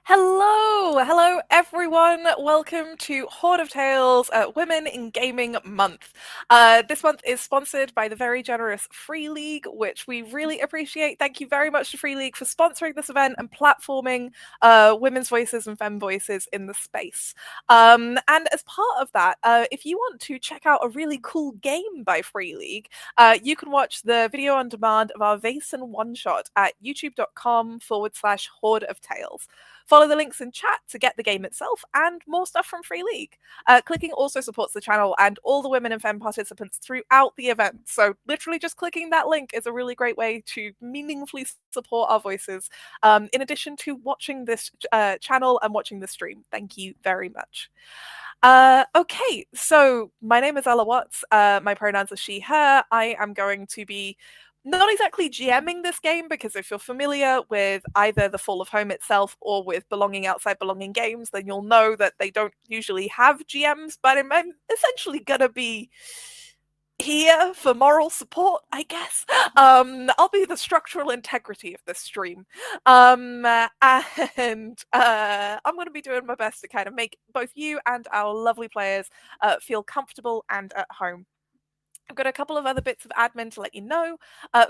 Hello everyone. Welcome to Hoard of Tales, Women in Gaming Month. This month is sponsored by the very generous Free League, which we really appreciate. Thank you very much to Free League for sponsoring this event and platforming women's voices and femme voices in the space. And as part of that, if you want to check out a really cool game by Free League, you can watch the video on demand of our Vase and One Shot at youtube.com/Hoard of Tales. Follow the links in chat to get the game itself and more stuff from Free League. Clicking also supports the channel and all the women and femme participants throughout the event. So literally just clicking that link is a really great way to meaningfully support our voices, in addition to watching this channel and watching the stream. Thank you very much. Okay, so my name is Ella Watts. My pronouns are she, her. I am going to be not exactly GMing this game, because if you're familiar with either the Fall of Home itself or with Belonging Outside Belonging games, then you'll know that they don't usually have GMs, but I'm essentially gonna be here for moral support, I guess. I'll be the structural integrity of this stream. And I'm going to be doing my best to kind of make both you and our lovely players feel comfortable and at home. I've got a couple of other bits of admin to let you know.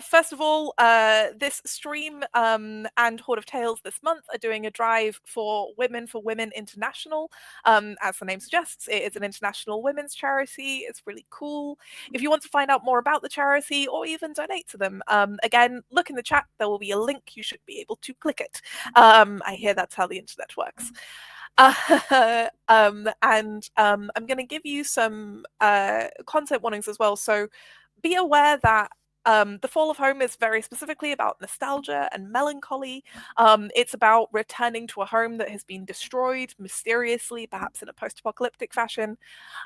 First of all, this stream and Hoard of Tales this month are doing a drive for Women International. As the name suggests, it is an international women's charity. It's really cool. If you want to find out more about the charity or even donate to them, again, look in the chat. There will be a link. You should be able to click it. I hear that's how the internet works. I'm going to give you some content warnings as well. So be aware that The Fall of Home is very specifically about nostalgia and melancholy. It's about returning to a home that has been destroyed mysteriously, perhaps in a post-apocalyptic fashion.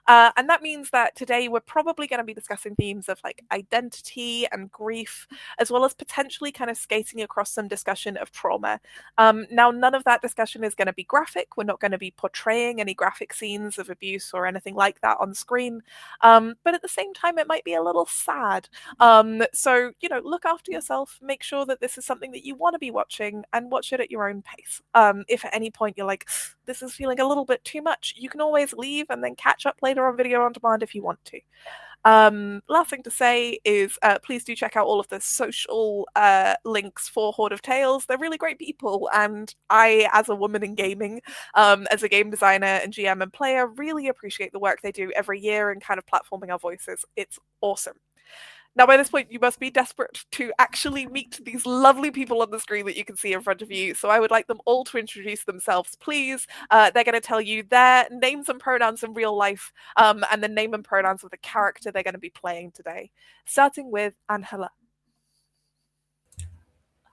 And that means that today we're probably going to be discussing themes of like identity and grief, as well as potentially kind of skating across some discussion of trauma. Now, none of that discussion is going to be graphic. We're not going to be portraying any graphic scenes of abuse or anything like that on screen. But at the same time, it might be a little sad. So, look after yourself. Make sure that this is something that you want to be watching, and watch it at your own pace. If at any point you're like, this is feeling a little bit too much, you can always leave and then catch up later on video on demand if you want to. Last thing to say is please do check out all of the social links for Hoard of Tales. They're really great people, and I, as a woman in gaming, as a game designer and GM and player, really appreciate the work they do every year in kind of platforming our voices. It's awesome. Now, by this point, you must be desperate to actually meet these lovely people on the screen that you can see in front of you. So I would like them all to introduce themselves, please. They're going to tell you their names and pronouns in real life, and the name and pronouns of the character they're going to be playing today. Starting with Angela.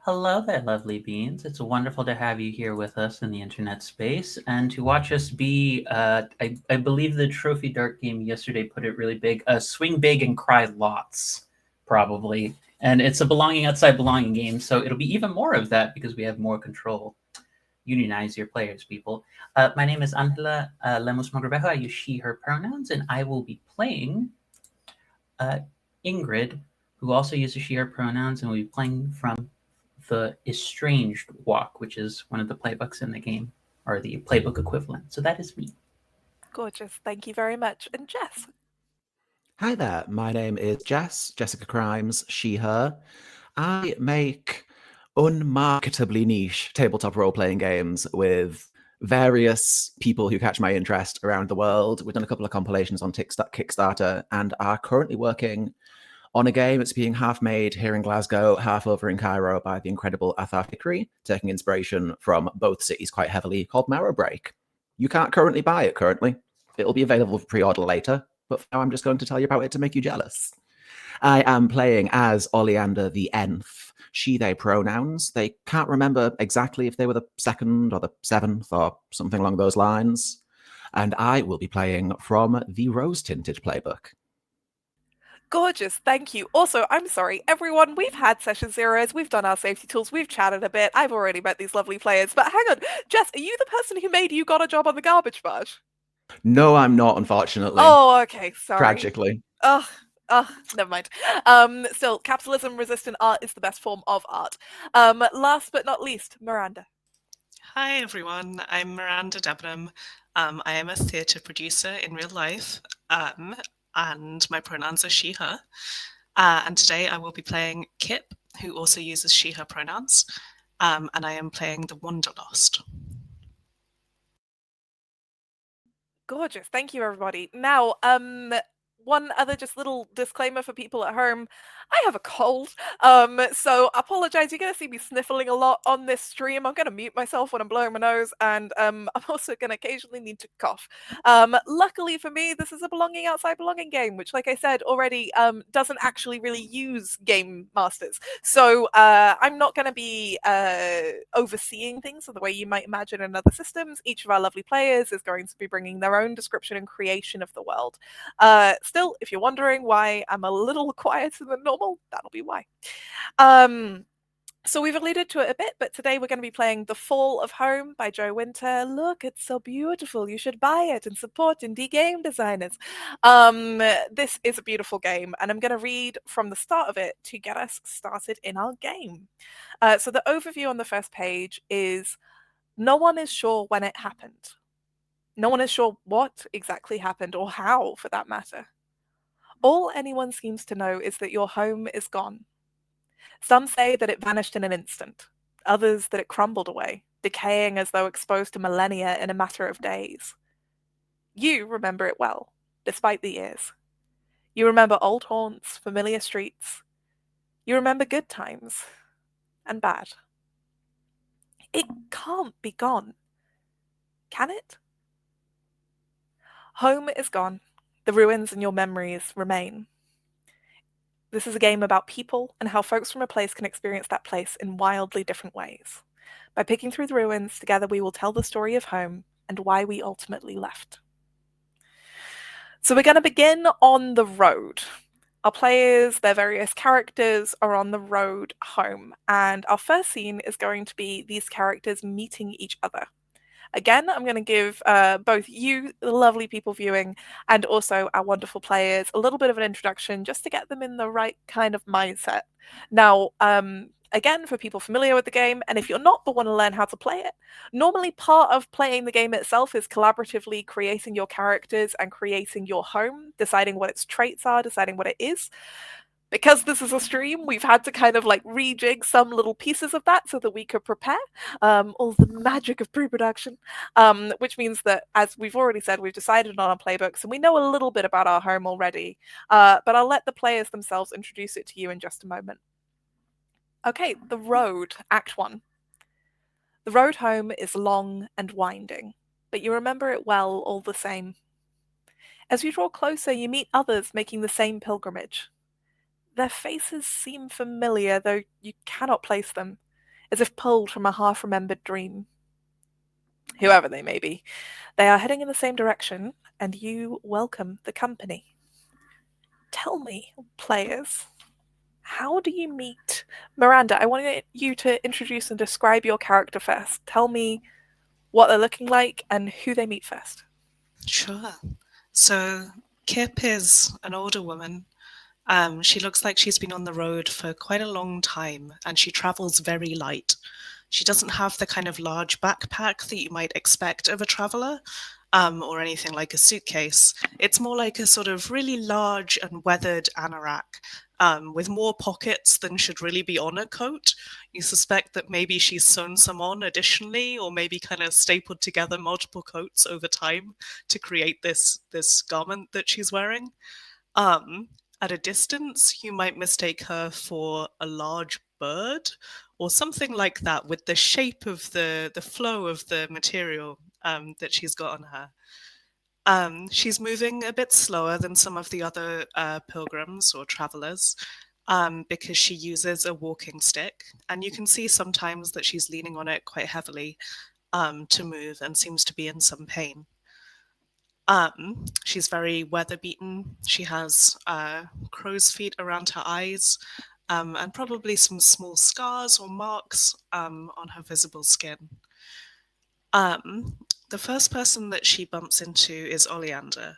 Hello there, lovely beings. It's wonderful to have you here with us in the internet space and to watch us be, I believe the Trophy Dart game yesterday put it really big, swing big and cry lots, probably. And it's a belonging outside belonging game, so it'll be even more of that because we have more control. Unionize your players, people. My name is Angela Lemos Mogrovejo. I use she, her pronouns, and I will be playing Ingrid, who also uses she, her pronouns, and we'll be playing from the Estranged Walk, which is one of the playbooks in the game, or the playbook equivalent. So that is me. Gorgeous. Thank you very much. And Jess. Hi there, my name is Jessica Crimes, she, her. I make unmarketably niche tabletop role-playing games with various people who catch my interest around the world. We've done a couple of compilations on Kickstarter and are currently working on a game that's being half made here in Glasgow, half over in Cairo by the incredible Athar Fikri, taking inspiration from both cities quite heavily, called Marrow Break. You can't currently buy it currently. It'll be available for pre-order later, but for now I'm just going to tell you about it to make you jealous. I am playing as Oleander the Nth, she, they pronouns. They can't remember exactly if they were the second or the seventh or something along those lines. And I will be playing from the rose-tinted playbook. Gorgeous, thank you. Also, I'm sorry, everyone, we've had session zeros, we've done our safety tools, we've chatted a bit, I've already met these lovely players, but hang on, Jess, are you the person who made You Got a Job on the Garbage Barge? No, I'm not, unfortunately. Oh, okay, sorry. Tragically. Oh, never mind. Still, capitalism-resistant art is the best form of art. Last but not least, Miranda. Hi everyone, I'm Miranda Debenham. I am a theatre producer in real life, and my pronouns are she, her. And today I will be playing Kip, who also uses she, her pronouns, and I am playing the Wanderlost. Gorgeous. Thank you, everybody. Now, one other just little disclaimer for people at home. I have a cold, so I apologize. You're going to see me sniffling a lot on this stream. I'm going to mute myself when I'm blowing my nose, and I'm also going to occasionally need to cough. Luckily for me, this is a belonging outside belonging game, which, like I said already, doesn't actually really use game masters. So I'm not going to be overseeing things in the way you might imagine in other systems. Each of our lovely players is going to be bringing their own description and creation of the world. Still, if you're wondering why I'm a little quieter than normal, that'll be why. So we've alluded to it a bit, but today we're going to be playing The Fall of Home by Joe Winter. Look, it's so beautiful. You should buy it and support indie game designers. This is a beautiful game, and I'm going to read from the start of it to get us started in our game. So the overview on the first page is, no one is sure when it happened. No one is sure what exactly happened, or how, for that matter. All anyone seems to know is that your home is gone. Some say that it vanished in an instant, others that it crumbled away, decaying as though exposed to millennia in a matter of days. You remember it well, despite the years. You remember old haunts, familiar streets. You remember good times and bad. It can't be gone. Can it? Home is gone. The ruins in your memories remain. This is a game about people and how folks from a place can experience that place in wildly different ways. By picking through the ruins, together we will tell the story of home and why we ultimately left. So we're going to begin on the road. Our players, their various characters, are on the road home, and our first scene is going to be these characters meeting each other. Again, I'm going to give both you, the lovely people viewing, and also our wonderful players a little bit of an introduction just to get them in the right kind of mindset. Now, again, for people familiar with the game, and if you're not but want to learn how to play it, normally part of playing the game itself is collaboratively creating your characters and creating your home, deciding what its traits are, deciding what it is. Because this is a stream, we've had to kind of like rejig some little pieces of that so that we could prepare all the magic of pre-production, which means that, as we've already said, we've decided on our playbooks and we know a little bit about our home already, but I'll let the players themselves introduce it to you in just a moment. Okay, the road, Act 1. The road home is long and winding, but you remember it well all the same. As you draw closer, you meet others making the same pilgrimage. Their faces seem familiar, though you cannot place them, as if pulled from a half-remembered dream. Whoever they may be, they are heading in the same direction, and you welcome the company. Tell me, players, how do you meet? Miranda, I want you to introduce and describe your character first. Tell me what they're looking like and who they meet first. Sure. So Kip is an older woman. She looks like she's been on the road for quite a long time, and she travels very light. She doesn't have the kind of large backpack that you might expect of a traveler, or anything like a suitcase. It's more like a sort of really large and weathered anorak, with more pockets than should really be on a coat. You suspect that maybe she's sewn some on additionally, or maybe kind of stapled together multiple coats over time to create this garment that she's wearing. At a distance, you might mistake her for a large bird or something like that, with the shape of the flow of the material that she's got on her. She's moving a bit slower than some of the other pilgrims or travelers, because she uses a walking stick, and you can see sometimes that she's leaning on it quite heavily to move and seems to be in some pain. She's very weather beaten. She has crow's feet around her eyes, and probably some small scars or marks on her visible skin. The first person that she bumps into is Oleander,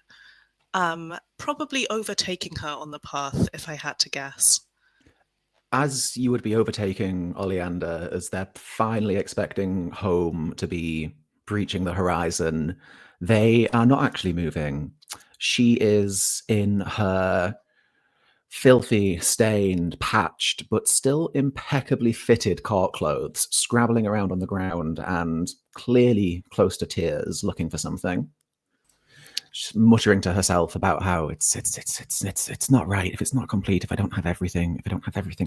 probably overtaking her on the path, if I had to guess. as you would be overtaking Oleander, as they're finally expecting home to be breaching the horizon, they are not actually moving. She is in her filthy, stained, patched, but still impeccably fitted court clothes, scrabbling around on the ground and clearly close to tears, looking for something. She's muttering to herself about how it's not right if it's not complete, if I don't have everything,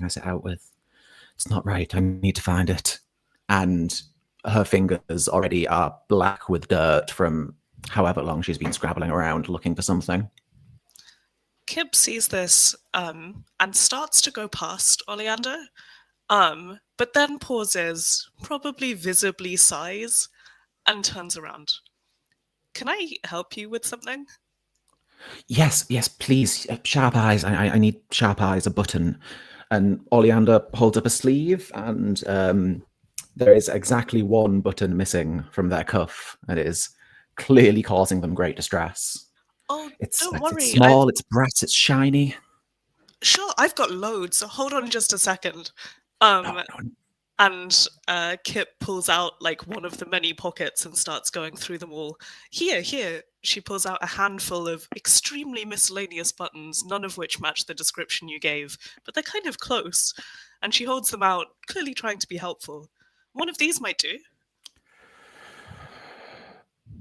I set out with. It's not right. I need to find it. And her fingers already are black with dirt from however long she's been scrabbling around looking for something. Kip sees this and starts to go past Oleander, but then pauses, probably visibly sighs, and turns around. Can I help you with something? Yes, please. Sharp eyes. I need sharp eyes, a button. And Oleander holds up a sleeve, and there is exactly one button missing from their cuff, and it is clearly causing them great distress. Oh, don't worry. It's small, it's brass, it's shiny. Sure, I've got loads, so hold on just a second. No. And Kip pulls out like one of the many pockets and starts going through them all. Here. She pulls out a handful of extremely miscellaneous buttons, none of which match the description you gave, but they're kind of close. And she holds them out, clearly trying to be helpful. One of these might do.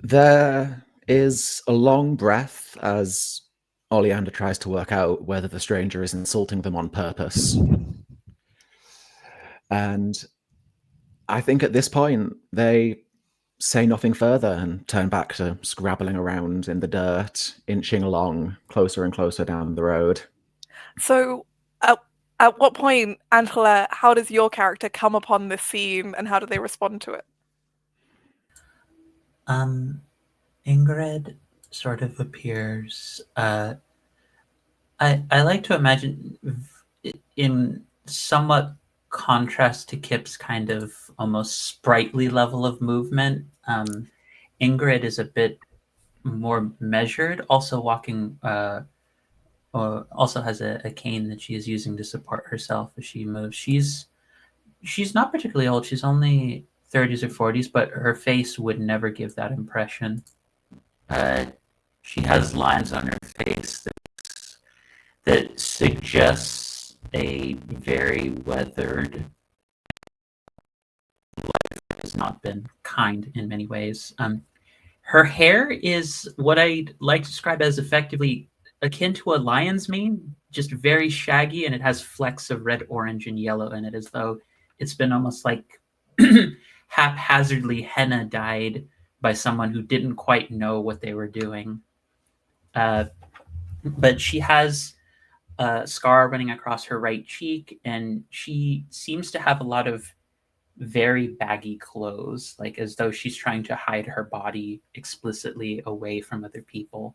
There is a long breath as Oleander tries to work out whether the stranger is insulting them on purpose. And I think at this point, they say nothing further and turn back to scrabbling around in the dirt, inching along closer and closer down the road. So at what point, Angela, how does your character come upon this scene and how do they respond to it? Ingrid sort of appears. I like to imagine in somewhat contrast to Kip's kind of almost sprightly level of movement. Ingrid is a bit more measured, also walking, also has a cane that she is using to support herself as she moves. She's not particularly old. She's only 30s or 40s, but her face would never give that impression. She has lines on her face that suggests a very weathered life that has not been kind in many ways. Her hair is what I'd like to describe as effectively akin to a lion's mane, just very shaggy, and it has flecks of red, orange, and yellow in it, as though it's been almost like haphazardly henna dyed by someone who didn't quite know what they were doing. But she has a scar running across her right cheek, and she seems to have a lot of very baggy clothes, like as though she's trying to hide her body explicitly away from other people.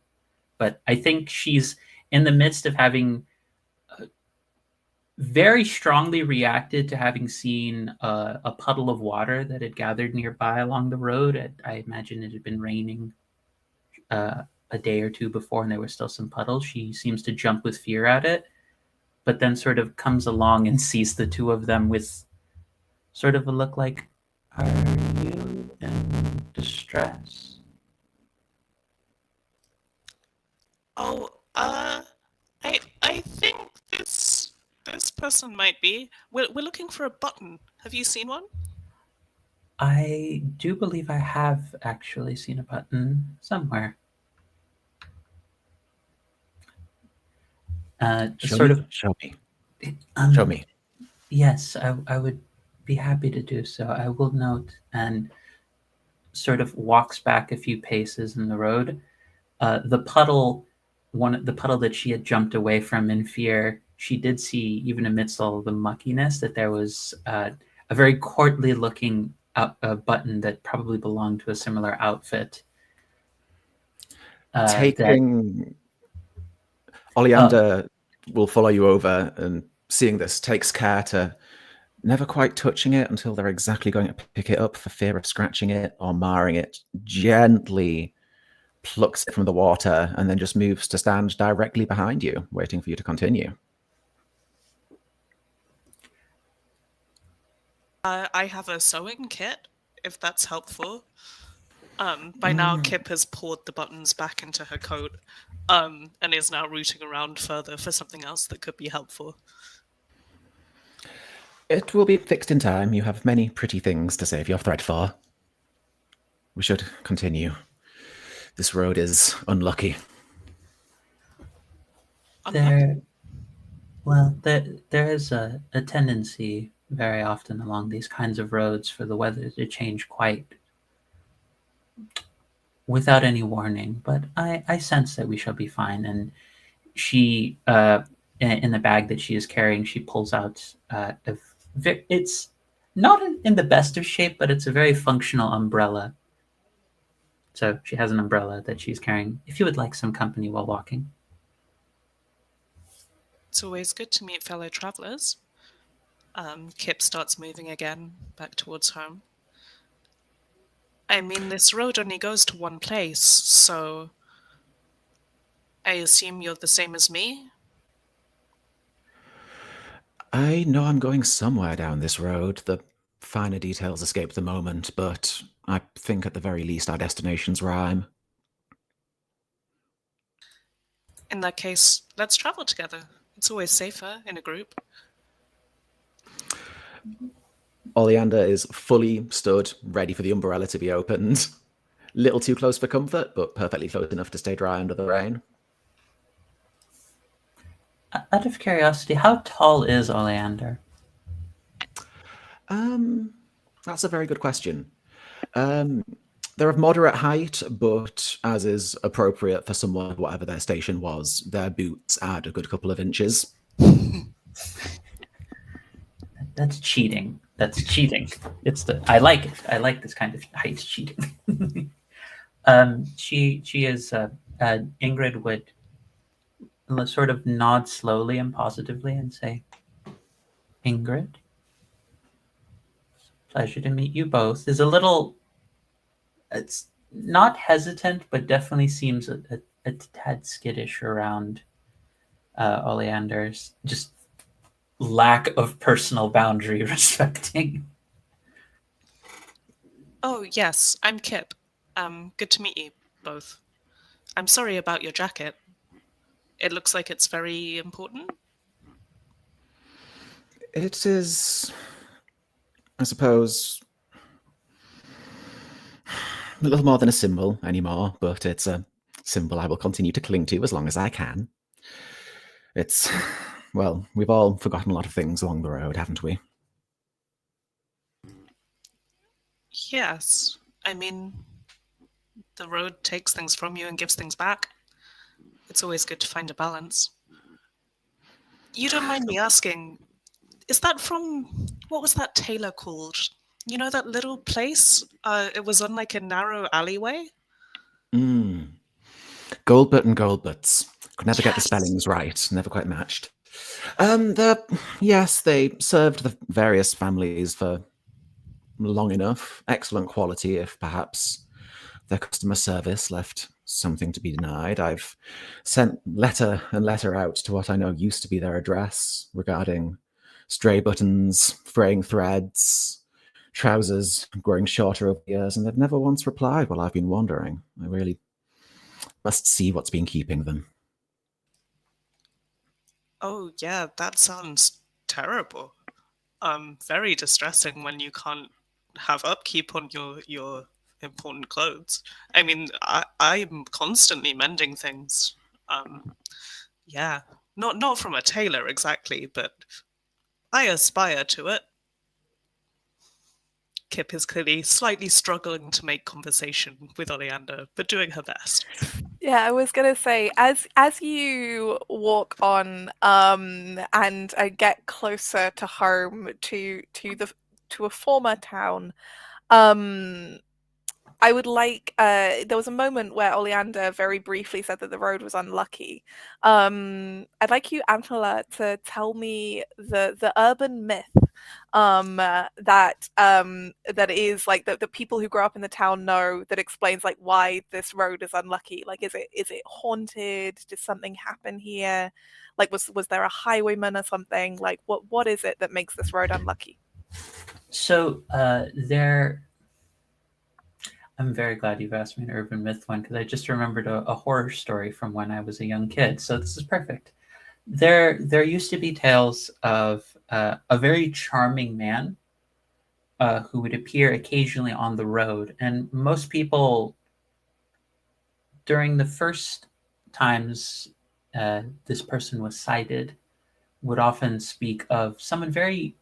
But I think she's in the midst of having very strongly reacted to having seen a puddle of water that had gathered nearby along the road. I imagine it had been raining a day or two before, and there were still some puddles. She seems to jump with fear at it, but then sort of comes along and sees the two of them with sort of a look like, "Are you in distress?" Oh, I think this person might be. We're looking for a button. Have you seen one? I do believe I have actually seen a button somewhere. Show me. Yes, I would be happy to do so. I will note, and sort of walks back a few paces in the road. The puddle that she had jumped away from in fear, she did see, even amidst all the muckiness, that there was a very courtly looking button that probably belonged to a similar outfit. Oleander will follow you over, and seeing this, takes care to never quite touching it until they're exactly going to pick it up for fear of scratching it or marring it. Gently plucks it from the water and then just moves to stand directly behind you, waiting for you to continue. I have a sewing kit, if that's helpful. By now, Kip has poured the buttons back into her coat, and is now rooting around further for something else that could be helpful. It will be fixed in time. You have many pretty things to save your thread for. We should continue. This road is unlucky. There is a tendency very often along these kinds of roads for the weather to change quite without any warning, but I sense that we shall be fine. And she, in the bag that she is carrying, she pulls out it's not in the best of shape, but it's a very functional umbrella. So she has an umbrella that she's carrying if you would like some company while walking. It's always good to meet fellow travelers. Kip starts moving again back towards home. I mean, this road only goes to one place, so I assume you're the same as me? I know I'm going somewhere down this road. The finer details escape the moment, but I think at the very least our destinations rhyme. In that case, let's travel together. It's always safer in a group. Oleander is fully stood, ready for the umbrella to be opened. Little too close for comfort, but perfectly close enough to stay dry under the rain. Out of curiosity, how tall is Oleander? That's a very good question. They're of moderate height, but as is appropriate for someone, whatever their station was, their boots add a good couple of inches. That's cheating. That's cheating. I like it. I like this kind of height cheating. She is Ingrid would sort of nod slowly and positively and say, Ingrid, pleasure to meet you both. Is a little, it's not hesitant, but definitely seems a tad skittish around Oleander's just lack of personal boundary respecting. Oh, yes, I'm Kip. Good to meet you both. I'm sorry about your jacket. It looks like it's very important. It is, I suppose, a little more than a symbol anymore, but it's a symbol I will continue to cling to as long as I can. It's, well, we've all forgotten a lot of things along the road, haven't we? Yes. I mean, the road takes things from you and gives things back. It's always good to find a balance. You don't mind me asking, is that from, what was that tailor called? You know that little place? It was on like a narrow alleyway? Goldbert and Goldberts. Could never get the Yes. spellings right. Never quite matched. Yes, they served the various families for long enough. Excellent quality, if perhaps their customer service left something to be denied. I've sent letter and letter out to what I know used to be their address regarding stray buttons, fraying threads, trousers growing shorter over the years, and they've never once replied while I've been wandering. I really must see what's been keeping them. Oh, yeah, that sounds terrible. Very distressing when you can't have upkeep on your important clothes. I mean, I'm constantly mending things. Yeah, not from a tailor exactly, but I aspire to it. Kip is clearly slightly struggling to make conversation with Oleander, but doing her best. Yeah, I was gonna say, as you walk on and get closer to home, to a former town, I would like. There was a moment where Oleander very briefly said that the road was unlucky. I'd like you, Angela, to tell me the urban myth that is like the people who grow up in the town know, that explains like why this road is unlucky. Like, is it haunted? Did something happen here? Like, was there a highwayman or something? Like, what is it that makes this road unlucky? So I'm very glad you've asked me an urban myth one, because I just remembered a horror story from when I was a young kid. So this is perfect. There used to be tales of a very charming man who would appear occasionally on the road, and most people during the first times this person was sighted would often speak of someone very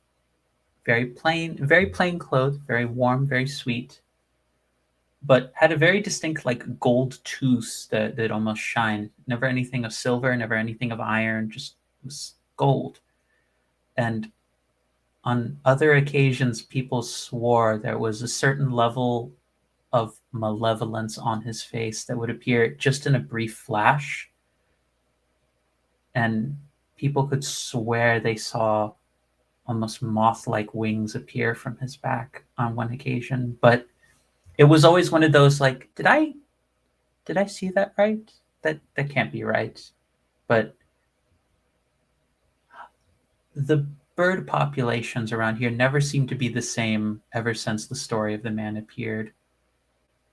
very plain clothes, very warm, very sweet, but had a very distinct like gold tooth that almost shined. Never anything of silver, never anything of iron, just was gold. And on other occasions, people swore there was a certain level of malevolence on his face that would appear just in a brief flash. And people could swear they saw almost moth-like wings appear from his back on one occasion. But it was always one of those like, did I see that right? That can't be right. But the bird populations around here never seem to be the same ever since the story of the man appeared.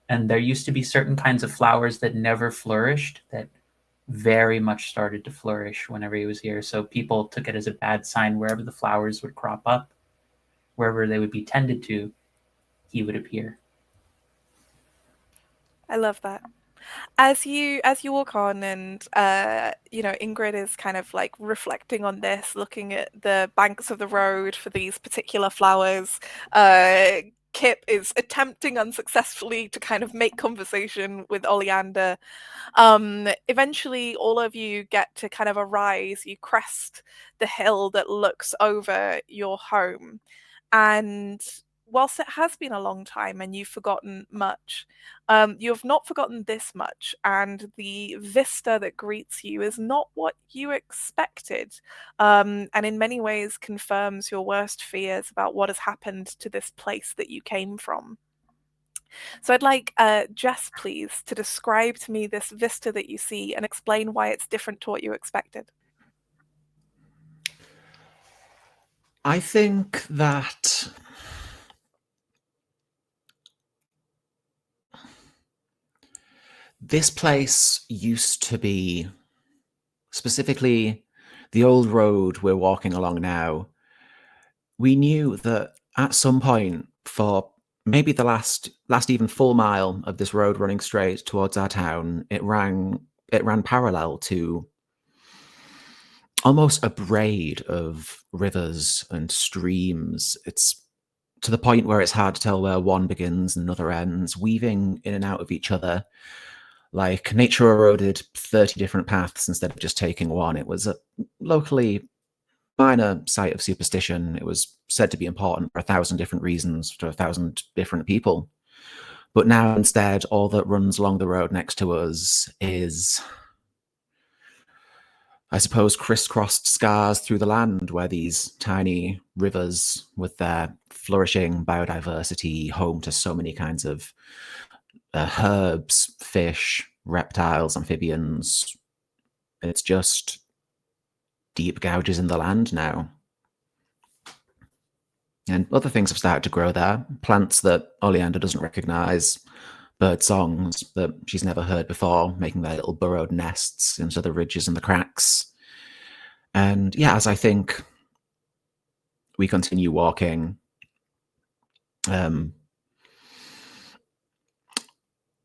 And there used to be certain kinds of flowers that never flourished that very much started to flourish whenever he was here. So people took it as a bad sign. Wherever the flowers would crop up, wherever they would be tended to, he would appear. I love that. As you walk on, and Ingrid is kind of like reflecting on this, looking at the banks of the road for these particular flowers. Kip is attempting unsuccessfully to kind of make conversation with Oleander. Eventually, all of you get to kind of arise. You crest the hill that looks over your home, and whilst it has been a long time and you've forgotten much, you have not forgotten this much, and the vista that greets you is not what you expected, and in many ways confirms your worst fears about what has happened to this place that you came from. So I'd like Jess, please, to describe to me this vista that you see and explain why it's different to what you expected. I think that this place used to be, specifically the old road we're walking along now. We knew that at some point, for maybe the last even full mile of this road running straight towards our town, it ran parallel to almost a braid of rivers and streams. It's to the point where it's hard to tell where one begins and another ends, weaving in and out of each other. Like nature eroded 30 different paths instead of just taking one. It was a locally minor site of superstition. It was said to be important for 1,000 different reasons to 1,000 different people. But now instead, all that runs along the road next to us is, I suppose, crisscrossed scars through the land where these tiny rivers with their flourishing biodiversity, home to so many kinds of herbs, fish, reptiles, amphibians. It's just deep gouges in the land now. And other things have started to grow there. Plants that Oleander doesn't recognize, bird songs that she's never heard before, making their little burrowed nests into the ridges and the cracks. And yeah, as I think we continue walking,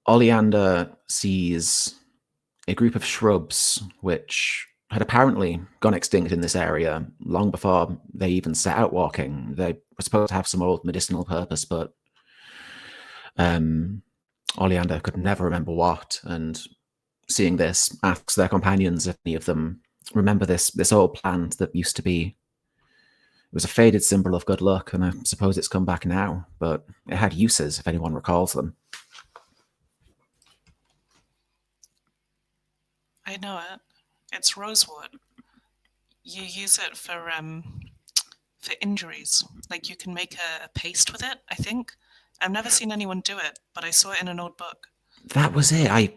Oleander sees a group of shrubs which had apparently gone extinct in this area long before they even set out walking. They were supposed to have some old medicinal purpose, but Oleander could never remember what. And seeing this, asks their companions if any of them remember this old plant that used to be. It was a faded symbol of good luck, and I suppose it's come back now, but it had uses if anyone recalls them. I know it. It's rosewood. You use it for injuries. Like you can make a paste with it, I think. I've never seen anyone do it, but I saw it in an old book. That was it. I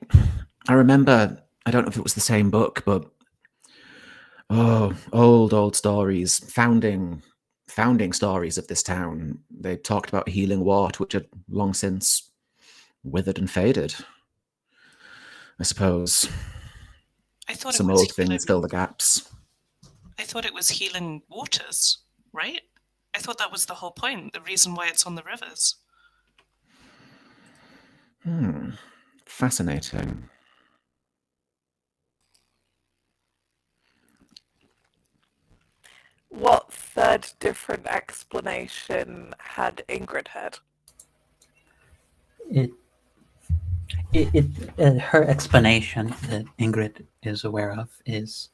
remember, I don't know if it was the same book, but old stories, founding founding stories of this town. They talked about healing wort, which had long since withered and faded. I suppose I thought it some was old things fill the gaps. I thought it was healing waters, right? I thought that was the whole point, the reason why it's on the rivers. Fascinating. What third different explanation had Ingrid heard? Her explanation that Ingrid is aware of is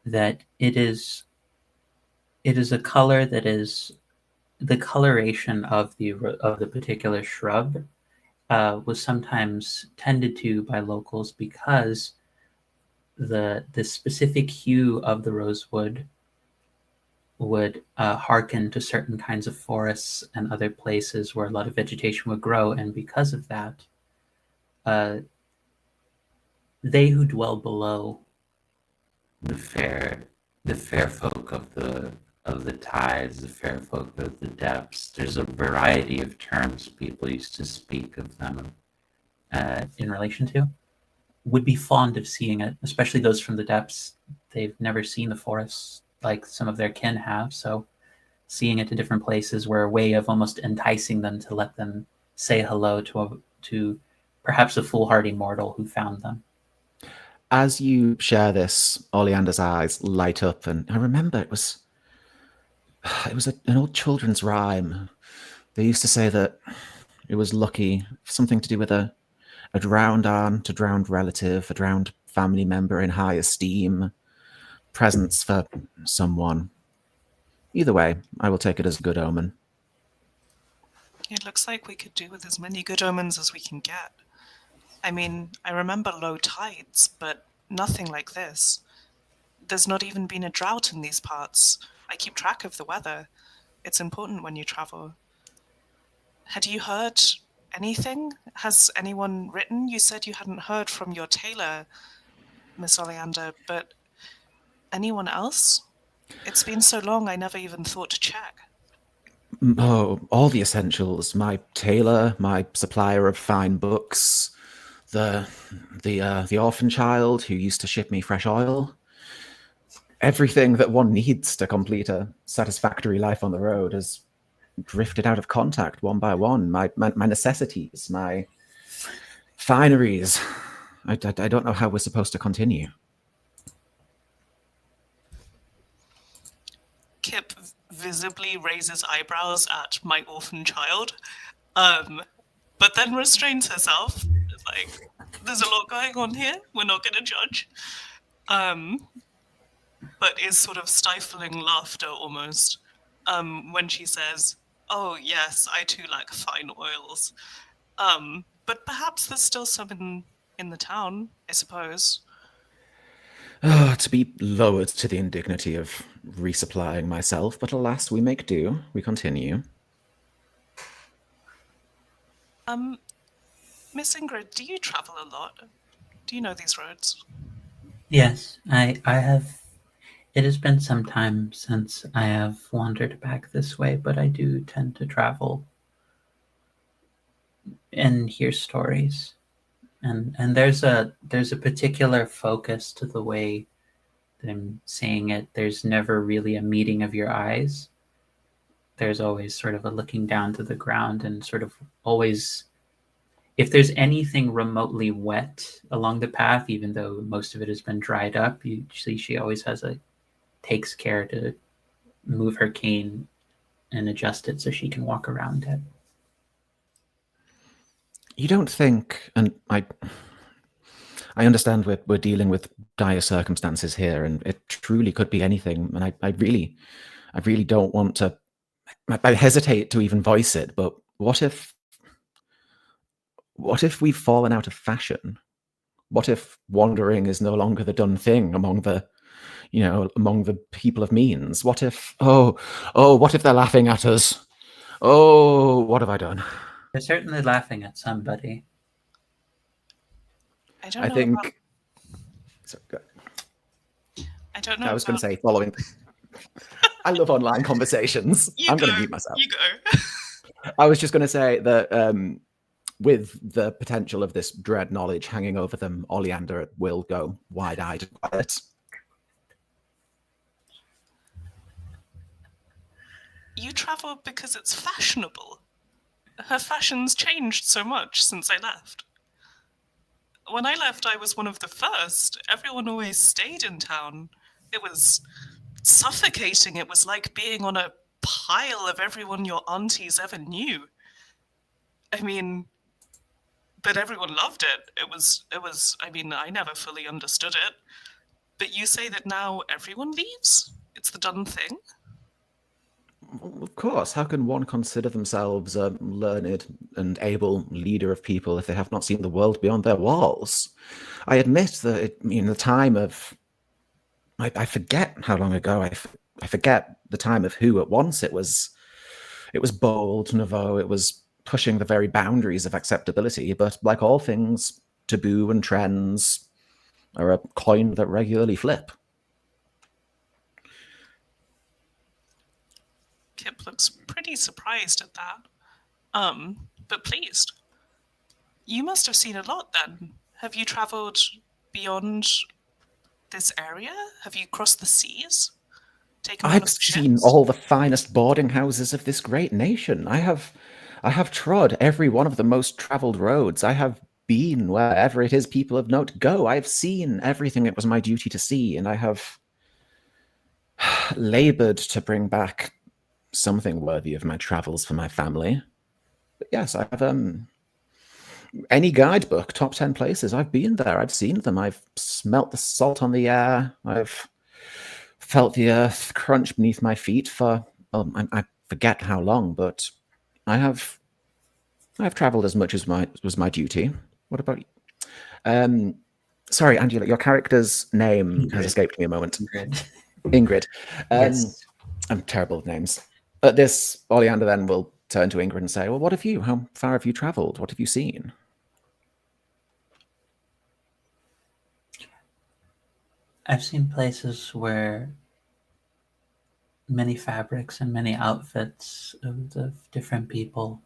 that it is a color that is the coloration of the particular shrub was sometimes tended to by locals because the specific hue of the rosewood would hearken to certain kinds of forests and other places where a lot of vegetation would grow, and because of that, they who dwell below the fair folk of the tides, the fair folk of the depths. There's a variety of terms people used to speak of them in relation to. Would be fond of seeing it, especially those from the depths. They've never seen the forests like some of their kin have, so seeing it in different places were a way of almost enticing them to let them say hello to perhaps a foolhardy mortal who found them. As you share this, Oleander's eyes light up, and I remember it was an old children's rhyme. They used to say that it was lucky, something to do with a drowned aunt, a drowned relative, a drowned family member in high esteem, presents for someone. Either way, I will take it as a good omen. It looks like we could do with as many good omens as we can get. I mean, I remember low tides, but nothing like this. There's not even been a drought in these parts. I keep track of the weather. It's important when you travel. Had you heard anything? Has anyone written? You said you hadn't heard from your tailor, Miss Oleander, but anyone else? It's been so long I never even thought to check. Oh, all the essentials. My tailor, my supplier of fine books, the orphan child who used to ship me fresh oil. Everything that one needs to complete a satisfactory life on the road has drifted out of contact one by one. My necessities, my fineries. I don't know how we're supposed to continue. Kip visibly raises eyebrows at my orphan child, but then restrains herself. It's like, there's a lot going on here. We're not going to judge. But is sort of stifling laughter almost when she says, "Oh yes, I too like fine oils. But perhaps there's still some in the town, I suppose." To be lowered to the indignity of resupplying myself, but alas, we make do. We continue. Miss Ingrid, do you travel a lot? Do you know these roads? Yes, I have. It has been some time since I have wandered back this way, but I do tend to travel and hear stories. And there's a particular focus to the way that I'm saying it. There's never really a meeting of your eyes. There's always sort of a looking down to the ground and sort of always, if there's anything remotely wet along the path, even though most of it has been dried up, usually she always takes care to move her cane and adjust it so she can walk around it. You don't think, and I understand we're dealing with dire circumstances here, and it truly could be anything. And I really don't want to. I hesitate to even voice it, but what if we've fallen out of fashion? What if wandering is no longer the done thing among the people of means? What if what if they're laughing at us? Oh, what have I done? They're certainly laughing at somebody. I don't know. I was going to say I love online conversations. I'm going to mute myself. You go. I was just going to say that with the potential of this dread knowledge hanging over them, Oleander will go wide-eyed and quiet. You travel because it's fashionable. Her fashion's changed so much since I left. When I left, I was one of the first. Everyone always stayed in town. It was suffocating. It was like being on a pile of everyone your aunties ever knew. I mean, but everyone loved it. It was, I mean, I never fully understood it. But you say that now everyone leaves? It's the done thing? Of course, how can one consider themselves a learned and able leader of people if they have not seen the world beyond their walls? I admit that in the time of... I forget how long ago, I forget the time of who at once it was bold, nouveau, it was pushing the very boundaries of acceptability, but like all things, taboo and trends are a coin that regularly flip. Kip looks pretty surprised at that. But pleased. You must have seen a lot then. Have you travelled beyond this area? Have you crossed the seas? Taken one I've of the seen ships? all the finest boarding houses of this great nation. I have trod every one of the most travelled roads. I have been wherever it is people of note go. I have seen everything it was my duty to see, and I have laboured to bring back something worthy of my travels for my family. But yes, I have any guidebook, top 10 places, I've been there, I've seen them, I've smelt the salt on the air, I've felt the earth crunch beneath my feet for, well, I forget how long, but I've travelled as much as was my duty. What about you? Sorry, Angela, your character's name has escaped me a moment. Ingrid. Yes. I'm terrible with names. This Oleander then will turn to Ingrid and say, well, what have you? How far have you travelled? What have you seen? I've seen places where many fabrics and many outfits of different people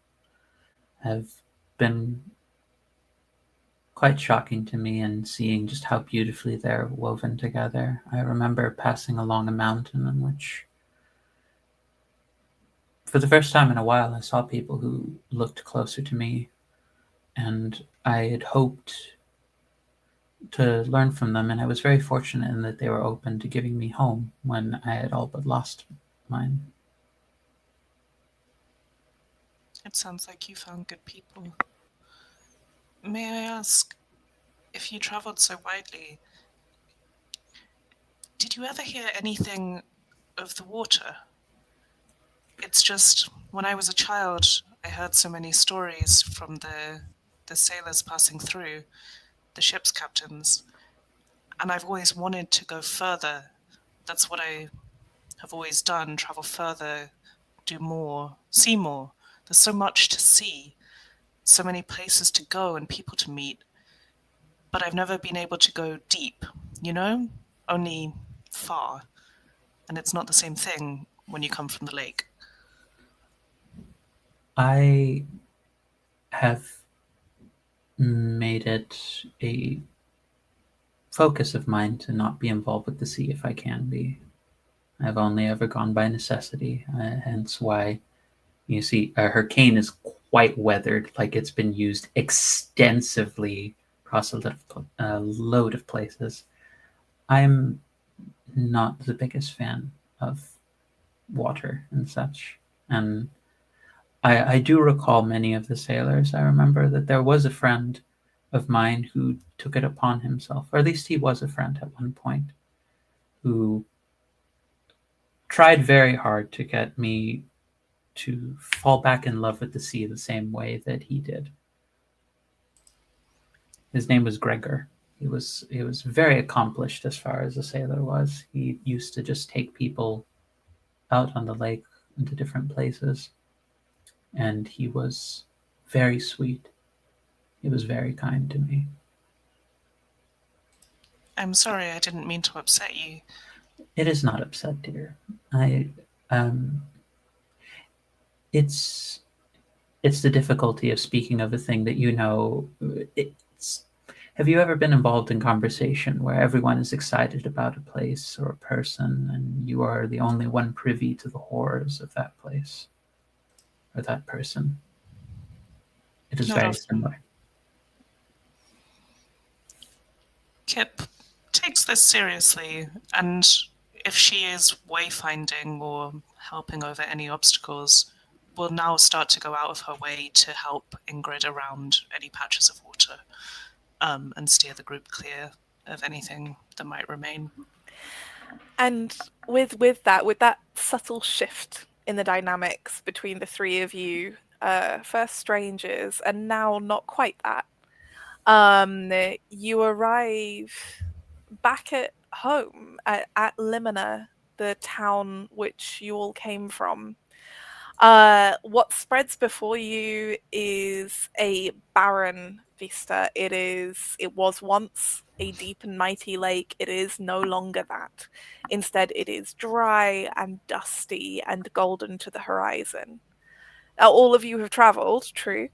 have been quite shocking to me, and seeing just how beautifully they're woven together. I remember passing along a mountain in which, for the first time in a while, I saw people who looked closer to me, and I had hoped to learn from them, and I was very fortunate in that they were open to giving me home when I had all but lost mine. It sounds like you found good people. May I ask, if you travelled so widely, did you ever hear anything of the water? It's just, when I was a child, I heard so many stories from the sailors passing through, the ship's captains, and I've always wanted to go further. That's what I have always done, travel further, do more, see more. There's so much to see, so many places to go and people to meet, but I've never been able to go deep, you know? Only far. And it's not the same thing when you come from the lake. I have made it a focus of mine to not be involved with the sea if I can be. I've only ever gone by necessity, hence why you see her cane is quite weathered, like it's been used extensively across a load of places. I'm not the biggest fan of water and such, and I do recall many of the sailors. I remember that there was a friend of mine who took it upon himself, or at least he was a friend at one point, who tried very hard to get me to fall back in love with the sea the same way that he did. His name was Gregor. He was very accomplished as far as a sailor was. He used to just take people out on the lake into different places, and he was very sweet. He was very kind to me. I'm sorry, I didn't mean to upset you. It is not upset, dear. I It's the difficulty of speaking of a thing that you know. Have you ever been involved in conversation where everyone is excited about a place or a person, and you are the only one privy to the horrors of that place or that person? It is Not very often. similar. Kip takes this seriously, and if she is wayfinding or helping over any obstacles, will now start to go out of her way to help Ingrid around any patches of water, and steer the group clear of anything that might remain. And with that subtle shift in the dynamics between the three of you, first strangers and now not quite that, you arrive back at home at Limina, the town which you all came from. What spreads before you is a barren vista. It was once a deep and mighty lake. It is no longer that. Instead, it is dry and dusty and golden to the horizon. Now, all of you have traveled, true,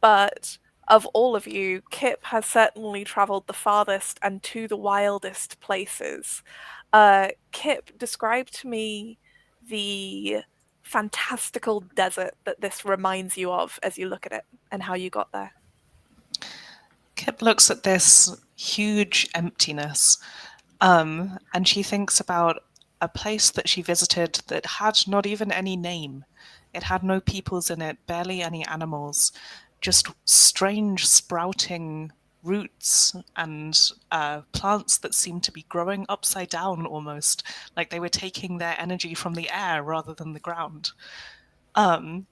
but of all of you, Kip has certainly traveled the farthest and to the wildest places. Kip, describe to me the fantastical desert that this reminds you of as you look at it and how you got there. Kip looks at this huge emptiness, and she thinks about a place that she visited that had not even any name. It had no peoples in it, barely any animals, just strange sprouting roots and plants that seemed to be growing upside down almost, like they were taking their energy from the air rather than the ground.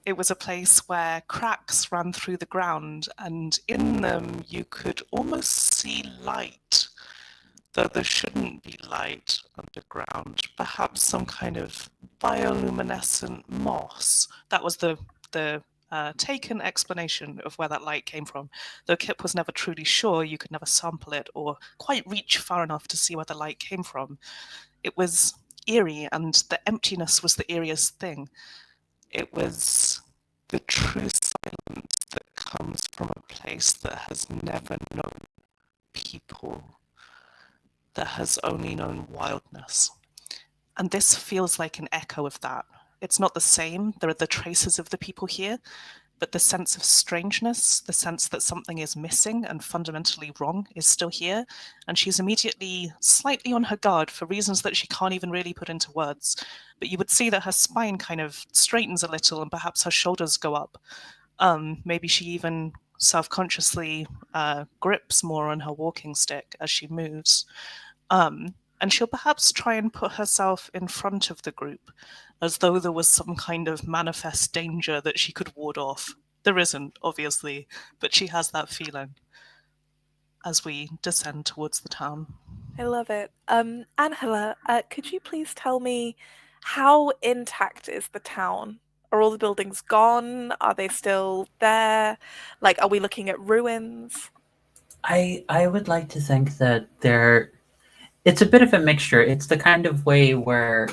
It was a place where cracks ran through the ground, and in them you could almost see light, though there shouldn't be light underground. Perhaps some kind of bioluminescent moss. That was the taken explanation of where that light came from. Though Kip was never truly sure, you could never sample it or quite reach far enough to see where the light came from. It was eerie, and the emptiness was the eeriest thing. It was the true silence that comes from a place that has never known people, that has only known wildness. And this feels like an echo of that. It's not the same, there are the traces of the people here, but the sense of strangeness, the sense that something is missing and fundamentally wrong is still here, and she's immediately slightly on her guard for reasons that she can't even really put into words. But you would see that her spine kind of straightens a little and perhaps her shoulders go up. Maybe she even self-consciously grips more on her walking stick as she moves. And she'll perhaps try and put herself in front of the group, as though there was some kind of manifest danger that she could ward off. There isn't, obviously, but she has that feeling as we descend towards the town. I love it. Angela, could you please tell me how intact is the town? Are all the buildings gone? Are they still there? Like, are we looking at ruins? I would like to think that it's a bit of a mixture. It's the kind of way where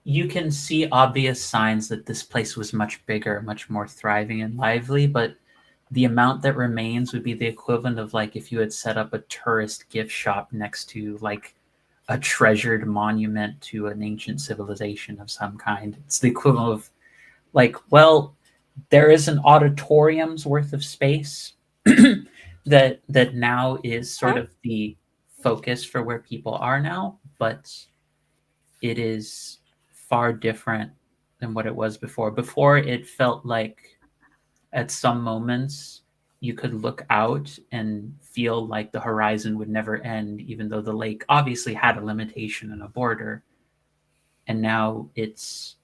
you can see obvious signs that this place was much bigger, much more thriving and lively, but the amount that remains would be the equivalent of like if you had set up a tourist gift shop next to like a treasured monument to an ancient civilization of some kind. It's the equivalent of like, well, there is an auditorium's worth of space that now is sort of the focus for where people are now, but it is far different than what it was before. Before, it felt like at some moments you could look out and feel like the horizon would never end, even though the lake obviously had a limitation and a border. And now it's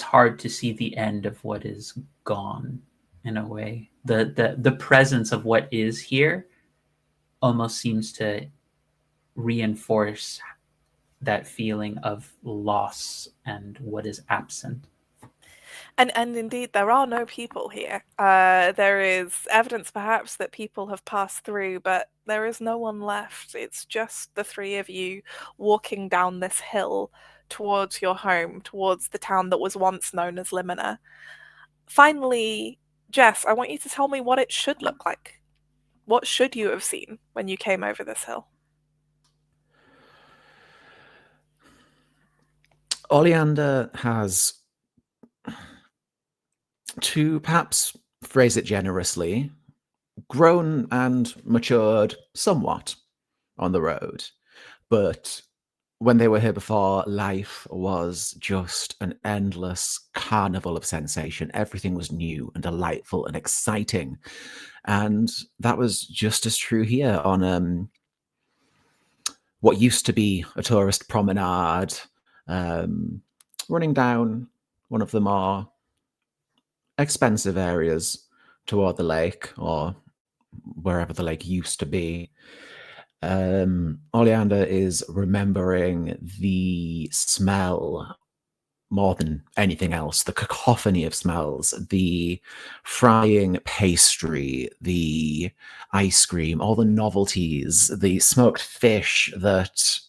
hard to see the end of what is gone in a way. The presence of what is here almost seems to reinforce that feeling of loss and what is absent. And indeed, there are no people here. There is evidence, perhaps, that people have passed through, but there is no one left. It's just the three of you walking down this hill towards your home, towards the town that was once known as Limina. Finally, Jess, I want you to tell me what it should look like. What should you have seen when you came over this hill? Oleander has, to perhaps phrase it generously, grown and matured somewhat on the road. But when they were here before, life was just an endless carnival of sensation. Everything was new and delightful and exciting. And that was just as true here on what used to be a tourist promenade, running down one of the more expensive areas toward the lake, or wherever the lake used to be. Oleander is remembering the smell more than anything else, the cacophony of smells, the frying pastry, the ice cream, all the novelties, the smoked fish that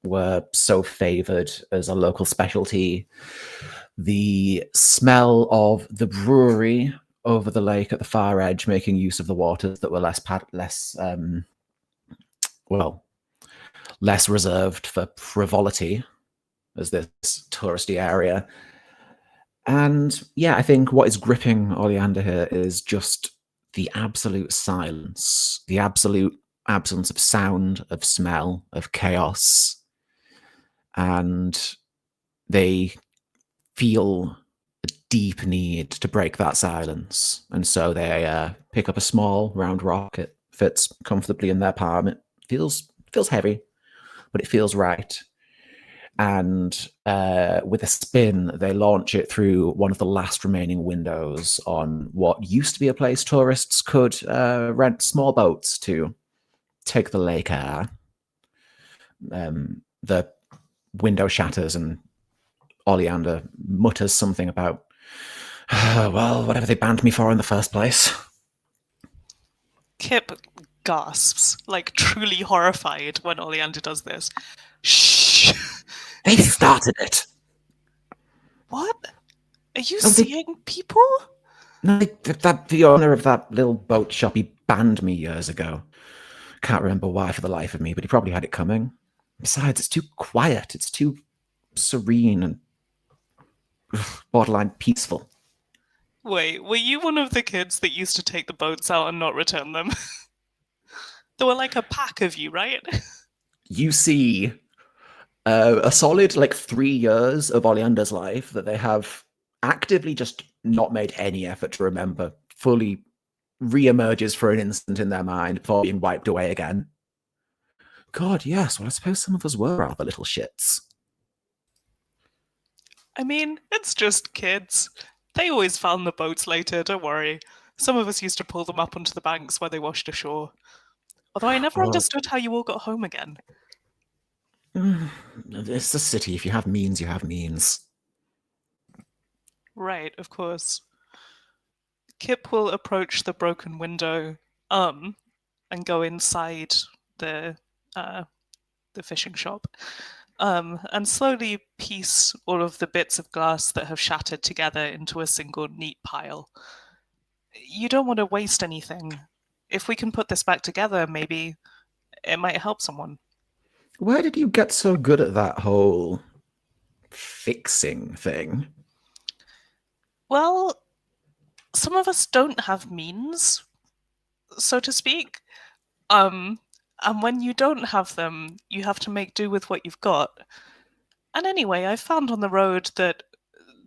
were so favored as a local specialty, the smell of the brewery over the lake at the far edge, making use of the waters that were less reserved for frivolity as this touristy area. And yeah, I think what is gripping Oleander here is just the absolute silence, the absolute absence of sound, of smell, of chaos. And they feel a deep need to break that silence. And so they pick up a small round rock. It fits comfortably in their palm. It feels heavy, but it feels right. And with a spin, they launch it through one of the last remaining windows on what used to be a place tourists could rent small boats to take the lake air. The window shatters and Oleander mutters something about, well, whatever they banned me for in the first place. Kip gasps, like truly horrified when Oleander does this. Shh! They started it! What? Are you Oh, seeing people? No, the owner of that little boat shop, he banned me years ago. Can't remember why for the life of me, but he probably had it coming. Besides, it's too quiet. It's too serene and borderline peaceful. Wait, were you one of the kids that used to take the boats out and not return them? There were like a pack of you, right? You see a solid 3 years of Oleander's life that they have actively just not made any effort to remember, fully re-emerges for an instant in their mind before being wiped away again. God, yes, well, I suppose some of us were rather little shits. I mean, it's just kids. They always found the boats later, don't worry. Some of us used to pull them up onto the banks where they washed ashore. Although I never understood how you all got home again. It's a city. If you have means, you have means. Right, of course. Kip will approach the broken window, and go inside the fishing shop, and slowly piece all of the bits of glass that have shattered together into a single neat pile. You don't want to waste anything. If we can put this back together, maybe it might help someone. Where did you get so good at that whole fixing thing? Well, some of us don't have means, so to speak. And when you don't have them, you have to make do with what you've got. And anyway, I found on the road that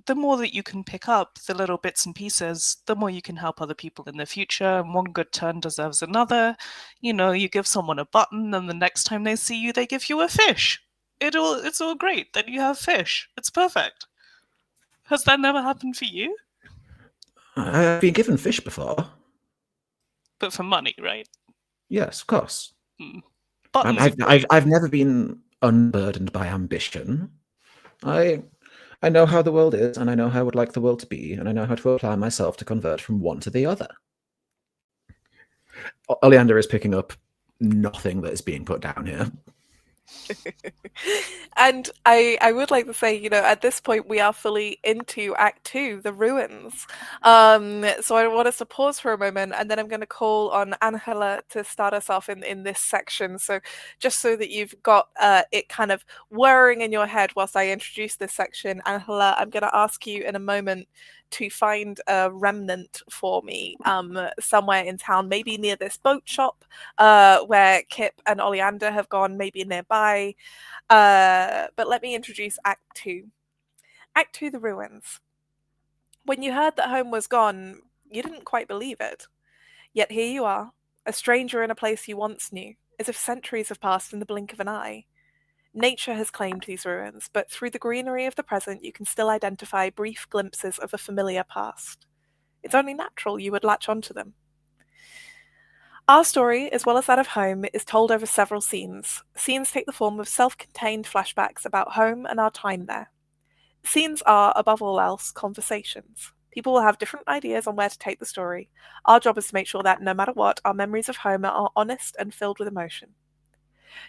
the more that you can pick up, the little bits and pieces, the more you can help other people in the future, and one good turn deserves another. You know, you give someone a button, and the next time they see you, they give you a fish. It's all great that you have fish. It's perfect. Has that never happened for you? I've been given fish before. But for money, right? Yes, of course. Buttons. I've never been unburdened by ambition. I I know how the world is, and I know how I would like the world to be, and I know how to apply myself to convert from one to the other. Oleander is picking up nothing that is being put down here. And I would like to say, at this point we are fully into Act 2, the ruins. So I want us to pause for a moment, and then I'm going to call on Angela to start us off in this section. So just so that you've got it kind of whirring in your head whilst I introduce this section, Angela, I'm going to ask you in a moment to find a remnant for me somewhere in town, maybe near this boat shop where Kip and Oleander have gone, maybe nearby. But let me introduce Act 2. Act 2, the ruins. When you heard that home was gone, you didn't quite believe it. Yet here you are, a stranger in a place you once knew, as if centuries have passed in the blink of an eye. Nature has claimed these ruins, but through the greenery of the present you can still identify brief glimpses of a familiar past. It's only natural you would latch onto them. Our story, as well as that of home, is told over several scenes. Scenes take the form of self-contained flashbacks about home and our time there. Scenes are, above all else, conversations. People will have different ideas on where to take the story. Our job is to make sure that, no matter what, our memories of home are honest and filled with emotion.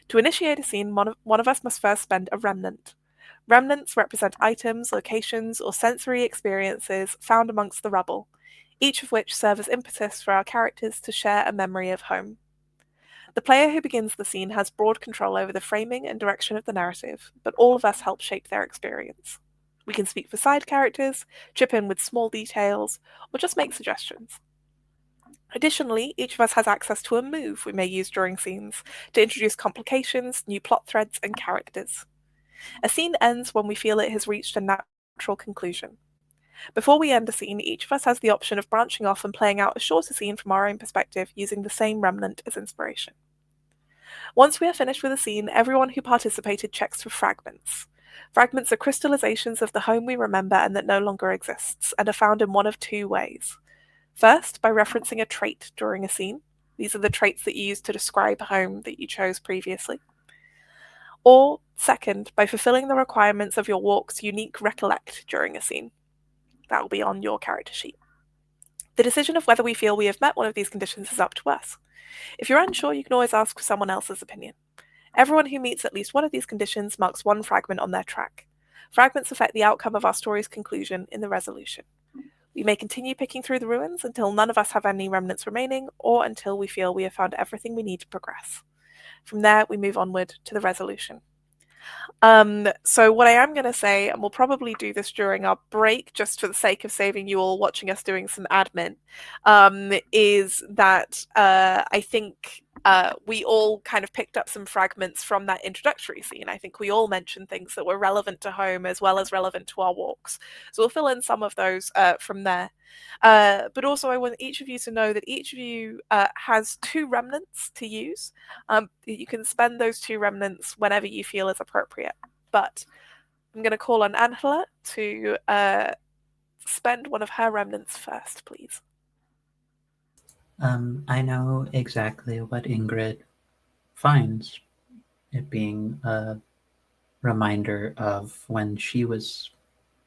To initiate a scene, one of us must first spend a remnant. Remnants represent items, locations, or sensory experiences found amongst the rubble, each of which serve as impetus for our characters to share a memory of home. The player who begins the scene has broad control over the framing and direction of the narrative, but all of us help shape their experience. We can speak for side characters, chip in with small details, or just make suggestions. Additionally, each of us has access to a move we may use during scenes to introduce complications, new plot threads, and characters. A scene ends when we feel it has reached a natural conclusion. Before we end a scene, each of us has the option of branching off and playing out a shorter scene from our own perspective using the same remnant as inspiration. Once we are finished with a scene, everyone who participated checks for fragments. Fragments are crystallizations of the home we remember and that no longer exists, and are found in one of two ways. First, by referencing a trait during a scene. These are the traits that you use to describe home that you chose previously. Or, second, by fulfilling the requirements of your walk's unique recollect during a scene. That will be on your character sheet. The decision of whether we feel we have met one of these conditions is up to us. If you're unsure, you can always ask for someone else's opinion. Everyone who meets at least one of these conditions marks one fragment on their track. Fragments affect the outcome of our story's conclusion in the resolution. We may continue picking through the ruins until none of us have any remnants remaining, or until we feel we have found everything we need to progress. From there, we move onward to the resolution. So what I am going to say, and we'll probably do this during our break, just for the sake of saving you all watching us doing some admin, is that I think we all kind of picked up some fragments from that introductory scene. I think we all mentioned things that were relevant to home as well as relevant to our walks. So we'll fill in some of those from there. But also I want each of you to know that each of you has 2 remnants to use. You can spend those 2 remnants whenever you feel is appropriate. But I'm going to call on Angela to spend one of her remnants first, please. I know exactly what Ingrid finds, it being a reminder of when she was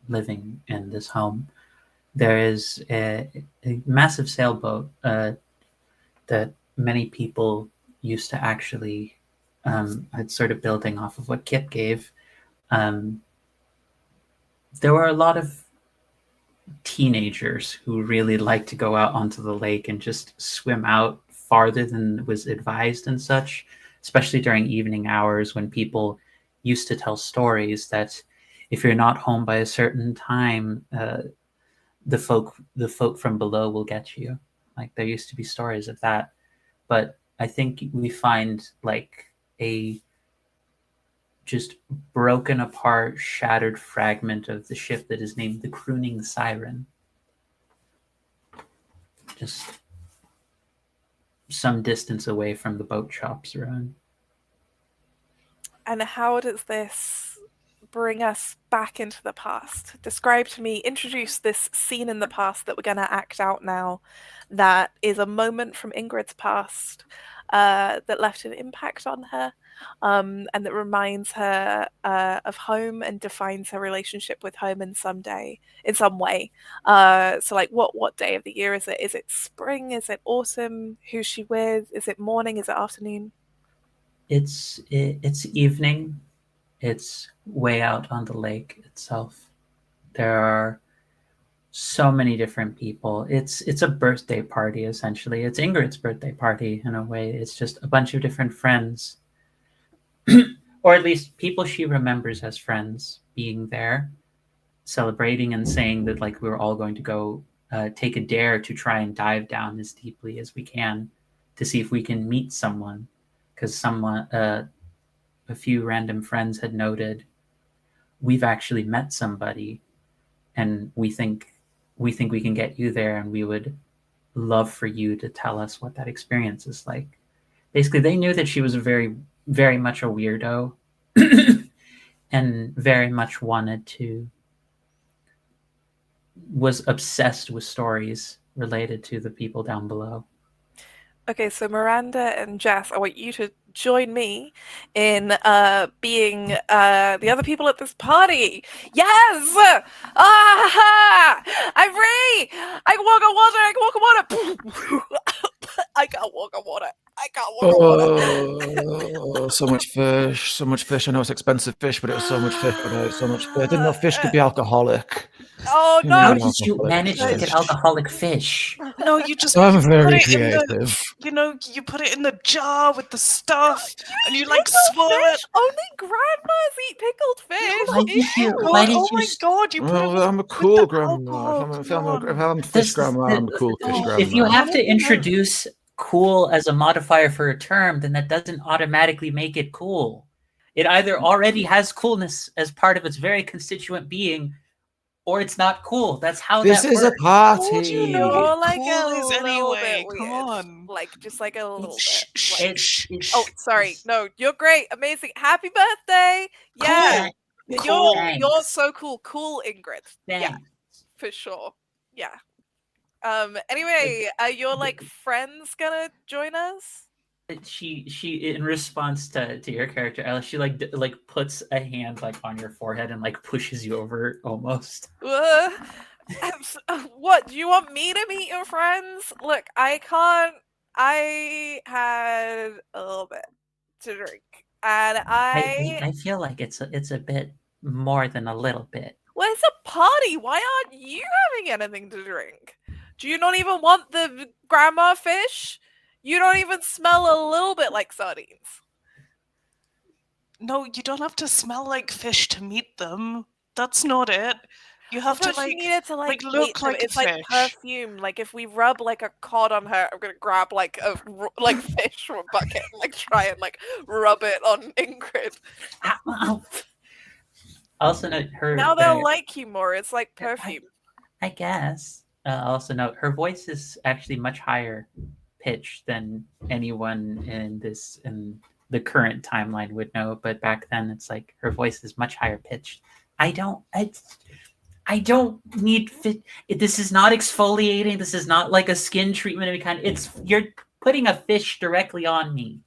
living in this home. There is a massive sailboat that many people used to actually, sort of building off of what Kip gave. There were a lot of teenagers who really liked to go out onto the lake and just swim out farther than was advised and such, especially during evening hours when people used to tell stories that if you're not home by a certain time, the folk from below will get you. Like, there used to be stories of that. But I think we find like a just broken apart, shattered fragment of the ship that is named the Crooning Siren. Just some distance away from the boat shops around. And how does this bring us back into the past. Describe to me, introduce this scene in the past that we're going to act out now that is a moment from Ingrid's past that left an impact on her and that reminds her of home and defines her relationship with home in some way. So like what day of the year is it? Is it spring? Is it autumn? Who's she with? Is it morning? Is it afternoon? It's evening. It's way out on the lake itself. There are so many different people. It's a birthday party, essentially. It's Ingrid's birthday party in a way. It's just a bunch of different friends, or at least people she remembers as friends being there, celebrating and saying that like we were all going to go take a dare to try and dive down as deeply as we can to see if we can meet someone, because a few random friends had noted we've actually met somebody and we think we can get you there, and we would love for you to tell us what that experience is like. Basically, they knew that she was very, very much a weirdo and very much was obsessed with stories related to the people down below. Okay, so Miranda and Jess, I want you to join me in being the other people at this party. Yes! I'm free! I can walk on water! I can walk on water! I can't walk on water. I can't walk on water. Oh, so much fish, so much fish. I know it's expensive fish, but it was so much fish. But it's so much fish. I didn't know fish could be alcoholic. Oh no! How did you manage to get alcoholic fish? No, you just I'm you very put it creative. you put it in the jar with the stuff, and you like Pickled swirl it. fish? Only grandmas eat pickled fish. Why did you? God, Why did oh you? my god, you put it Well, with, I'm a with cool the grandma. alcohol. If I'm fish grandma, I'm a cool fish grandma. If you have to introduce cool as a modifier for a term, then that doesn't automatically make it cool. It either already has coolness as part of its very constituent being, or it's not cool. That's how This that is works. a party. How do you know You're what like cool a is little anyway? bit weird. Come on. Like just like a little Shh, bit. shh, Like, shh, shh. oh, sorry. No, you're great. Amazing. Happy birthday. Yeah. Cool. You're so cool. Cool, Ingrid. Yeah, Thanks. for sure. Yeah. Anyway, are your like friends gonna join us? She in response to your character, Alice, she like puts a hand like on your forehead and like pushes you over almost. What? Do you want me to meet your friends? Look, I can't. I had a little bit to drink, and I feel like it's a bit more than a little bit. Well, it's a party. Why aren't you having anything to drink? Do you not even want the grandma fish? You don't even smell a little bit like sardines. No, you don't have to smell like fish to meet them. That's not it. You have to she needed to like look meet them. like It's a like fish. perfume. Like if we rub like a cod on her, I'm gonna grab like a fish from a bucket and like try and like rub it on Ingrid. Ow. Also note her. Now they'll like you more. It's like perfume. I guess. Also note her voice is actually much higher pitch than anyone in the current timeline would know, but back then it's like her voice is much higher pitched. I don't need fit. This is not exfoliating. This is not like a skin treatment of any kind. It's you're putting a fish directly on me.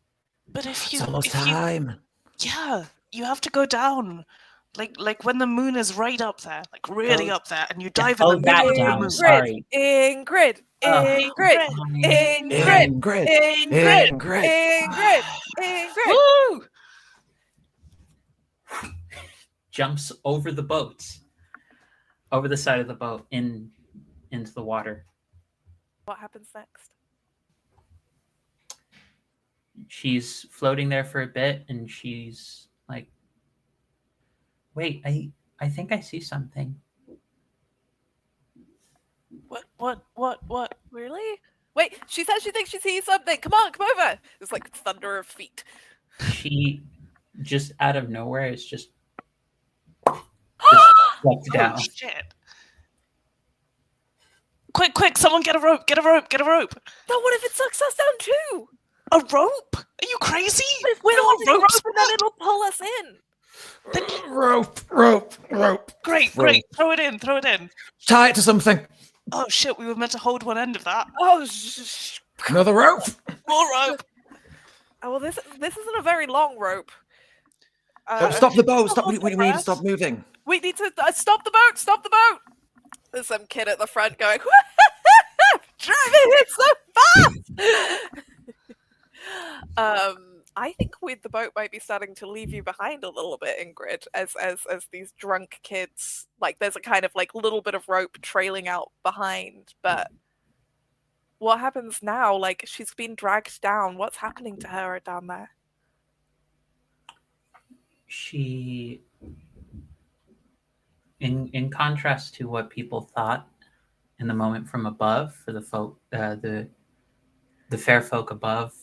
But if you, It's almost time. Yeah, you have to go down. Like when the moon is right up there, like really up there, and you dive in the middle of the moon. Sorry. Ingrid. Woo! Jumps over the boat, over the side of the boat, into the water. What happens next? She's floating there for a bit, and she's like, "Wait, I think I see something." What? Really? Wait, she said she thinks she sees something. Come on, come over. It's like thunder of feet. She just out of nowhere is just swept down. Oh, shit. Quick, someone get a rope. No, what if it sucks us down too? A rope? Are you crazy? What if we're No, holding a rope ropes and then it'll pull us in? Rope. Great. Throw it in. Tie it to something. Oh shit, we were meant to hold one end of that. Oh, Another rope. More rope. oh well, this isn't a very long rope. Stop the boat. Stop, We need to stop moving. We need to stop the boat. Stop the boat. There's some kid at the front going, driving it so fast. I think the boat might be starting to leave you behind a little bit, Ingrid, as these drunk kids, like there's a kind of like little bit of rope trailing out behind. But what happens now? Like she's been dragged down. What's happening to her down there? She, in contrast to what people thought in the moment from above, for the folk, the fair folk above,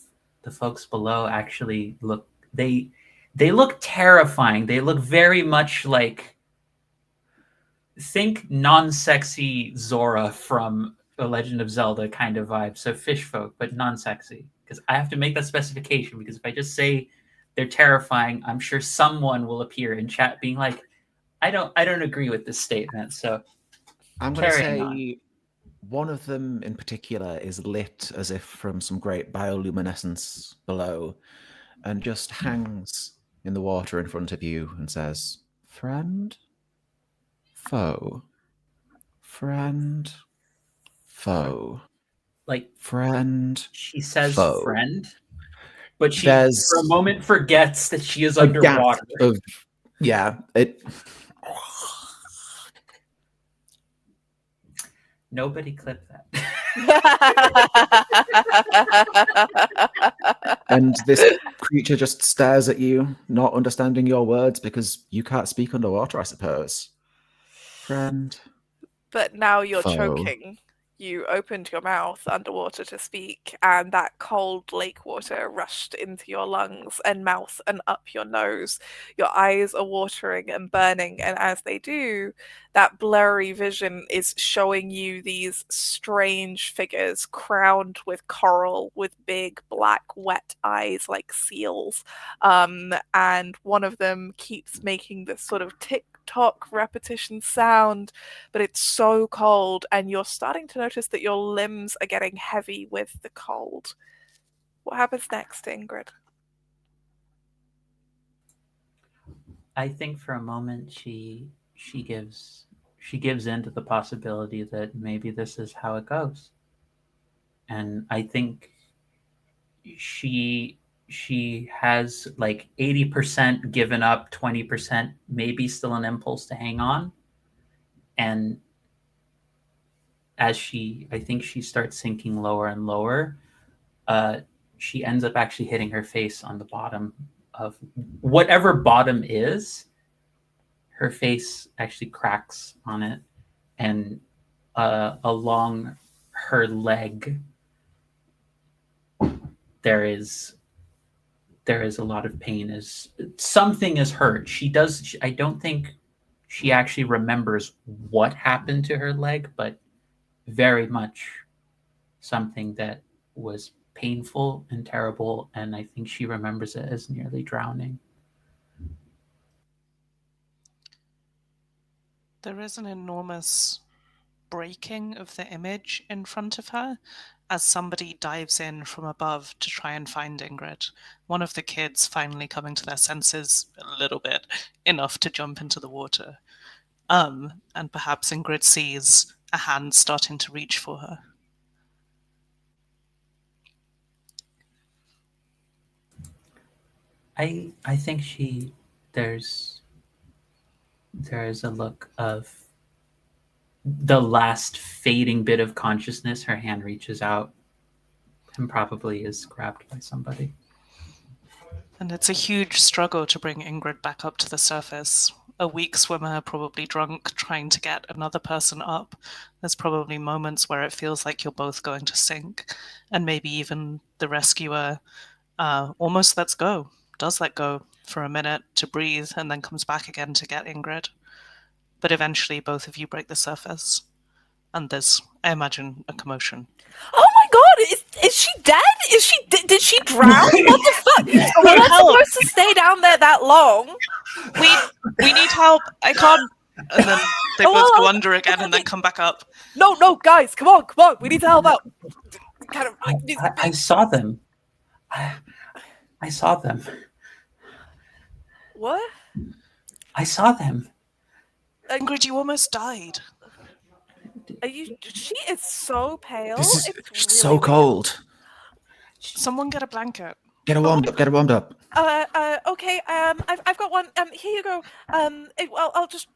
the folks below actually look, they look terrifying. They look very much like, think non-sexy Zora from The Legend of Zelda kind of vibe. So fish folk, but non-sexy. Because I have to make that specification, because if I just say they're terrifying, I'm sure someone will appear in chat being like, I don't agree with this statement. So I'm going to say one of them in particular is lit as if from some great bioluminescence below, and just hangs in the water in front of you and says, friend, foe, friend, foe. Like, friend, she says foe. Friend, but she for a moment forgets that she is underwater. Nobody clip that. And this creature just stares at you, not understanding your words because you can't speak underwater, I suppose. Friend. But now you're foe. choking. You opened your mouth underwater to speak, and that cold lake water rushed into your lungs and mouth and up your nose. Your eyes are watering and burning, and as they do, that blurry vision is showing you these strange figures crowned with coral, with big black wet eyes like seals. And one of them keeps making this sort of tick-tock repetition sound, but it's so cold, and you're starting to notice that your limbs are getting heavy with the cold. What happens next, Ingrid? I think for a moment she gives in to the possibility that maybe this is how it goes. And I think she has like 80% given up, 20% maybe still an impulse to hang on. And as I think she starts sinking lower and lower, she ends up actually hitting her face on the bottom of whatever bottom is. Her face actually cracks on it, and along her leg there is a lot of pain. As something is hurt. I don't think she actually remembers what happened to her leg, but very much something that was painful and terrible, and I think she remembers it as nearly drowning. There is an enormous breaking of the image in front of her as somebody dives in from above to try and find Ingrid. One of the kids finally coming to their senses a little bit, enough to jump into the water. And perhaps Ingrid sees a hand starting to reach for her. I think there is a look of the last fading bit of consciousness. Her hand reaches out and probably is grabbed by somebody. And it's a huge struggle to bring Ingrid back up to the surface. A weak swimmer, probably drunk, trying to get another person up. There's probably moments where it feels like you're both going to sink, and maybe even the rescuer almost does let go for a minute to breathe, and then comes back again to get Ingrid. But eventually both of you break the surface, and there's, I imagine, a commotion. Oh my god! Is she dead? Did she drown? What the fuck? So we're not Help. supposed to stay down there that long. We need help. I can't. And then they both go under again and then come back up. No, guys, come on. We need to help out. Kind of. I saw them. I saw them. What? I saw them. Ingrid, you almost died. Are you? She is so pale. This is It's really so weird. cold. Someone get a blanket. Get her warmed up. Get her warmed up. Okay. I've got one. Here you go. I'll just.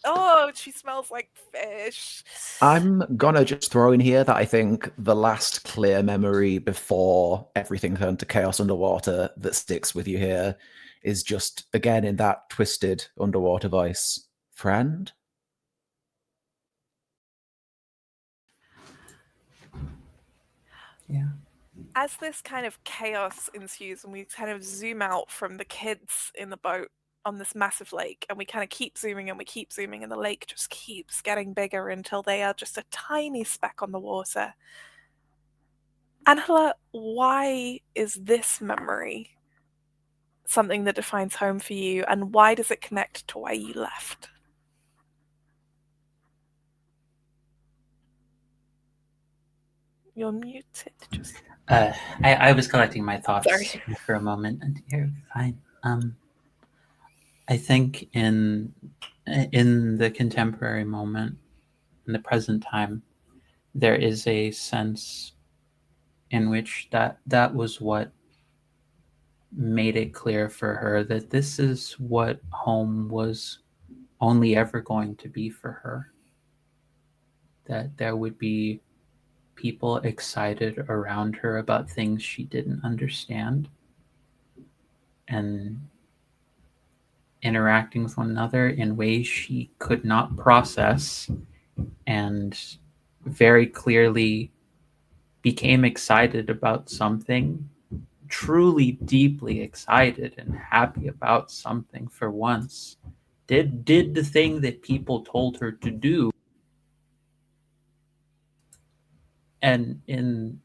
Oh, she smells like fish. I'm gonna just throw in here that I think the last clear memory before everything turned to chaos underwater that sticks with you here is just, again, in that twisted underwater voice. Friend? Yeah. As this kind of chaos ensues and we kind of zoom out from the kids in the boat on this massive lake, and we kind of keep zooming and the lake just keeps getting bigger until they are just a tiny speck on the water. Angela, why is this memory something that defines home for you, and why does it connect to why you left? You're muted. Just I was collecting my thoughts Sorry. for a moment, and you're fine. I think in the contemporary moment, in the present time, there is a sense in which that was what made it clear for her that this is what home was only ever going to be for her. That there would be people excited around her about things she didn't understand, and interacting with one another in ways she could not process, and very clearly became excited about something, truly deeply excited and happy about something for once, did the thing that people told her to do, and in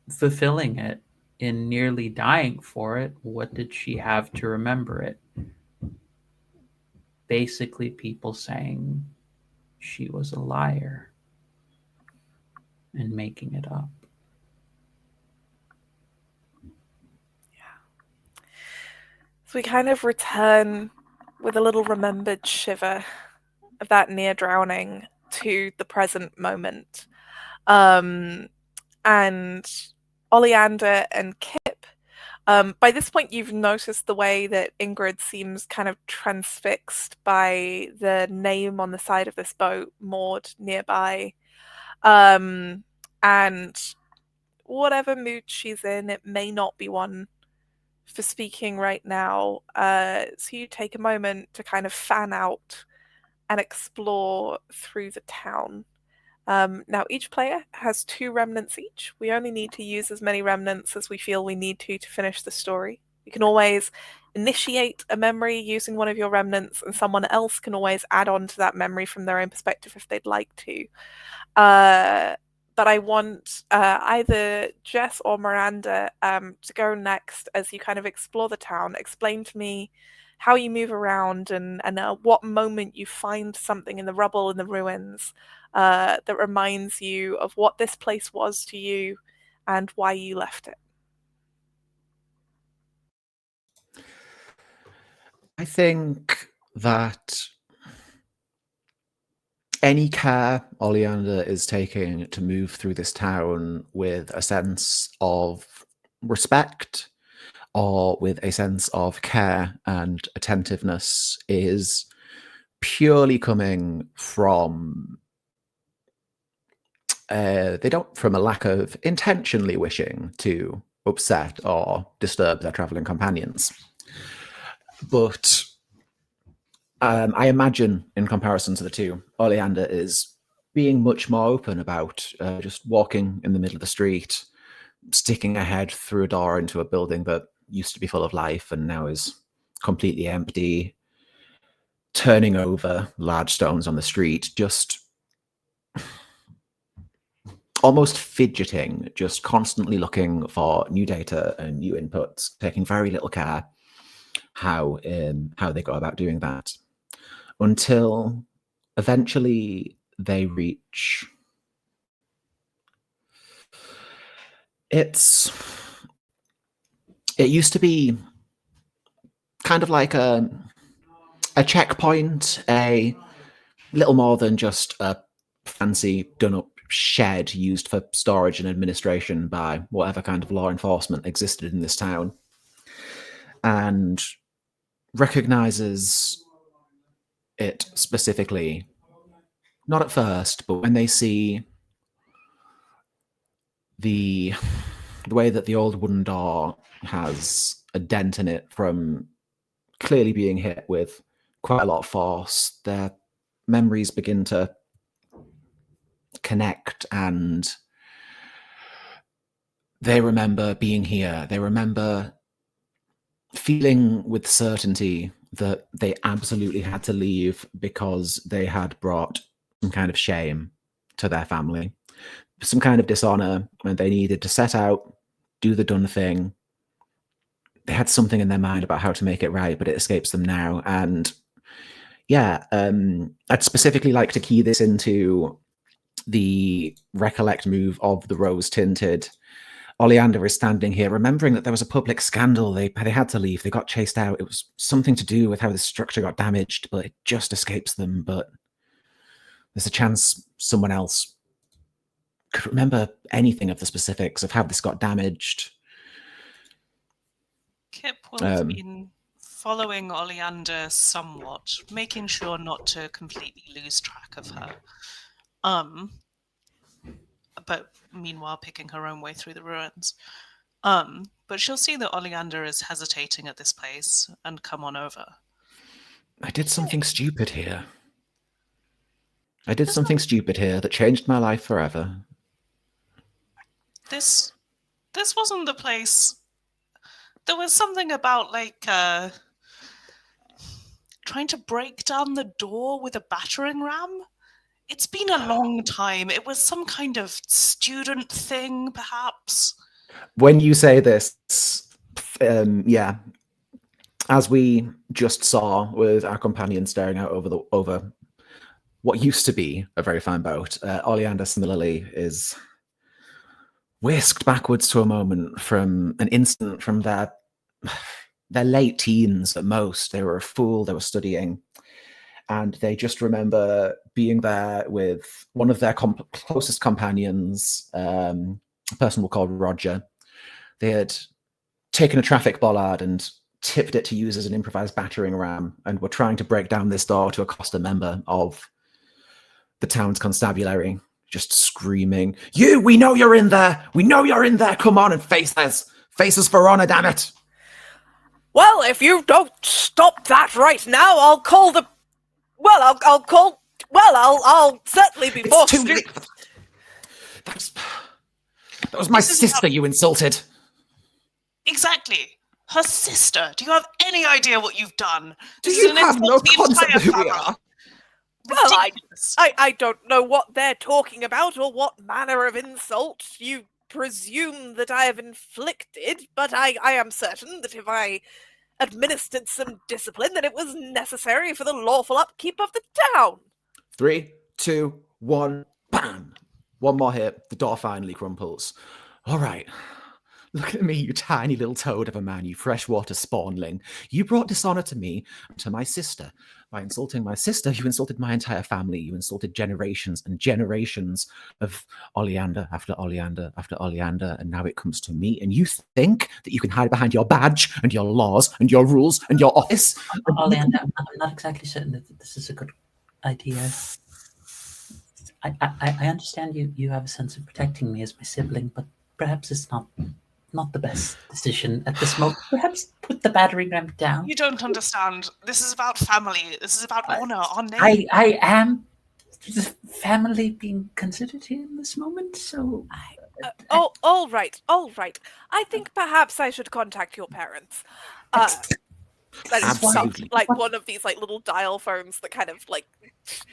fulfilling it, in nearly dying for it, what did she have to remember it? Basically, people saying she was a liar and making it up. So we kind of return with a little remembered shiver of that near drowning to the present moment. And Oleander and Kip, by this point you've noticed the way that Ingrid seems kind of transfixed by the name on the side of this boat, moored nearby. And whatever mood she's in, it may not be one for speaking right now. So you take a moment to kind of fan out and explore through the town. Now, each player has 2 remnants each. We only need to use as many remnants as we feel we need to finish the story. You can always initiate a memory using one of your remnants, and someone else can always add on to that memory from their own perspective if they'd like to. But I want either Jess or Miranda to go next as you kind of explore the town. Explain to me how you move around and what moment you find something in the rubble and the ruins that reminds you of what this place was to you and why you left it. I think that any care Oleander is taking to move through this town with a sense of respect or with a sense of care and attentiveness is purely coming from from a lack of intentionally wishing to upset or disturb their traveling companions. But I imagine, in comparison to the two, Oleander is being much more open about just walking in the middle of the street, sticking her head through a door into a building that used to be full of life and now is completely empty, turning over large stones on the street, just almost fidgeting, just constantly looking for new data and new inputs, taking very little care how they go about doing that, until eventually they reach. It used to be kind of like a checkpoint, a little more than just a fancy done-up shed used for storage and administration by whatever kind of law enforcement existed in this town, and recognizes it specifically, not at first, but when they see the way that the old wooden door has a dent in it from clearly being hit with quite a lot of force, their memories begin to connect, and they remember being here. They remember feeling with certainty that they absolutely had to leave because they had brought some kind of shame to their family, some kind of dishonor, and they needed to set out, do the done thing. They had something in their mind about how to make it right, but it escapes them now. And yeah, I'd specifically like to key this into the recollect move of the rose-tinted. Oleander is standing here, remembering that there was a public scandal. They had to leave. They got chased out. It was something to do with how the structure got damaged, but it just escapes them. But there's a chance someone else could remember anything of the specifics of how this got damaged. Kip will have been following Oleander somewhat, making sure not to completely lose track of her. But meanwhile picking her own way through the ruins. But she'll see that Oleander is hesitating at this place and come on over. I did something stupid here. I did something stupid here that changed my life forever. This wasn't the place. There was something about, like, trying to break down the door with a battering ram. It's been a long time. It was some kind of student thing, perhaps. When you say this, yeah, as we just saw with our companion staring out over what used to be a very fine boat, Oleander similarly is whisked backwards to a moment from an instant from their late teens at most. They were a fool. They were studying. And they just remember being there with one of their closest companions, a person we'll call Roger. They had taken a traffic bollard and tipped it to use as an improvised battering ram, and were trying to break down this door to accost a member of the town's constabulary, just screaming, we know you're in there! We know you're in there! Come on and face us! Face us for honor, damn it! Well, if you don't stop that right now, I'll call the... Well, I'll certainly be forced to... That was my sister you insulted. Exactly. Her sister. Do you have any idea what you've done? Do you have no concept of who we are? Well, I don't know what they're talking about or what manner of insult you presume that I have inflicted, but I am certain that if I administered some discipline, that it was necessary for the lawful upkeep of the town. 3, 2, 1, bam! One more hit, the door finally crumples. All right. Look at me, you tiny little toad of a man, you freshwater spawnling. You brought dishonor to me and to my sister. By insulting my sister, you insulted my entire family. You insulted generations and generations of Oleander after Oleander after Oleander, and now it comes to me, and you think that you can hide behind your badge and your laws and your rules and your office? Oleander, I'm not exactly certain that this is a good idea. I understand you have a sense of protecting me as my sibling, but perhaps it's not the best decision at this moment. Perhaps put the battering ram down. You don't understand. This is about family. This is about honor, our name. I am the family being considered here in this moment, so... all right. I think perhaps I should contact your parents. That is like one of these like little dial phones that kind of like,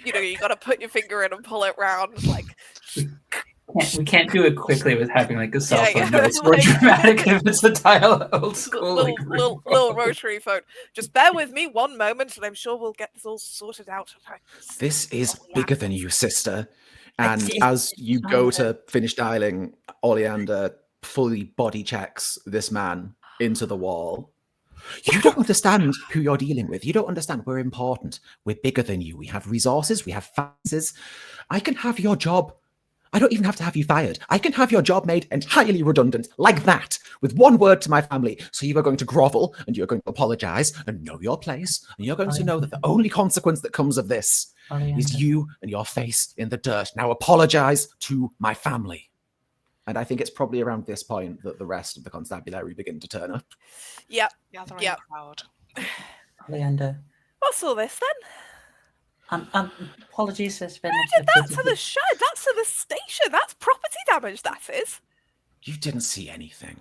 you gotta put your finger in and pull it round, like... We can't do it quickly with having like a cell phone. yeah, No, it's more like- dramatic if it's a dial old school. little rotary phone. Just bear with me one moment, and I'm sure we'll get this all sorted out. This is Oh, yeah. bigger than you, sister. And It's- as you go to finish dialing, Oleander fully body checks this man into the wall. You don't understand who you're dealing with. You don't understand. We're important. We're bigger than you. We have resources. We have finances. I can have your job. I don't even have to have you fired. I can have your job made entirely redundant, like that, with one word to my family. So you are going to grovel, and you're going to apologize and know your place. And you're going to know that the only consequence that comes of this is you and your face in the dirt. Now apologize to my family. And I think it's probably around this point that the rest of the constabulary begin to turn up. Yep. Gathering Yep. crowd. Oleander. What's all this then? Apologies, there's been Who did that to the shed? That's to the station. That's property damage, that is. You didn't see anything.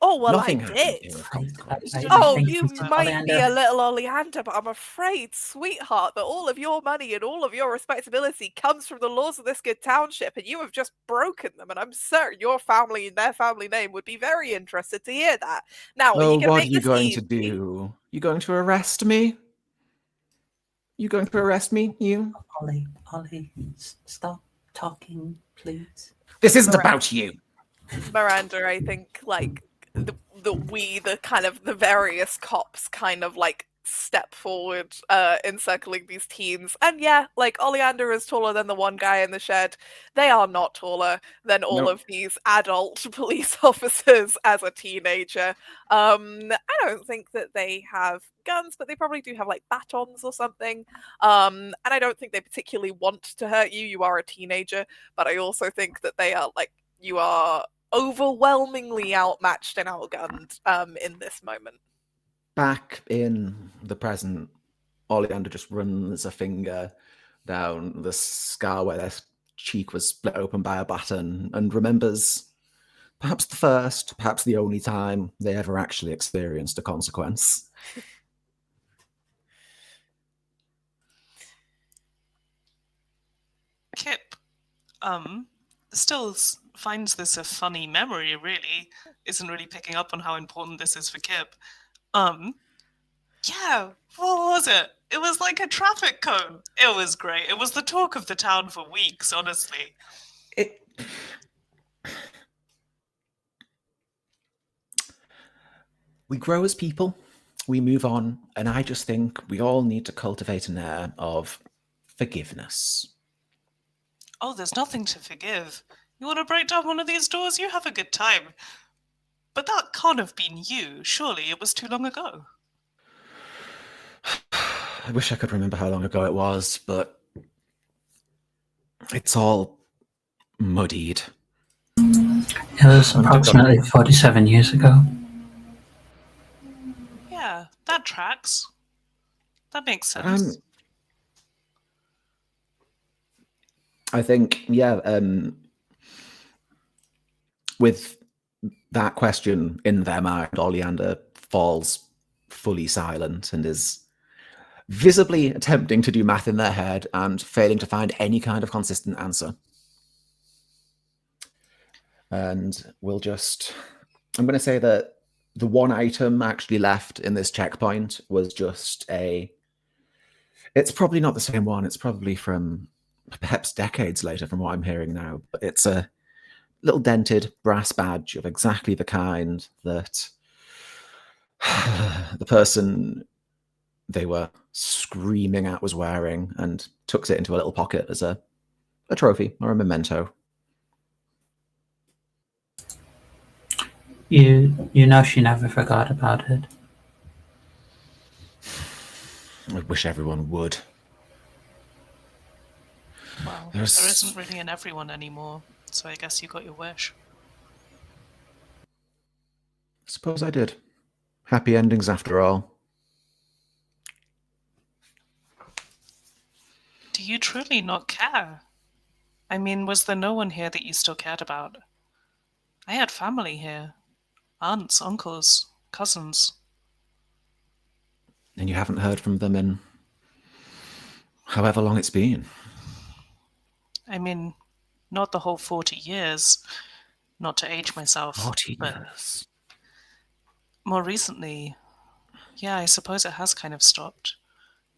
Oh, well, Nothing I happened did. here of consequence. Oh, think you Mr. might be Oleander- a little Oleander, but I'm afraid, sweetheart, that all of your money and all of your respectability comes from the laws of this good township, and you have just broken them, and I'm certain your family and their family name would be very interested to hear that. Now, are Oh, you gonna what are make you this going easy? to do? You going to arrest me? You going to arrest me, you? Ollie, stop talking, please. This isn't Miranda. about you. Miranda, I think, like, the various cops kind of, like, step forward, encircling these teens. And yeah, like, Oleander is taller than the one guy in the shed. They are not taller than all Nope. of these adult police officers as a teenager. I don't think that they have guns, but they probably do have, like, batons or something. And I don't think they particularly want to hurt you. You are a teenager, but I also think that they are, like, you are overwhelmingly outmatched and outgunned in this moment. Back in the present, Oleander just runs a finger down the scar where their cheek was split open by a baton and remembers perhaps the first, perhaps the only time they ever actually experienced a consequence. Kip, still finds this a funny memory, really. Isn't really picking up on how important this is for Kip. Yeah, what was it? It was like a traffic cone. It was great. It was the talk of the town for weeks, honestly. We grow as people, we move on, and I just think we all need to cultivate an air of forgiveness. Oh, there's nothing to forgive. You want to break down one of these doors? You have a good time. But that can't have been you. Surely it was too long ago. I wish I could remember how long ago it was, but it's all muddied. It was approximately 47 years ago. Yeah, that tracks. That makes sense. I think, yeah, with that question in their mind, Oleander falls fully silent and is visibly attempting to do math in their head and failing to find any kind of consistent answer. And I'm going to say that the one item actually left in this checkpoint was just it's probably not the same one. It's probably from perhaps decades later from what I'm hearing now, but it's a little dented brass badge of exactly the kind that the person they were screaming at was wearing, and tucks it into a little pocket as a trophy or a memento. You know she never forgot about it. I wish everyone would. Well, There's- there isn't really an everyone anymore, so I guess you got your wish. Suppose I did. Happy endings after all. Do you truly not care? I mean, was there no one here that you still cared about? I had family here. Aunts, uncles, cousins. And you haven't heard from them in however long it's been. I mean, Not the whole 40 years, not to age myself. 40 but years. more recently, yeah, I suppose it has kind of stopped.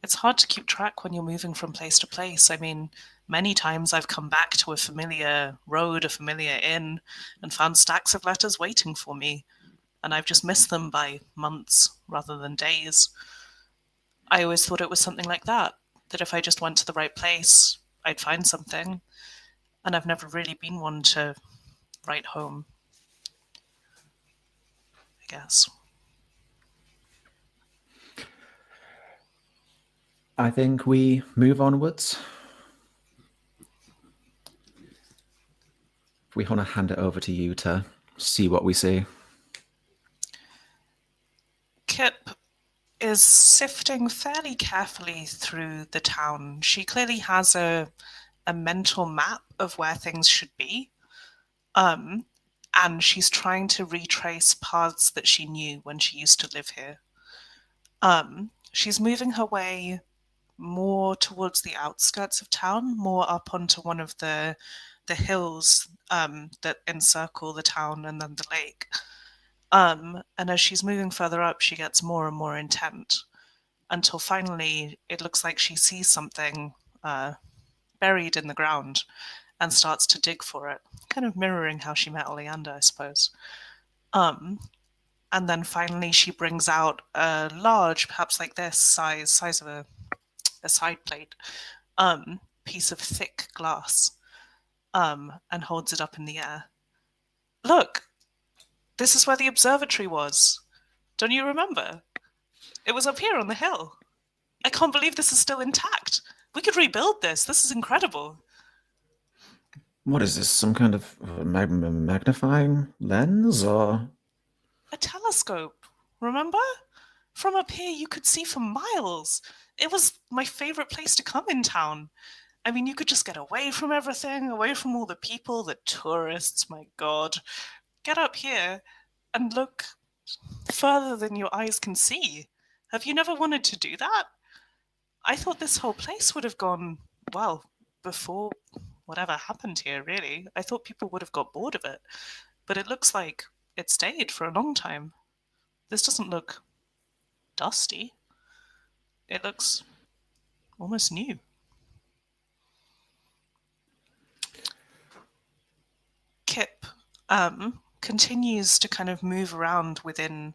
It's hard to keep track when you're moving from place to place. I mean, many times I've come back to a familiar road, a familiar inn, and found stacks of letters waiting for me, and I've just missed them by months rather than days. I always thought it was something like that if I just went to the right place, I'd find something, and I've never really been one to write home, I guess. I think we move onwards. We want to hand it over to you to see what we see. Kip is sifting fairly carefully through the town. She clearly has a mental map of where things should be. And she's trying to retrace paths that she knew when she used to live here. She's moving her way more towards the outskirts of town, more up onto one of the hills that encircle the town and then the lake. And as she's moving further up, she gets more and more intent until finally it looks like she sees something buried in the ground and starts to dig for it, kind of mirroring how she met Oleander, I suppose. And then finally she brings out a large, perhaps like this size of a side plate, piece of thick glass, and holds it up in the air. Look, this is where the observatory was. Don't you remember? It was up here on the hill. I can't believe this is still intact. We could rebuild this. This is incredible. What is this? Some kind of magnifying lens or? A telescope, remember? From up here you could see for miles. It was my favorite place to come in town. I mean, you could just get away from everything, away from all the people, the tourists, my god. Get up here and look further than your eyes can see. Have you never wanted to do that? I thought this whole place would have gone, well, before whatever happened here, really. I thought people would have got bored of it. But it looks like it stayed for a long time. This doesn't look dusty. It looks almost new. Kip continues to kind of move around within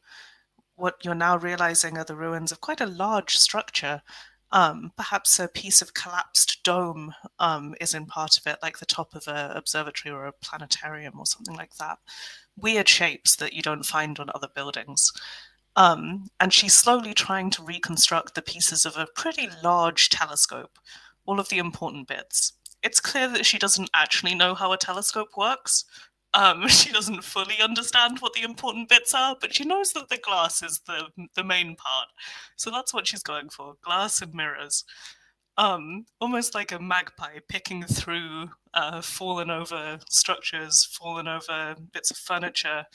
what you're now realizing are the ruins of quite a large structure. Perhaps a piece of collapsed dome is in part of it, like the top of an observatory or a planetarium or something like that. Weird shapes that you don't find on other buildings. And she's slowly trying to reconstruct the pieces of a pretty large telescope, all of the important bits. It's clear that she doesn't actually know how a telescope works. She doesn't fully understand what the important bits are, but she knows that the glass is the main part. So that's what she's going for, glass and mirrors. Almost like a magpie picking through fallen over structures, fallen over bits of furniture,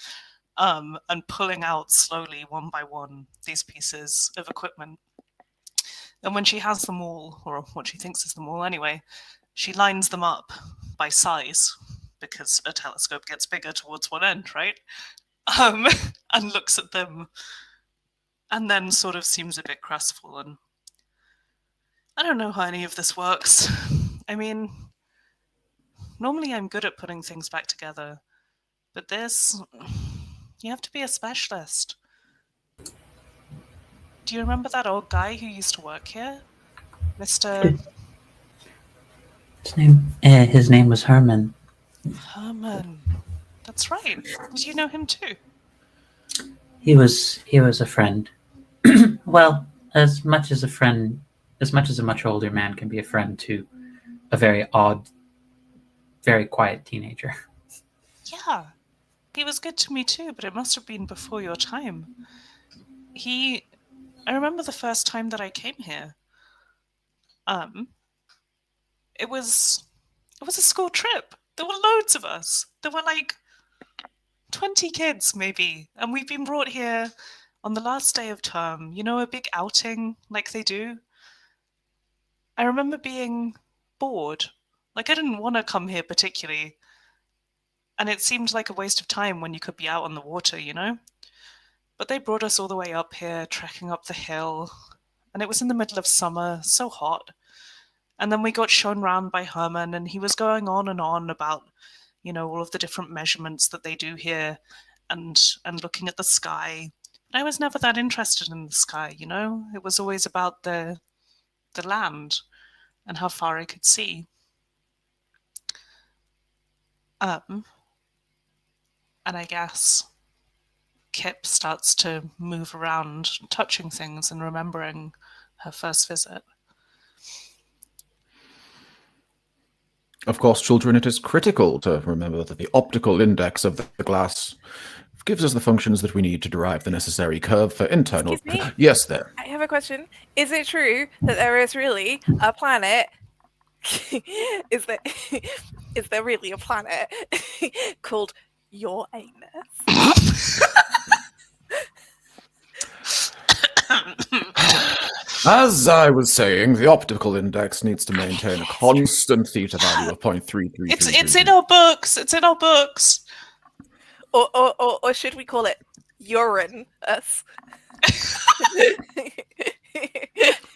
and pulling out slowly, one by one, these pieces of equipment. And when she has them all, or what she thinks is them all anyway, she lines them up by size, because a telescope gets bigger towards one end, right? And looks at them, and then sort of seems a bit crestfallen. I don't know how any of this works. I mean, normally I'm good at putting things back together, but this, you have to be a specialist. Do you remember that old guy who used to work here? Mr. His name was Herman. Herman. That's right. Did you know him too? He was a friend. Well, as much as a much older man can be a friend to a very odd, very quiet teenager. Yeah. He was good to me too, but it must have been before your time. I remember the first time that I came here. It was a school trip. There were loads of us. There were like 20 kids maybe, and we've been brought here on the last day of term, a big outing like they do. I remember being bored, Like, I didn't want to come here particularly. And it seemed like a waste of time when you could be out on the water, you know? But they brought us all the way up here, trekking up the hill. And it was in the middle of summer, so hot. And then we got shown round by Herman, and he was going on and on about, you know, all of the different measurements that they do here and looking at the sky. But I was never that interested in the sky, you know? It was always about the land and how far I could see. And I guess Kip starts to move around, touching things and remembering her first visit. Of course, children, it is critical to remember that the optical index of the glass gives us the functions that we need to derive the necessary curve for internal... Excuse me? Yes, there. I have a question. Is it true that there is really a planet? is there really a planet called your anus? As I was saying, the optical index needs to maintain a constant theta value of 0.3333. It's in our books. It's in our books. Or should we call it Uranus?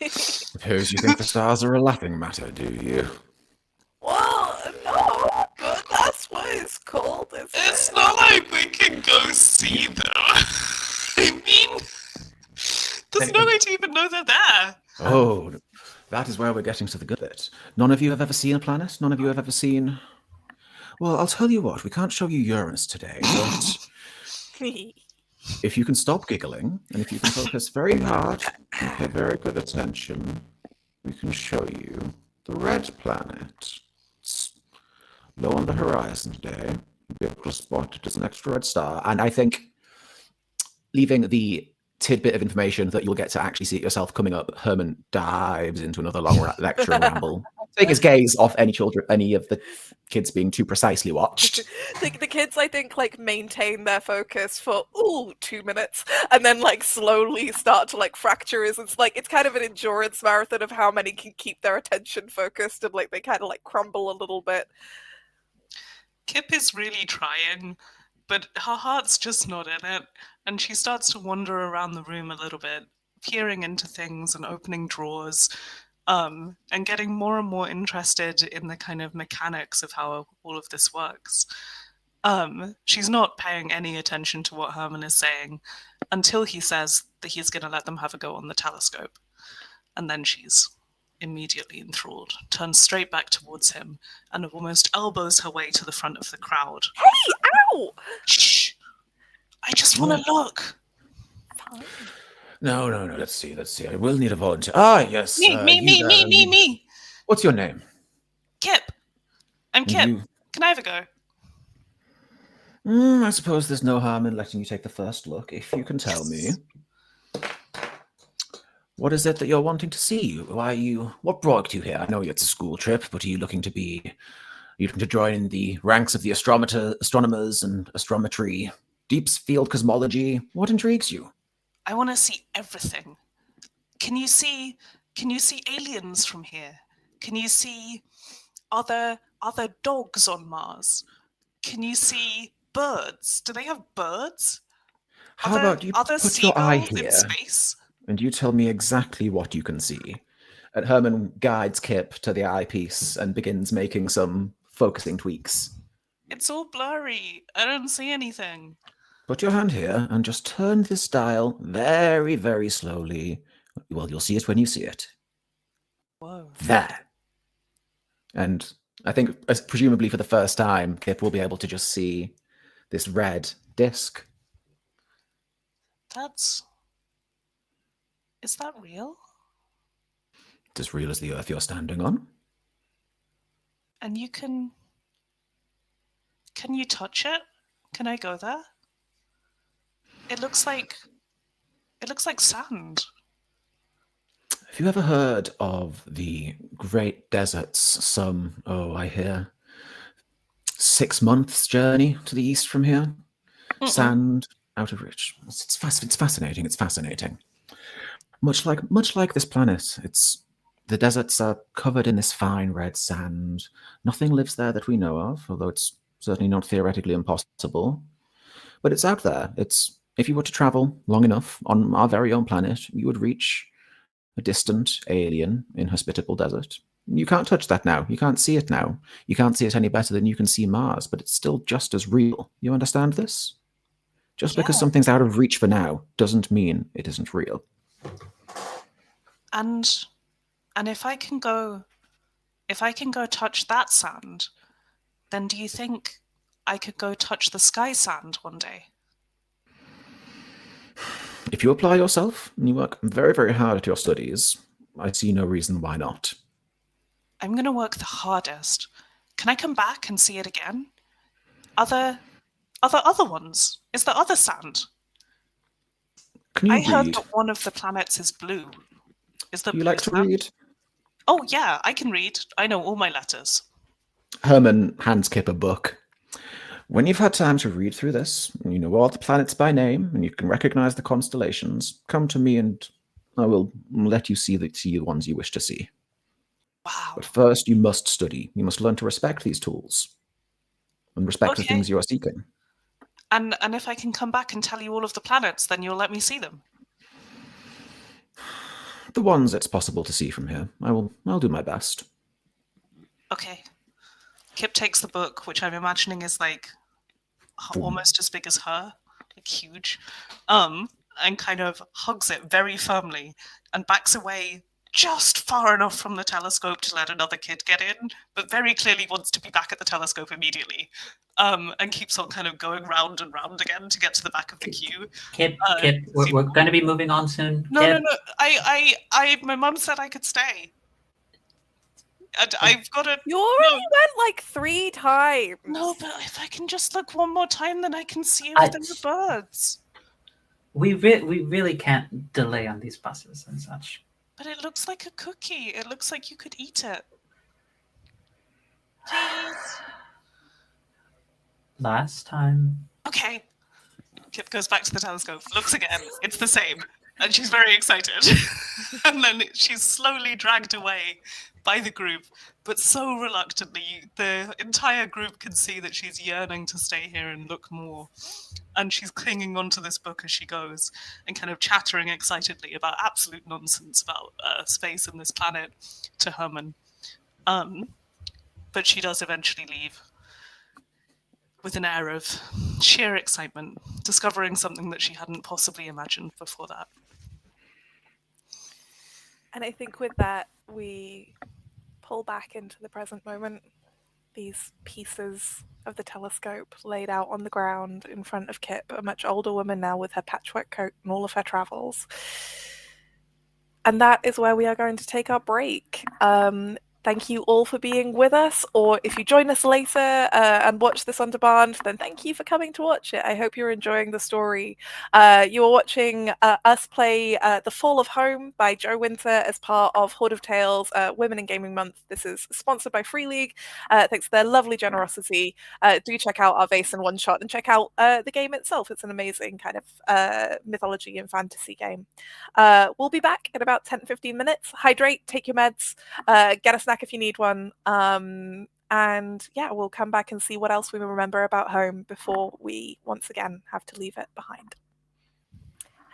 Suppose you think the stars are a laughing matter, do you? Well, no, but that's what it's called, isn't It's it? not like we can go see them. I mean, there's no way to even know they're there. Oh, that is where we're getting to the good bit. None of you have ever seen a planet? None of you have ever seen... Well, I'll tell you what, we can't show you Uranus today, but if you can stop giggling, and if you can focus very hard and pay very good attention, we can show you the red planet. It's low on the horizon today. You'll be able to spot it as an extra red star. And I think leaving the tidbit of information that you'll get to actually see it yourself coming up, Herman dives into another long lecture and ramble. Take his gaze off any of the kids being too precisely watched. the kids, I think, like maintain their focus for 2 minutes, and then like slowly start to like fracture. It's kind of an endurance marathon of how many can keep their attention focused, and like they kind of like crumble a little bit. Kip is really trying, but her heart's just not in it, and she starts to wander around the room a little bit, peering into things and opening drawers. And getting more and more interested in the kind of mechanics of how all of this works. She's not paying any attention to what Herman is saying until he says that he's going to let them have a go on the telescope. And then she's immediately enthralled, turns straight back towards him, and almost elbows her way to the front of the crowd. Hey, ow! Shh! I just want to look. Fine. No. Let's see. I will need a volunteer. Ah, yes. Me. What's your name? Kip. I'm Kip. Can I have a go? I suppose there's no harm in letting you take the first look. If you can tell me, what is it that you're wanting to see? What brought you here? I know it's a school trip, but are you looking to join in the ranks of the astronomers and astrometry, deep field cosmology? What intrigues you? I want to see everything. Can you see aliens from here? Can you see other dogs on Mars? Can you see birds? Do they have birds? How about you put your eye here in space? and you tell me exactly what you can see? And Herman guides Kip to the eyepiece and begins making some focusing tweaks. It's all blurry. I don't see anything. Put your hand here and just turn this dial very, very slowly. Well, you'll see it when you see it. Whoa. There. And I think, presumably for the first time, Kip will be able to just see this red disc. Is that real? It's as real as the Earth you're standing on. And can you touch it? Can I go there? It looks like sand. Have you ever heard of the great deserts I hear 6 months journey to the east from here? Sand out of reach. It's fascinating. Much like this planet, it's The deserts are covered in this fine red sand. Nothing lives there that we know of, although it's certainly not theoretically impossible. But it's out there. If you were to travel long enough on our very own planet, you would reach a distant, alien, inhospitable desert. You can't touch that now. You can't see it now. You can't see it any better than you can see Mars, but it's still just as real. You understand this? Just because something's out of reach for now doesn't mean it isn't real. And if I can go touch that sand, then do you think I could go touch the sky sand one day? If you apply yourself and you work very, very hard at your studies, I see no reason why not. I'm going to work the hardest. Can I come back and see it again? Other ones? Is there other sand? Can you I read? heard that one of the planets is blue. Is there Do you blue like to sand? read? Oh yeah, I can read. I know all my letters. Herman hands Kip a book. When you've had time to read through this, and you know all the planets by name, and you can recognize the constellations, come to me and I will let you see the ones you wish to see. Wow. But first, you must study. You must learn to respect these tools and respect the things you are seeking. And if I can come back and tell you all of the planets, then you'll let me see them. The ones it's possible to see from here. I'll do my best. Okay. Kip takes the book, which I'm imagining is like almost as big as her, like huge, and kind of hugs it very firmly and backs away just far enough from the telescope to let another kid get in, but very clearly wants to be back at the telescope immediately. And keeps on kind of going round and round again to get to the back of the queue. Kip, we're going to be moving on soon. No, Kip. no. My mum said I could stay. And I've got to. You already went like 3 times. No, but if I can just look one more time, then I can see if there are birds. We really can't delay on these buses and such. But it looks like a cookie. It looks like you could eat it. Please. Last time. Okay. Kip goes back to the telescope, looks again. It's the same. And she's very excited. And then she's slowly dragged away by the group, but so reluctantly. The entire group can see that she's yearning to stay here and look more. And she's clinging onto this book as she goes and kind of chattering excitedly about absolute nonsense about space and this planet to Herman. But she does eventually leave with an air of sheer excitement, discovering something that she hadn't possibly imagined before that. And I think with that, we pull back into the present moment. These pieces of the telescope laid out on the ground in front of Kip, a much older woman now with her patchwork coat and all of her travels. And that is where we are going to take our break. Thank you all for being with us, or if you join us later and watch this on demand, then thank you for coming to watch it. I hope you're enjoying the story. You are watching us play The Fall of Home by Joe Winter as part of Hoard of Tales Women in Gaming Month. This is sponsored by Free League. Thanks to their lovely generosity. Do check out our Vase and One Shot and check out the game itself. It's an amazing kind of mythology and fantasy game. We'll be back in about 10-15 minutes. Hydrate, take your meds, get a snack if you need one, and yeah, we'll come back and see what else we remember about home before we once again have to leave it behind.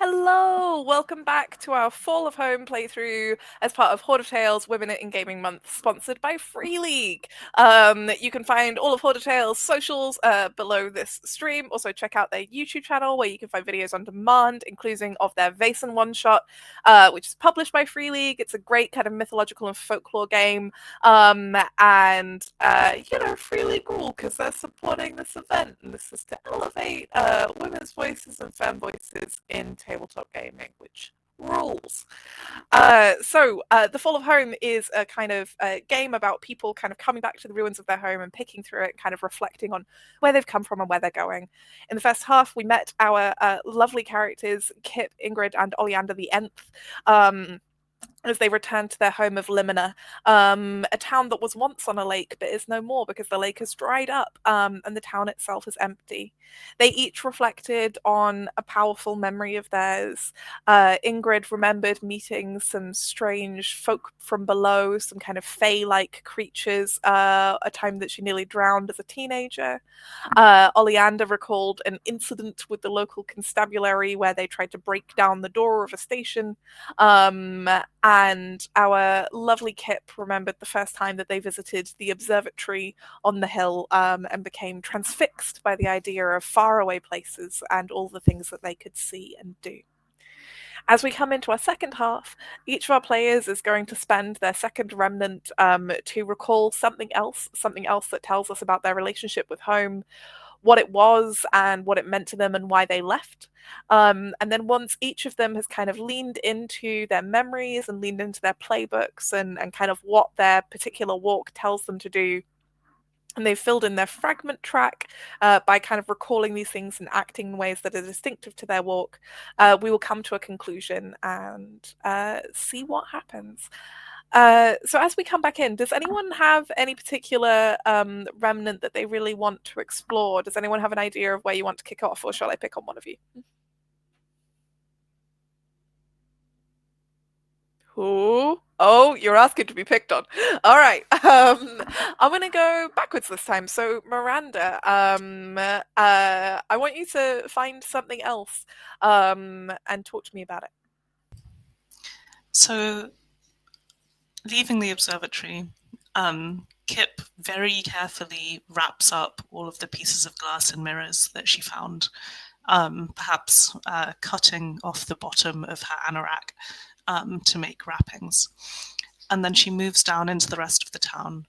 Hello, welcome back to our Fall of Home playthrough as part of Hoard of Tales Women in Gaming Month, sponsored by Free League. You can find all of Hoard of Tales socials below this stream. Also check out their YouTube channel where you can find videos on demand, including of their Vase and One Shot, which is published by Free League. It's a great kind of mythological and folklore game. And you know, Free League rule because they're supporting this event, and this is to elevate women's voices and femme voices in tabletop gaming, which rules. So The Fall of Home is a kind of game about people kind of coming back to the ruins of their home and picking through it, kind of reflecting on where they've come from and where they're going. In the first half, we met our lovely characters, Kip, Ingrid, and Oleander the Nth. as they return to their home of Limina, a town that was once on a lake but is no more because the lake has dried up, and the town itself is empty. They each reflected on a powerful memory of theirs. Ingrid remembered meeting some strange folk from below, some kind of fae-like creatures, a time that she nearly drowned as a teenager. Oleander recalled an incident with the local constabulary where they tried to break down the door of a station. And our lovely Kip remembered the first time that they visited the observatory on the hill, and became transfixed by the idea of faraway places and all the things that they could see and do. As we come into our second half, each of our players is going to spend their second remnant to recall something else that tells us about their relationship with home, what it was and what it meant to them and why they left. And then once each of them has kind of leaned into their memories and leaned into their playbooks and kind of what their particular walk tells them to do, and they've filled in their fragment track by kind of recalling these things and acting in ways that are distinctive to their walk, we will come to a conclusion and see what happens. So as we come back in, does anyone have any particular remnant that they really want to explore? Does anyone have an idea of where you want to kick off, or shall I pick on one of you? Who? Oh, you're asking to be picked on. All right. I'm going to go backwards this time. So, Miranda, I want you to find something else and talk to me about it. So, leaving the observatory, Kip very carefully wraps up all of the pieces of glass and mirrors that she found, perhaps cutting off the bottom of her anorak to make wrappings. And then she moves down into the rest of the town,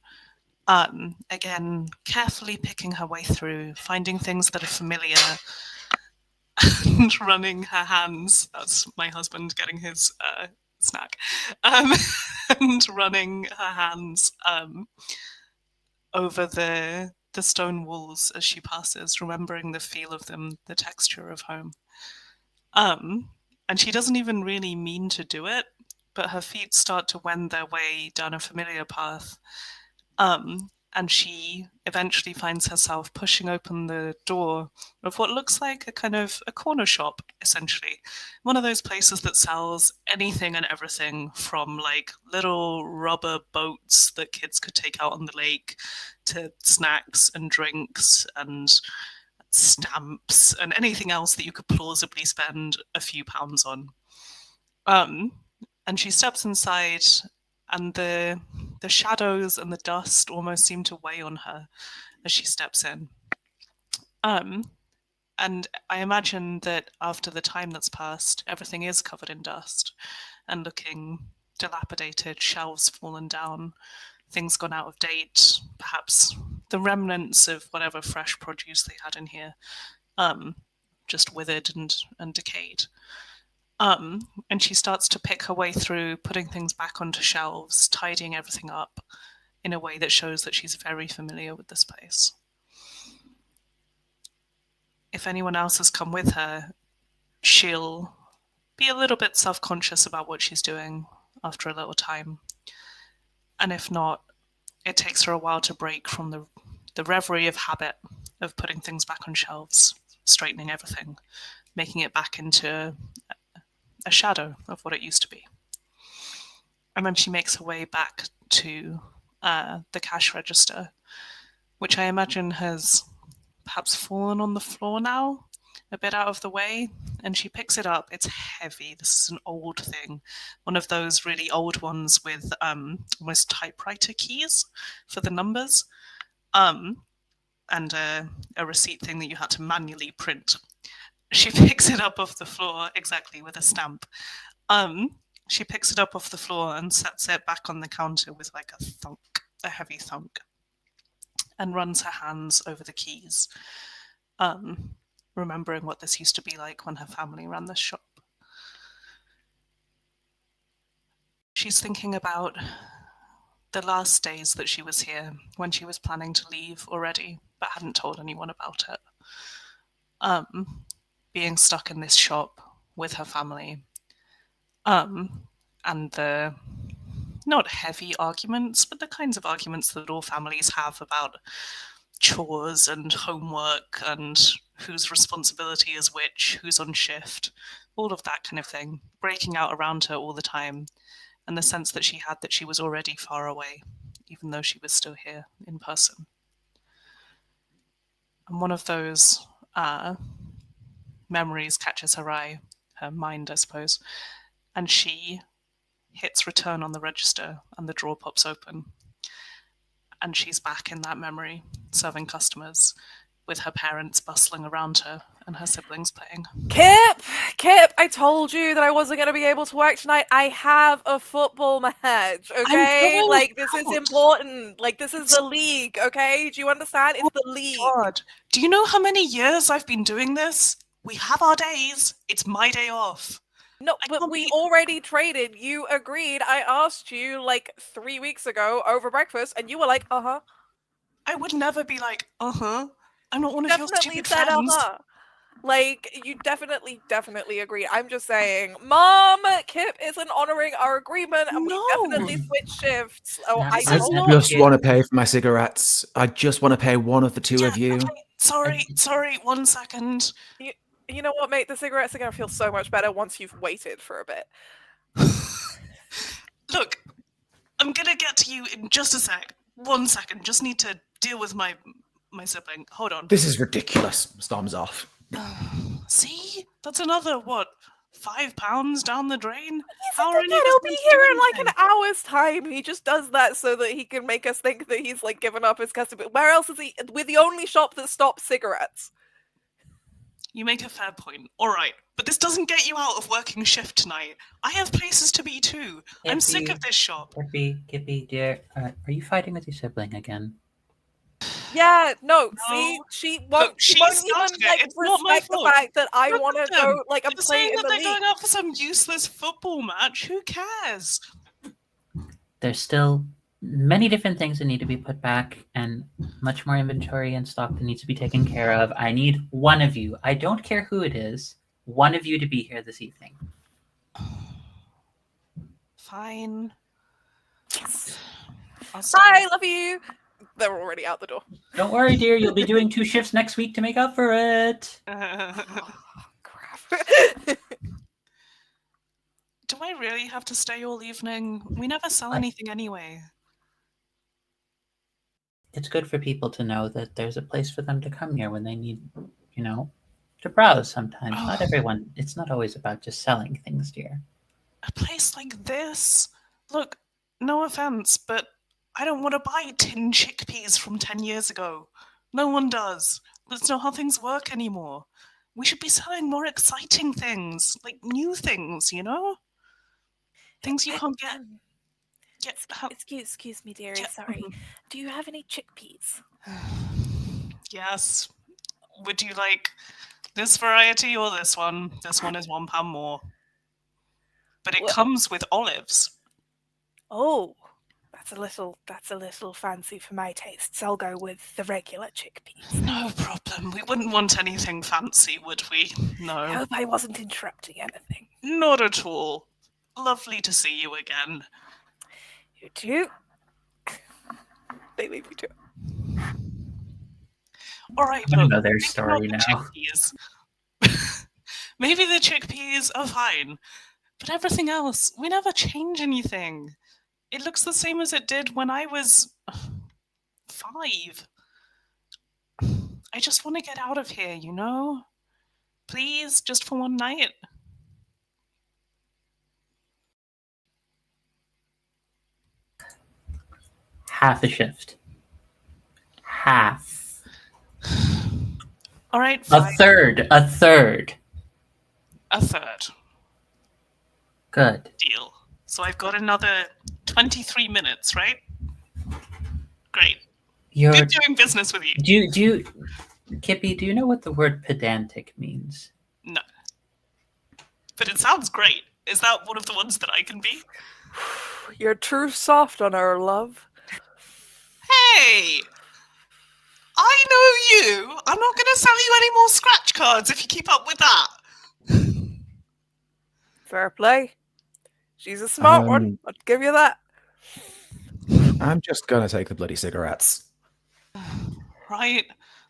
again, carefully picking her way through, finding things that are familiar, and running her hands. That's my husband getting his snack. And running her hands over the stone walls as she passes, remembering the feel of them, the texture of home. And she doesn't even really mean to do it, but her feet start to wend their way down a familiar path. And she eventually finds herself pushing open the door of what looks like a kind of a corner shop, essentially. One of those places that sells anything and everything, from like little rubber boats that kids could take out on the lake to snacks and drinks and stamps and anything else that you could plausibly spend a few pounds on. And she steps inside, and the shadows and the dust almost seem to weigh on her as she steps in. And I imagine that after the time that's passed, everything is covered in dust and looking dilapidated, shelves fallen down, things gone out of date, perhaps the remnants of whatever fresh produce they had in here, just withered and decayed. And she starts to pick her way through, putting things back onto shelves, tidying everything up in a way that shows that she's very familiar with this place. If anyone else has come with her, she'll be a little bit self-conscious about what she's doing after a little time. And if not, it takes her a while to break from the reverie of habit of putting things back on shelves, straightening everything, making it back into a shadow of what it used to be. And then she makes her way back to the cash register, which I imagine has perhaps fallen on the floor now, a bit out of the way, and she picks it up. It's heavy. This is an old thing, one of those really old ones with almost typewriter keys for the numbers, and a receipt thing that you had to manually print. She picks it up off the floor, exactly, with a stamp. She picks it up off the floor and sets it back on the counter with like a thunk, a heavy thunk, and runs her hands over the keys, remembering what this used to be like when her family ran this shop. She's thinking about the last days that she was here, when she was planning to leave already, but hadn't told anyone about it. Being stuck in this shop with her family. and the not heavy arguments, but the kinds of arguments that all families have about chores and homework and whose responsibility is which, who's on shift, all of that kind of thing, breaking out around her all the time, and the sense that she had that she was already far away, even though she was still here in person. And one of those memories catches her eye, her mind, I suppose, and she hits return on the register and the drawer pops open. And she's back in that memory, serving customers, with her parents bustling around her and her siblings playing. Kip, I told you that I wasn't going to be able to work tonight. I have a football match, okay? Like, this is important. Like, this is the league, okay? Do you understand? It's the league. God. Do you know how many years I've been doing this? We have our days. It's my day off. No, but we already traded. You agreed. I asked you, like, 3 weeks ago over breakfast, and you were like, uh-huh. I would never be like, uh-huh. I'm not one of your stupid said friends. Uh-huh. Like, you definitely agreed. I'm just saying, Mom, Kip isn't honoring our agreement, and we definitely switched shifts. Oh, I just want to pay for my cigarettes. I just want to pay one of the two of you. Okay. Sorry, 1 second. You know what, mate? The cigarettes are going to feel so much better once you've waited for a bit. Look, I'm going to get to you in just a sec. 1 second. Just need to deal with my sibling. Hold on. This is ridiculous. Storms off. See? That's another, what, £5 down the drain? He'll be here in like an hour's time. He just does that so that he can make us think that he's like given up his customer. Where else is he? We're the only shop that stops cigarettes. You make a fair point. All right, but this doesn't get you out of working shift tonight. I have places to be too. Kippy, I'm sick of this shop. Kippy, dear, are you fighting with your sibling again? Yeah, no. See, she won't even like respect the fact that I want to go like and play in the league. They're going out for some useless football match. Who cares? There's still many different things that need to be put back and much more inventory and stock that needs to be taken care of. I need one of you. I don't care who it is. One of you to be here this evening. Fine. Bye, love you. They're already out the door. Don't worry, dear. You'll be doing 2 shifts next week to make up for it. Oh, crap. Do I really have to stay all evening? We never sell anything anyway. It's good for people to know that there's a place for them to come here when they need, to browse sometimes. Not everyone. It's not always about just selling things, dear. A place like this? Look, no offense, but I don't want to buy tin chickpeas from 10 years ago. No one does. That's not how things work anymore. We should be selling more exciting things, like new things, Things you can't get. Excuse me, dearie. Sorry. Do you have any chickpeas? Yes. Would you like this variety or this one? This one is £1 more. But it comes with olives. Oh, that's a little fancy for my tastes. I'll go with the regular chickpeas. No problem. We wouldn't want anything fancy, would we? No. I hope I wasn't interrupting anything. Not at all. Lovely to see you again. You too. They leave you too. All right. I know their story now. Maybe the chickpeas are fine, but everything else, we never change anything. It looks the same as it did when I was 5. I just want to get out of here, Please, just for one night. Half a shift. Half. All right, fine. A third. Good. Deal. So I've got another 23 minutes, right? Great. Good doing business with you. Do you, Kippy, do you know what the word pedantic means? No. But it sounds great. Is that one of the ones that I can be? You're too soft on her, love. Hey! I know you! I'm not going to sell you any more scratch cards if you keep up with that. Fair play. She's a smart one. I'll give you that. I'm just gonna take the bloody cigarettes. Right.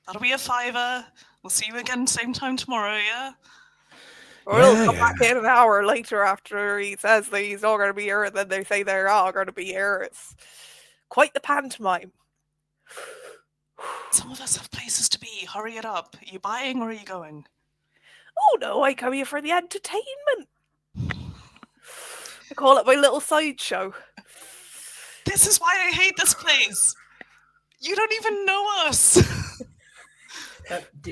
That'll be a $5. We'll see you again same time tomorrow, yeah? Or he'll come Yeah. back in an hour later after he says that he's all going to be here, and then they say they're all going to be here. It's quite the pantomime. Some of us have places to be. Hurry it up. Are you buying or are you going? Oh no, I come here for the entertainment. I call it my little sideshow. This is why I hate this place. You don't even know us.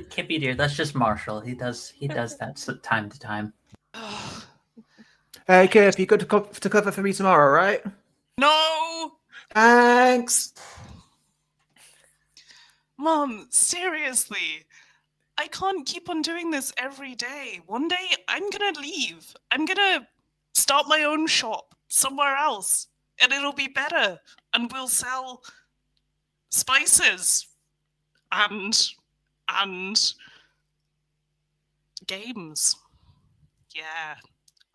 Kippy dear, that's just Marshall. He does that time to time. Hey, Kip, you good to cover for me tomorrow, right? No! Thanks! Mom, seriously. I can't keep on doing this every day. One day, I'm gonna leave. I'm gonna start my own shop somewhere else. And it'll be better. And we'll sell spices. And games. Yeah.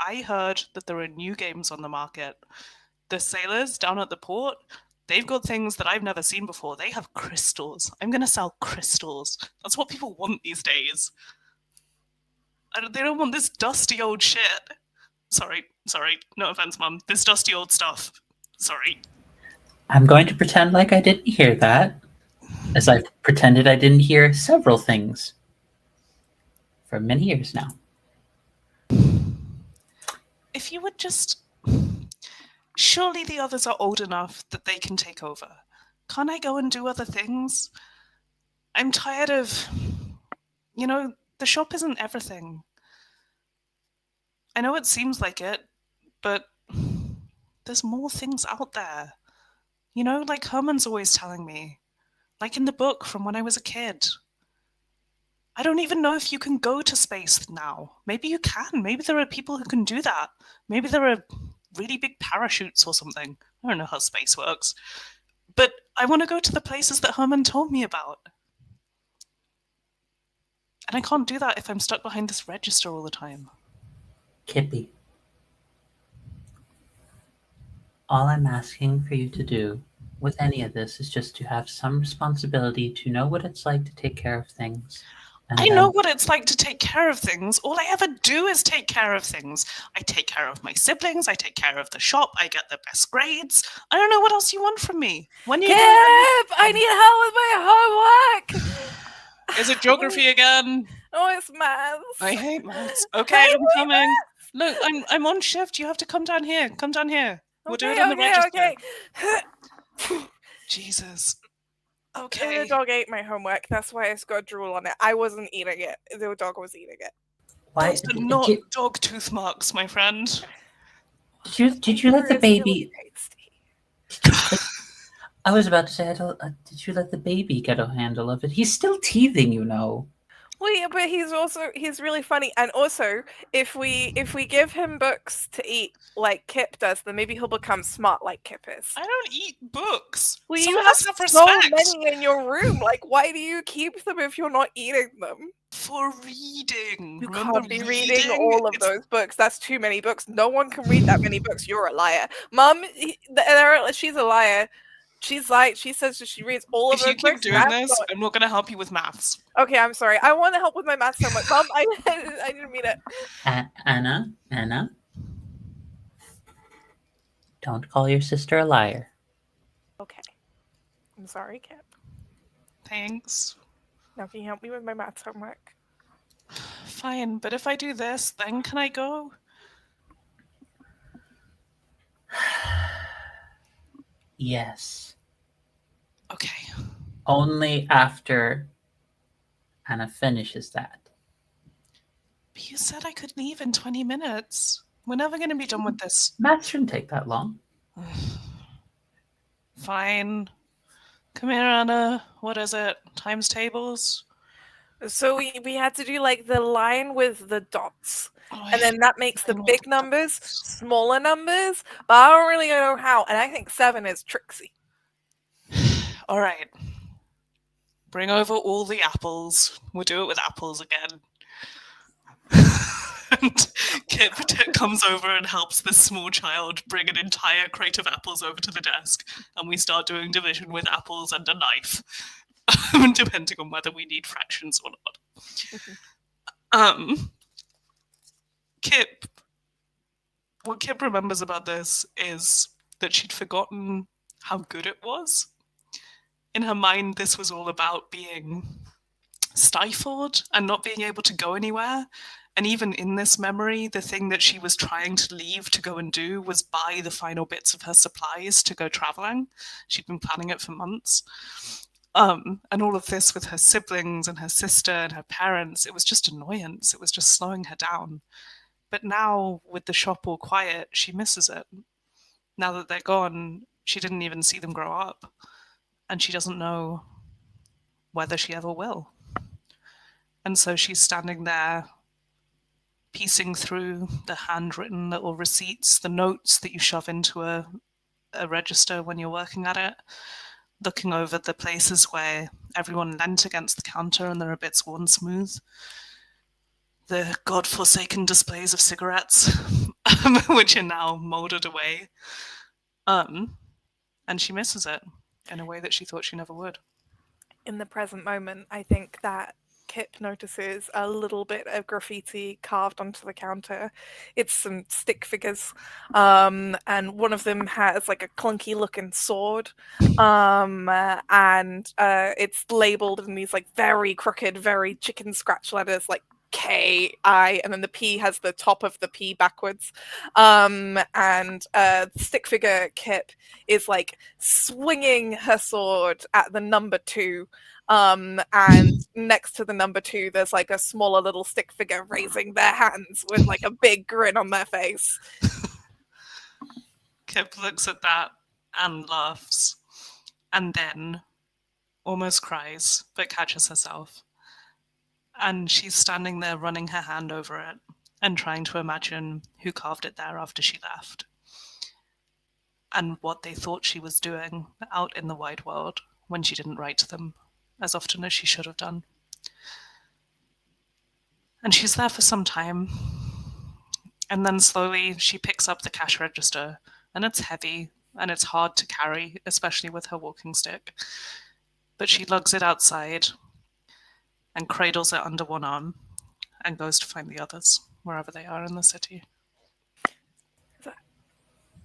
I heard that there are new games on the market. The sailors down at the port, they've got things that I've never seen before. They have crystals. I'm going to sell crystals. That's what people want these days. They don't want this dusty old shit. Sorry. No offense, Mum. This dusty old stuff. Sorry. I'm going to pretend like I didn't hear that, as I've pretended I didn't hear several things for many years now. If you would just... Surely the others are old enough that they can take over. Can't I go and do other things? I'm tired of... the shop isn't everything. I know it seems like it, but there's more things out there. Like Herman's always telling me. Like in the book from when I was a kid. I don't even know if you can go to space now. Maybe you can. Maybe there are people who can do that. Maybe there are really big parachutes or something. I don't know how space works. But I want to go to the places that Herman told me about. And I can't do that if I'm stuck behind this register all the time. Kippy, all I'm asking for you to do with any of this is just to have some responsibility, to know what it's like to take care of things. I know what it's like to take care of things. All I ever do is take care of things. I take care of my siblings. I take care of the shop. I get the best grades. I don't know what else you want from me. Kip, I need help with my homework. Is it geography again? Oh, it's maths. I hate maths. Okay, I'm coming. Look, I'm on shift. You have to come down here. Come down here. We'll do it on the register. Okay. Jesus. The Okay. dog ate my homework. That's why it's got drool on it. I wasn't eating it. The dog was eating it. Why Those are not dog tooth marks, my friend. Did you let the baby? Really I was about to say, did you let the baby get a handle of it? He's still teething, you know. Well, yeah, but he's really funny. And also, if we give him books to eat like Kip does, then maybe he'll become smart like Kip is. I don't eat books. Well, Some you of have us have so respect. many in your room. Like, why do you keep them if you're not eating them? For reading. You Remember can't be reading all of those books. That's too many books. No one can read that many books. You're a liar. Mum, she's a liar. She says that she reads all of those books. If you keep doing this, I'm not going to help you with maths. Okay, I'm sorry. I want to help with my math so much. Mom, I didn't mean it. Anna, don't call your sister a liar. Okay. I'm sorry, Kip. Thanks. Now can you help me with my math homework? Fine, but if I do this, then can I go? Yes. Okay. Only after Anna finishes that. But you said I could leave in 20 minutes. We're never going to be done with this. Math shouldn't take that long. Fine. Come here, Anna. What is it? Times tables? So we had to do like the line with the dots. And then that makes the big numbers smaller numbers. But I don't really know how. And I think 7 is tricksy. All right. Bring over all the apples. We'll do it with apples again. And Kip comes over and helps this small child bring an entire crate of apples over to the desk, and we start doing division with apples and a knife, depending on whether we need fractions or not. What Kip remembers about this is that she'd forgotten how good it was. In her mind, this was all about being stifled and not being able to go anywhere. And even in this memory, the thing that she was trying to leave to go and do was buy the final bits of her supplies to go traveling. She'd been planning it for months. And all of this with her siblings and her sister and her parents, it was just annoyance. It was just slowing her down. But now, with the shop all quiet, she misses it. Now that they're gone, she didn't even see them grow up. And she doesn't know whether she ever will. And so she's standing there, piecing through the handwritten little receipts, the notes that you shove into a register when you're working at it, looking over the places where everyone leant against the counter and there are bits worn smooth. The godforsaken displays of cigarettes, which are now molded away. And she misses it in a way that she thought she never would. In the present moment, I think that Kip notices a little bit of graffiti carved onto the counter. It's some stick figures, and one of them has like a clunky looking sword, and it's labeled in these like very crooked, very chicken scratch letters, like K-I, and then the P has the top of the P backwards. And stick figure Kip is like swinging her sword at the number 2. And next to the number 2, there's like a smaller little stick figure raising their hands with like a big grin on their face. Kip looks at that and laughs, and then almost cries, but catches herself. And she's standing there running her hand over it and trying to imagine who carved it there after she left and what they thought she was doing out in the wide world when she didn't write to them as often as she should have done. And she's there for some time. And then slowly she picks up the cash register, and it's heavy and it's hard to carry, especially with her walking stick. But she lugs it outside and cradles it under one arm and goes to find the others, wherever they are in the city.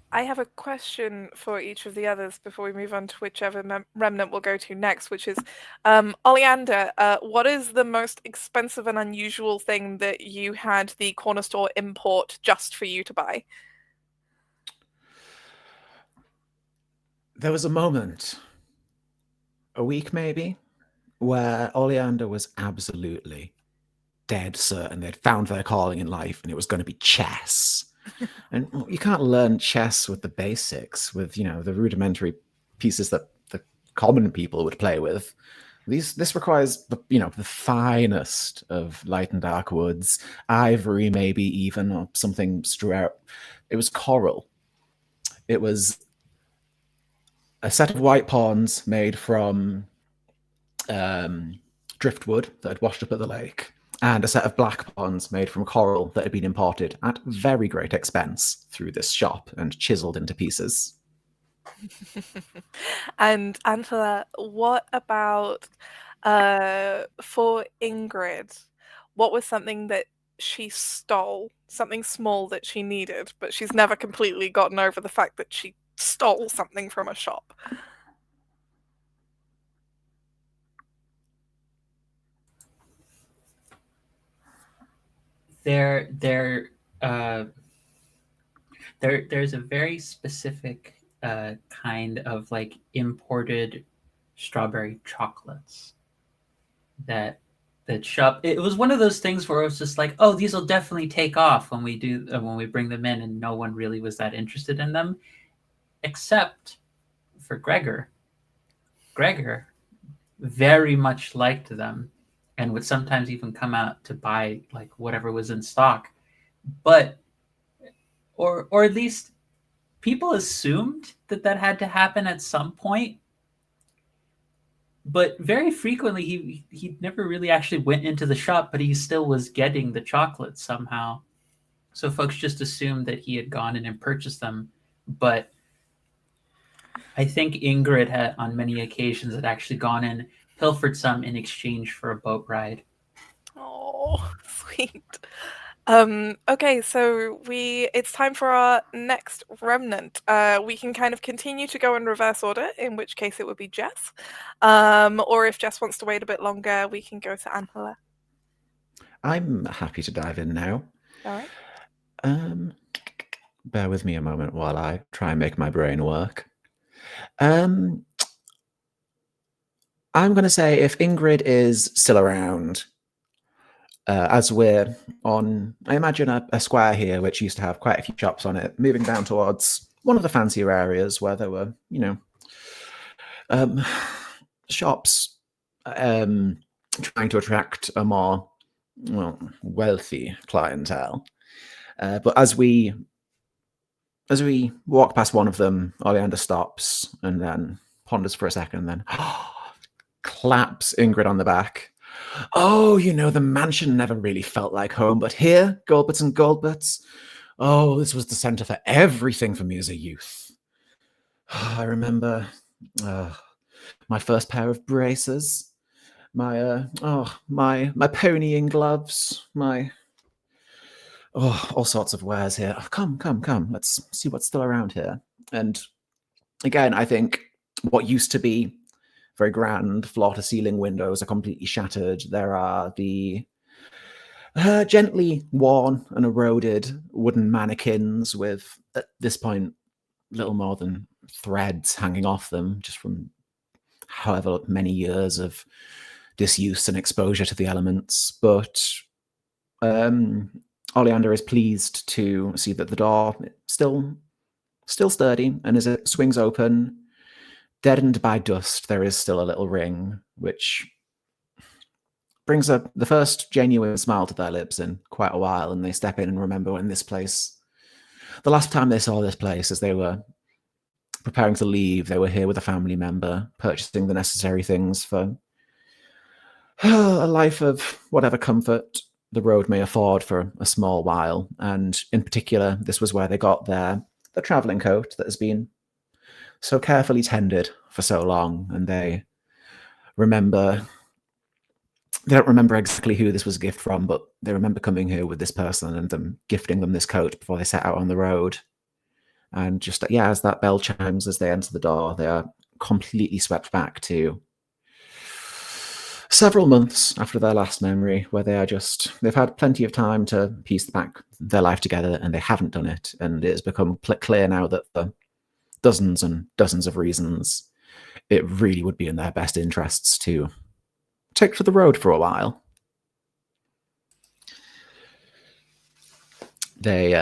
I have a question for each of the others before we move on to whichever remnant we'll go to next, which is, Oleander, what is the most expensive and unusual thing that you had the corner store import just for you to buy? There was a moment, a week maybe, where Oleander was absolutely dead certain they'd found their calling in life and it was going to be chess. And you can't learn chess with the basics, with, the rudimentary pieces that the common people would play with. This requires the finest of light and dark woods, ivory maybe even, or something strewn out. It was coral. It was a set of white pawns made from driftwood that had washed up at the lake, and a set of black pawns made from coral that had been imported at very great expense through this shop and chiseled into pieces. And Angela, what about for Ingrid? What was something that she stole, something small that she needed, but she's never completely gotten over the fact that she stole something from a shop? There's a very specific kind of like imported strawberry chocolates that shop. It was one of those things where it was just like, oh, these will definitely take off when we bring them in, and no one really was that interested in them, except for Gregor. Gregor very much liked them and would sometimes even come out to buy like whatever was in stock. But or at least people assumed that had to happen at some point. But very frequently he never really actually went into the shop, but he still was getting the chocolate somehow. So folks just assumed that he had gone in and purchased them, but I think Ingrid had, on many occasions, had actually gone in, pilfered some in exchange for a boat ride. Oh, sweet. Okay, so it's time for our next remnant. We can kind of continue to go in reverse order, in which case it would be Jess. Or if Jess wants to wait a bit longer, we can go to Angela. I'm happy to dive in now. All right. Bear with me a moment while I try and make my brain work. I'm going to say if Ingrid is still around, as we're on, I imagine a square here, which used to have quite a few shops on it, moving down towards one of the fancier areas where there were, shops trying to attract a more, wealthy clientele. But as we walk past one of them, Oleander stops and then ponders for a second, and then claps Ingrid on the back. Oh, the mansion never really felt like home, but here, Goldberts and Goldberts, oh, this was the center for everything for me as a youth. I remember my first pair of braces, my ponying gloves, all sorts of wares here. Oh, come, let's see what's still around here. And again, I think what used to be very grand floor-to-ceiling windows are completely shattered. There are the gently worn and eroded wooden mannequins with, at this point, little more than threads hanging off them, just from however many years of disuse and exposure to the elements. But Oleander is pleased to see that the door is still sturdy, and as it swings open, deadened by dust, there is still a little ring, which brings the first genuine smile to their lips in quite a while, and they step in and remember when the last time they saw this place, as they were preparing to leave, they were here with a family member, purchasing the necessary things for a life of whatever comfort the road may afford for a small while. And in particular, this was where they got the traveling coat that has been so carefully tended for so long, and they don't remember exactly who this was a gift from, but they remember coming here with this person and them gifting them this coat before they set out on the road. And just, as that bell chimes as they enter the door, they are completely swept back to several months after their last memory, where they've had plenty of time to piece back their life together, and they haven't done it. And it has become clear now that for dozens and dozens of reasons, it really would be in their best interests to take to the road for a while. They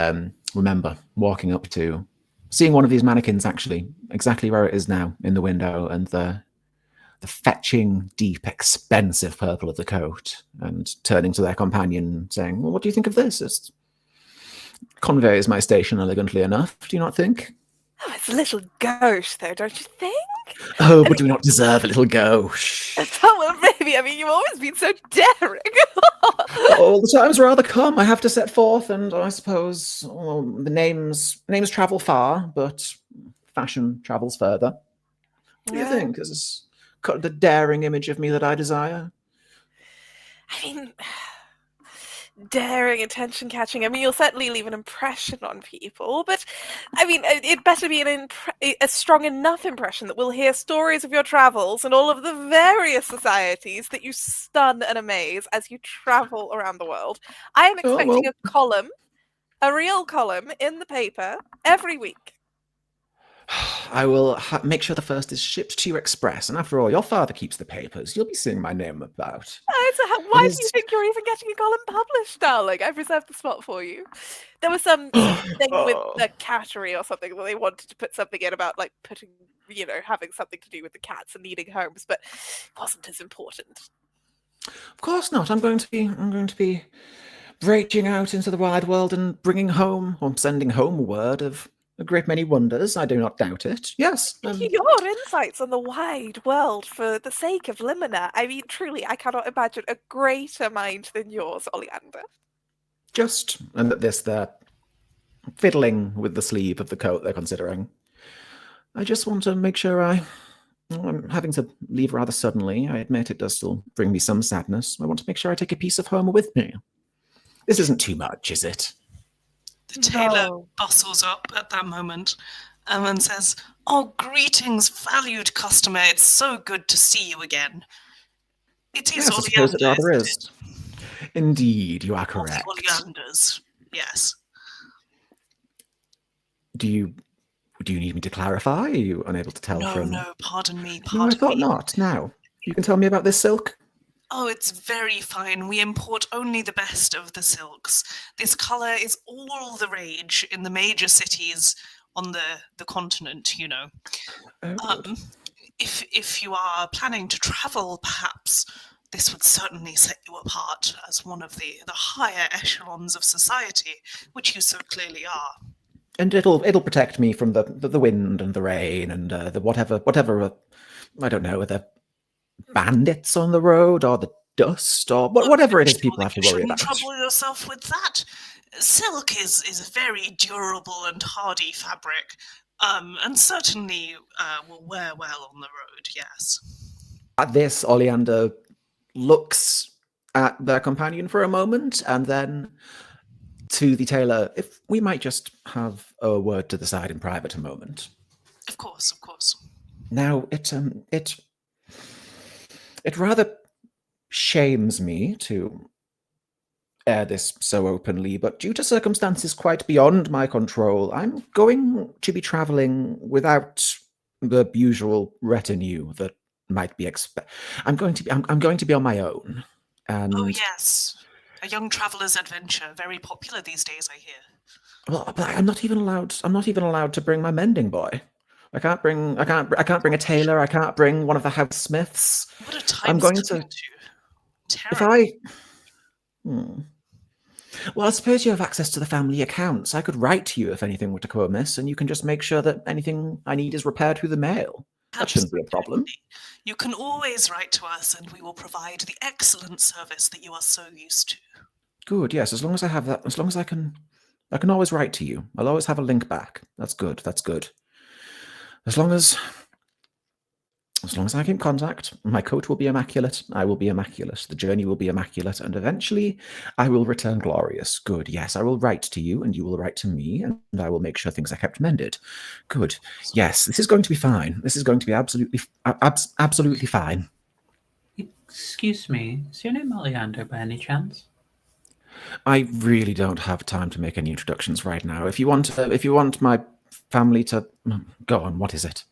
remember walking up to seeing one of these mannequins actually exactly where it is now in the window, and the fetching, deep, expensive purple of the coat, and turning to their companion saying, well, what do you think of this? It conveys my station elegantly enough, do you not think? Oh, it's a little gauche, though, don't you think? Oh, but do we not deserve a little gauche? Oh, well, maybe. I mean, you've always been so daring. All the time's rather come. I have to set forth, and I suppose the names travel far, but fashion travels further. What do you think? Is this the daring image of me that I desire? I mean, daring, attention-catching. I mean, you'll certainly leave an impression on people, but I mean, it better be a strong enough impression that we'll hear stories of your travels and all of the various societies that you stun and amaze as you travel around the world. I am expecting a column, a real column in the paper every week. I will make sure the first is shipped to you express, and after all, your father keeps the papers. You'll be seeing my name about. Why do you think you're even getting a column published, darling? I've reserved the spot for you. There was some thing with the cattery or something where they wanted to put something in about like putting, having something to do with the cats and needing homes, but it wasn't as important. Of course not. I'm going to be breaking out into the wide world and bringing home, or sending home word of a great many wonders. I do not doubt it. Yes. Your insights on the wide world for the sake of Limina. I mean, truly, I cannot imagine a greater mind than yours, Oleander. And at this, the fiddling with the sleeve of the coat they're considering. I just want to make sure I'm having to leave rather suddenly. I admit it does still bring me some sadness. I want to make sure I take a piece of home with me. This isn't too much, is it? The tailor No. bustles up at that moment and says, "Oh, greetings, valued customer. It's so good to see you again. It is Yes, I suppose it oleander, rather isn't is. Indeed, you are it? Of the correct. oleanders, yes." Do you need me to clarify? Are you unable to tell from... No, pardon me, No, I pardon thought me. not. Now, you can tell me about this silk? Oh, it's very fine. We import only the best of the silks. This colour is all the rage in the major cities on the continent, you know. Oh, good. If you are planning to travel, perhaps this would certainly set you apart as one of the higher echelons of society, which you so clearly are. And it'll protect me from the wind and the rain and the whatever I don't know, the bandits on the road or the dust or whatever it is people have to worry You shouldn't about. trouble yourself with that. Silk is a very durable and hardy fabric, and certainly will wear well on the road, yes. At this, Oleander looks at their companion for a moment and then to the tailor, if we might just have a word to the side in private a moment. Of course, of course. Now, it rather shames me to air this so openly, but due to circumstances quite beyond my control, I'm going to be traveling without the usual retinue that might be I'm going to be on my own. And Oh yes, a young traveller's adventure, very popular these days, I hear. well, but I'm not even allowed to bring my mending boy. I can't bring a tailor. I can't bring one of the house smiths. What a time I'm going to to. live to. If Terrible. Well, I suppose you have access to the family accounts. I could write to you if anything were to go amiss, and you can just make sure that anything I need is repaired through the mail. That shouldn't be a problem. Absolutely. You can always write to us, and we will provide the excellent service that you are so used to. Good, yes. As long as I have that, as long as I can always write to you. I'll always have a link back. That's good. That's good. As long as I keep contact, my coat will be immaculate. I will be immaculate. The journey will be immaculate, and eventually, I will return glorious. Good. Yes, I will write to you, and you will write to me, and I will make sure things are kept mended. Good. Yes, this is going to be fine. This is going to be absolutely fine. Excuse me, is your name Oleander by any chance? I really don't have time to make any introductions right now. If you want my family to go on, what is it?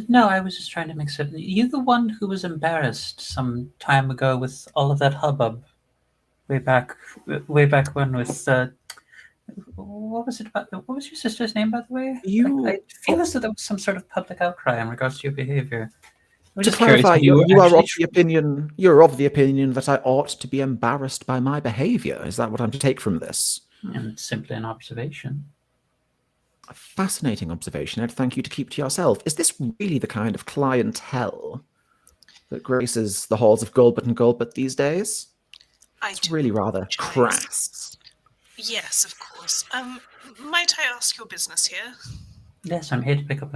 No, I was just trying to make certain. You the one who was embarrassed some time ago with all of that hubbub, way back when with what was it about? What was your sister's name, by the way? I feel as though there was some sort of public outcry in regards to your behavior. To clarify, you are of the opinion. You're of the opinion that I ought to be embarrassed by my behavior. Is that what I'm to take from this? And simply an observation. A fascinating observation. I'd thank you to keep to yourself. Is this really the kind of clientele that graces the halls of Goldbert and Goldbert these days? It's really rather crass. Yes, of course. Might I ask your business here? Yes, I'm here to pick up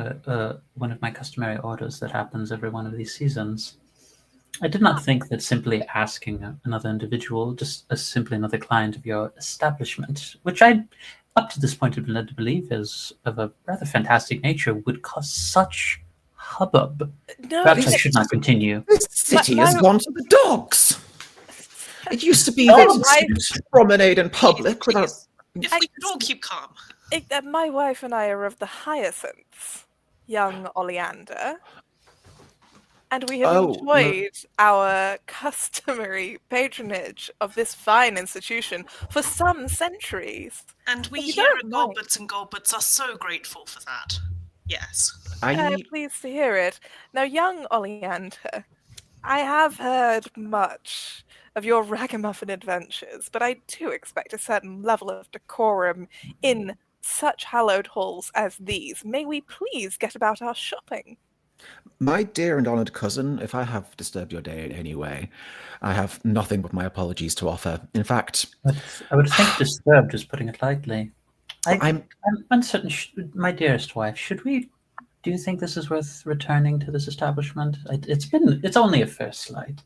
one of my customary orders that happens every one of these seasons. I did not think that simply asking another individual, just simply another client of your establishment, which I, up to this point, have been led to believe is of a rather fantastic nature, would cause such hubbub. No, perhaps I should not continue. This city has gone to the dogs. It used to be that you promenade in public without... If we could all keep calm. My wife and I are of the hyacinths, young Oleander. And we have enjoyed our customary patronage of this fine institution for some centuries. And we here at Goldberts and Goldberts are so grateful for that. Yes. I'm pleased to hear it. Now, young Oleander, I have heard much of your ragamuffin adventures, but I do expect a certain level of decorum in such hallowed halls as these. May we please get about our shopping? My dear and honoured cousin, if I have disturbed your day in any way, I have nothing but my apologies to offer. In fact... I would think disturbed is putting it lightly. I'm uncertain. My dearest wife, should we? Do you think this is worth returning to this establishment? It's only a first light.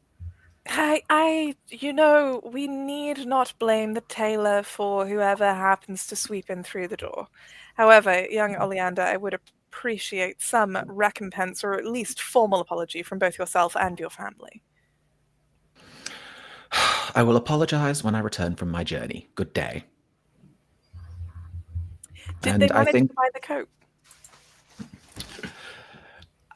We need not blame the tailor for whoever happens to sweep in through the door. However, young Oleander, I would appreciate some recompense or at least formal apology from both yourself and your family. I will apologize when I return from my journey. Good day. Did they manage to buy the coat?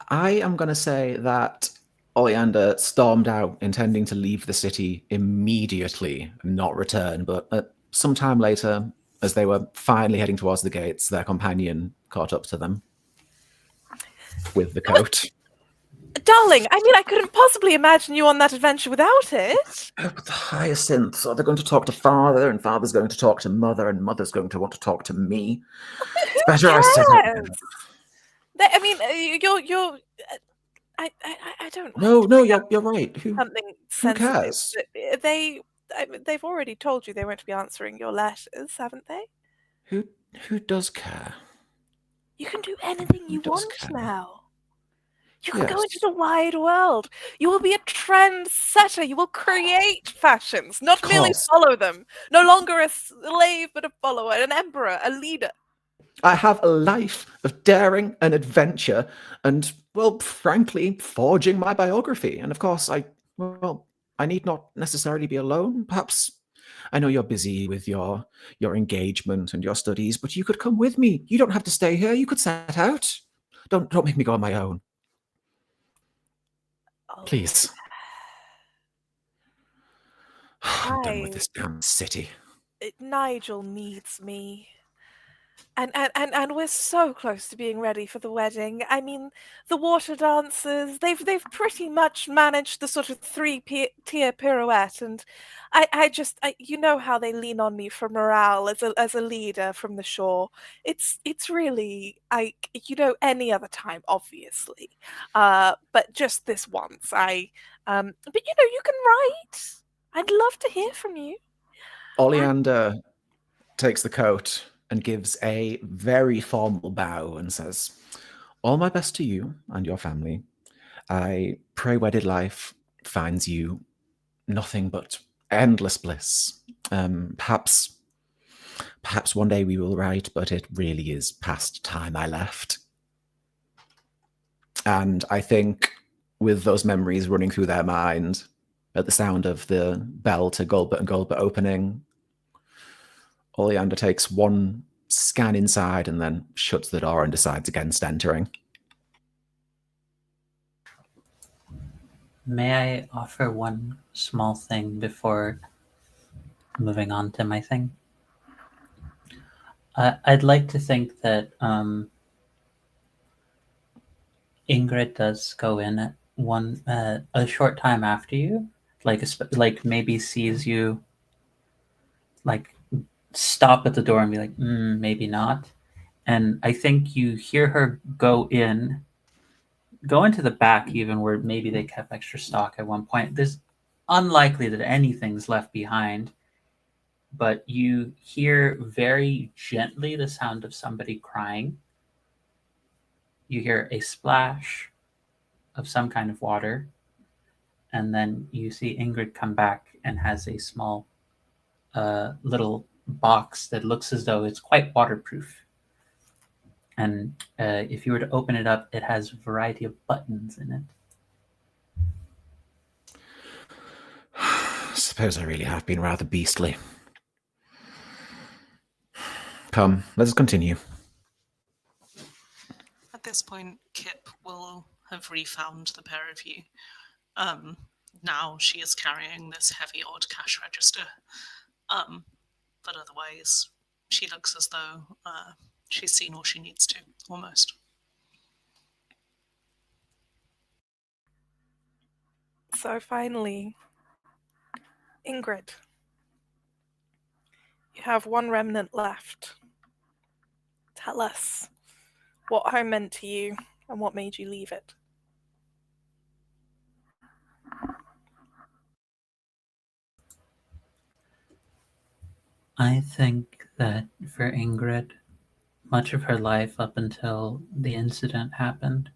I am going to say that Oleander stormed out, intending to leave the city immediately and not return. But sometime later, as they were finally heading towards the gates, their companion caught up to them with the coat. Darling, I couldn't possibly imagine you on that adventure without it. Oh, but the Hyacinth. So they're going to talk to Father, and Father's going to talk to Mother, and Mother's going to want to talk to me. Who Better cares? I sit up. I don't. No, you're right. Something Who sensitive. cares? They've already told you they won't be answering your letters, haven't they? Who does care? You can do anything you want now. You can go Yes. into the wide world. You will be a trendsetter. You will create fashions, not merely follow them. No longer a slave, but a follower, an emperor, a leader. I have a life of daring and adventure and, well, frankly, forging my biography. And of course, I need not necessarily be alone. Perhaps I know you're busy with your engagement and your studies, but you could come with me. You don't have to stay here. You could set out. Don't make me go on my own. Please. I'm done with this damn city. Nigel needs me. And we're so close to being ready for the wedding. I mean, the water dancers, they've pretty much managed the sort of three-tier pirouette, and I you know how they lean on me for morale as a leader from the shore. It's really any other time, obviously, but just this once. But you can write. I'd love to hear from you. Oleander takes the coat and gives a very formal bow and says, "All my best to you and your family. I pray wedded life finds you nothing but endless bliss. Perhaps one day we will write, but it really is past time I left." And I think with those memories running through their mind at the sound of the bell to Gulbert and Gulbert opening, Oleander takes one scan inside and then shuts the door and decides against entering. May I offer one small thing before moving on to my thing? I'd like to think that Ingrid does go in at a short time after you, like maybe sees you, like stop at the door and be like, maybe not. And I think you hear her go into the back, even where maybe they kept extra stock at one point. There's unlikely that anything's left behind, but you hear very gently the sound of somebody crying. You hear a splash of some kind of water, and then you see Ingrid come back and has a small little box that looks as though it's quite waterproof. And if you were to open it up, it has a variety of buttons in it. I suppose I really have been rather beastly. Come, let us continue. At this point, Kip will have refound the pair of you. Now she is carrying this heavy odd cash register. But otherwise, she looks as though she's seen all she needs to, almost. So finally, Ingrid, you have one remnant left. Tell us what home meant to you and what made you leave it. I think that for Ingrid, much of her life up until the incident happened,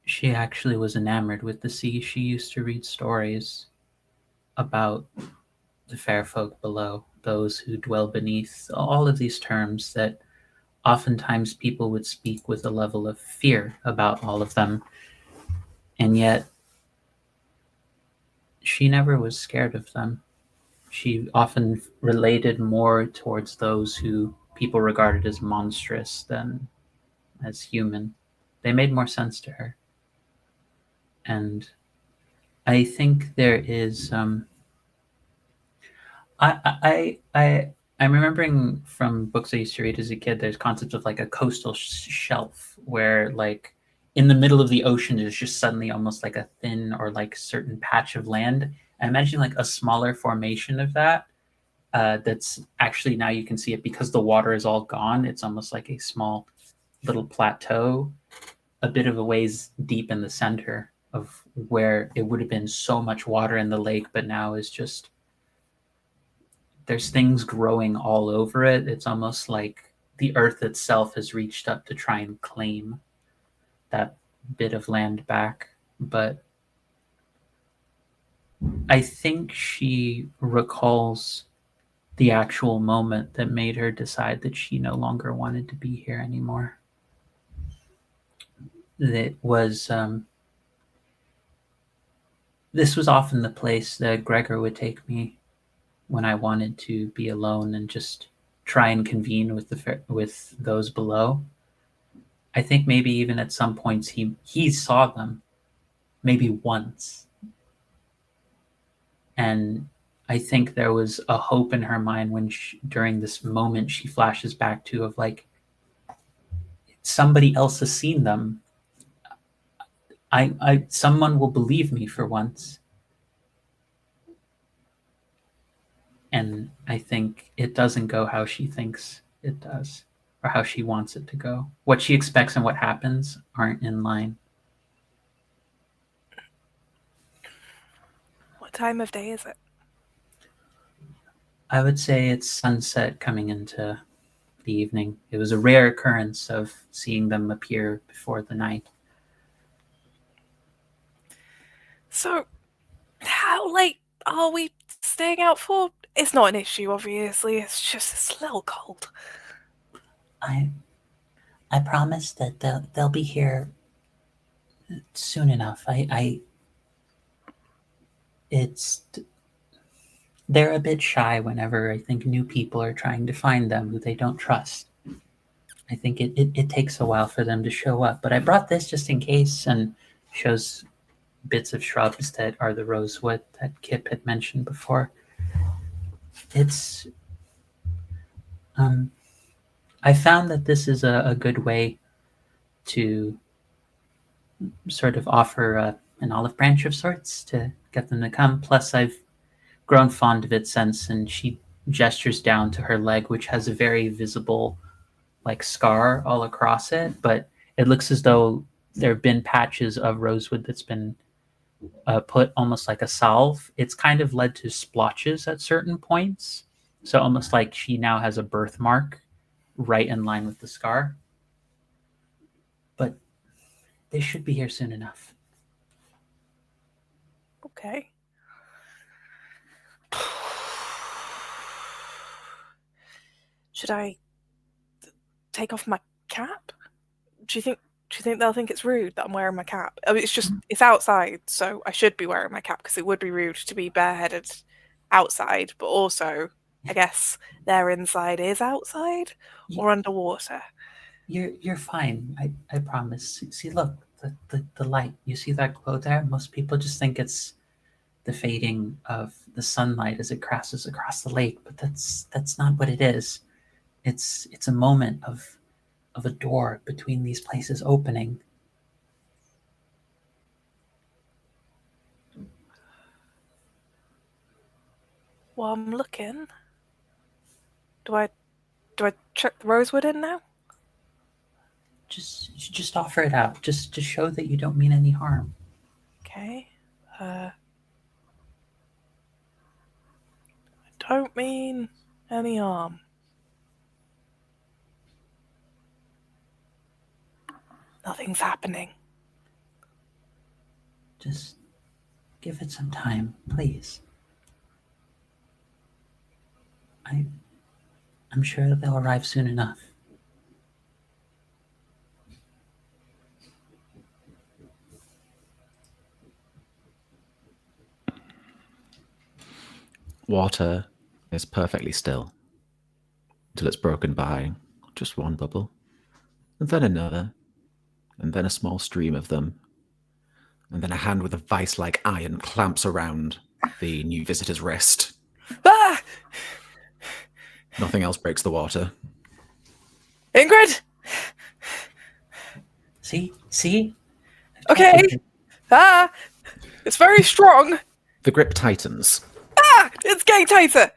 she actually was enamored with the sea. She used to read stories about the fair folk below, those who dwell beneath, all of these terms that oftentimes people would speak with a level of fear about all of them. And yet, she never was scared of them. She often related more towards those who people regarded as monstrous than as human. They made more sense to her. And I think there is I'm remembering from books I used to read as a kid, there's concepts of like a coastal shelf where like in the middle of the ocean there's just suddenly almost like a thin or like certain patch of land. I imagine like a smaller formation of that that's actually now you can see it because the water is all gone. It's almost like a small little plateau, a bit of a ways deep in the center of where it would have been so much water in the lake, but now is just there's things growing all over it. It's almost like the earth itself has reached up to try and claim that bit of land back. But I think she recalls the actual moment that made her decide that she no longer wanted to be here anymore. That was this was often the place that Gregor would take me when I wanted to be alone and just try and convene with those below. I think maybe even at some points he saw them, maybe once. And I think there was a hope in her mind when during this moment she flashes back to of like, somebody else has seen them. Someone will believe me for once. And I think it doesn't go how she thinks it does, or how she wants it to go. What she expects and what happens aren't in line. What time of day is it? I would say it's sunset coming into the evening. It was a rare occurrence of seeing them appear before the night. So, how late are we staying out for? It's not an issue, obviously. It's just it's a little cold. I promise that they'll be here soon enough. They're a bit shy whenever I think new people are trying to find them who they don't trust. I think it takes a while for them to show up. But I brought this just in case, and shows bits of shrubs that are the rosewood that Kip had mentioned before. It's I found that this is a good way to sort of offer an olive branch of sorts to get them to come. Plus, I've grown fond of it since, and she gestures down to her leg, which has a very visible like scar all across it, but it looks as though there have been patches of rosewood that's been put almost like a salve. It's kind of led to splotches at certain points, so almost like she now has a birthmark right in line with the scar. But they should be here soon enough. Okay. Should I take off my cap? Do you think they'll think it's rude that I'm wearing my cap? I mean, it's outside, so I should be wearing my cap because it would be rude to be bareheaded outside, but also I guess their inside is outside or underwater. You're fine. I promise. See, look, the light. You see that glow there? Most people just think it's the fading of the sunlight as it crosses across the lake, but that's not what it is. It's a moment of a door between these places opening. Well, I'm looking. Do I chuck the rosewood in now? Just offer it out. Just to show that you don't mean any harm. Okay. I don't mean Any harm? Nothing's happening. Just give it some time, please. I'm sure they'll arrive soon enough. Water is perfectly still until it's broken by just one bubble, and then another, and then a small stream of them, and then a hand with a vice-like iron clamps around the new visitor's wrist. Ah! Nothing else breaks the water. Ingrid! See? Okay. Ah! It's very strong. The grip tightens. Ah! It's getting tighter.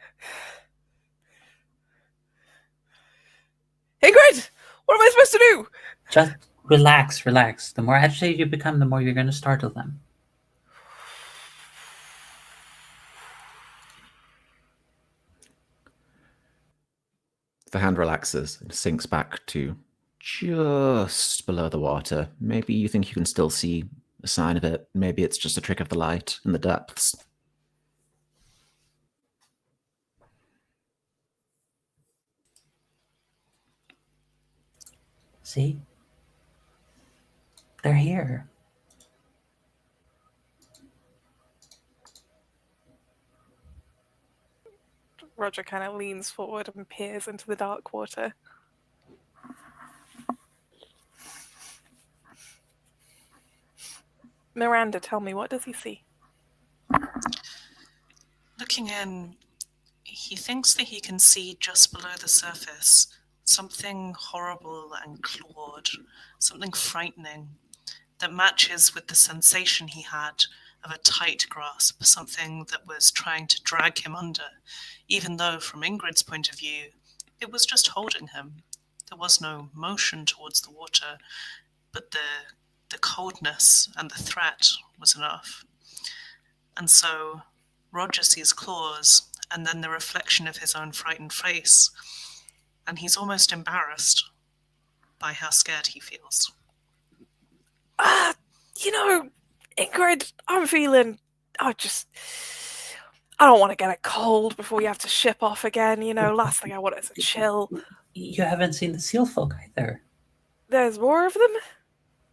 Ingrid! What am I supposed to do? Just relax. The more agitated you become, the more you're going to startle them. The hand relaxes and sinks back to just below the water. Maybe you think you can still see a sign of it. Maybe it's just a trick of the light in the depths. See? They're here. Roger kind of leans forward and peers into the dark water. Miranda, tell me, what does he see? Looking in, he thinks that he can see just below the surface something horrible and clawed, something frightening that matches with the sensation he had of a tight grasp, something that was trying to drag him under, even though from Ingrid's point of view, it was just holding him. There was no motion towards the water, but the coldness and the threat was enough. And so Roger sees claws and then the reflection of his own frightened face, and he's almost embarrassed by how scared he feels. Ingrid, I'm feeling... I don't want to get a cold before you have to ship off again, last thing I want is a chill. You haven't seen the seal folk either. There's more of them?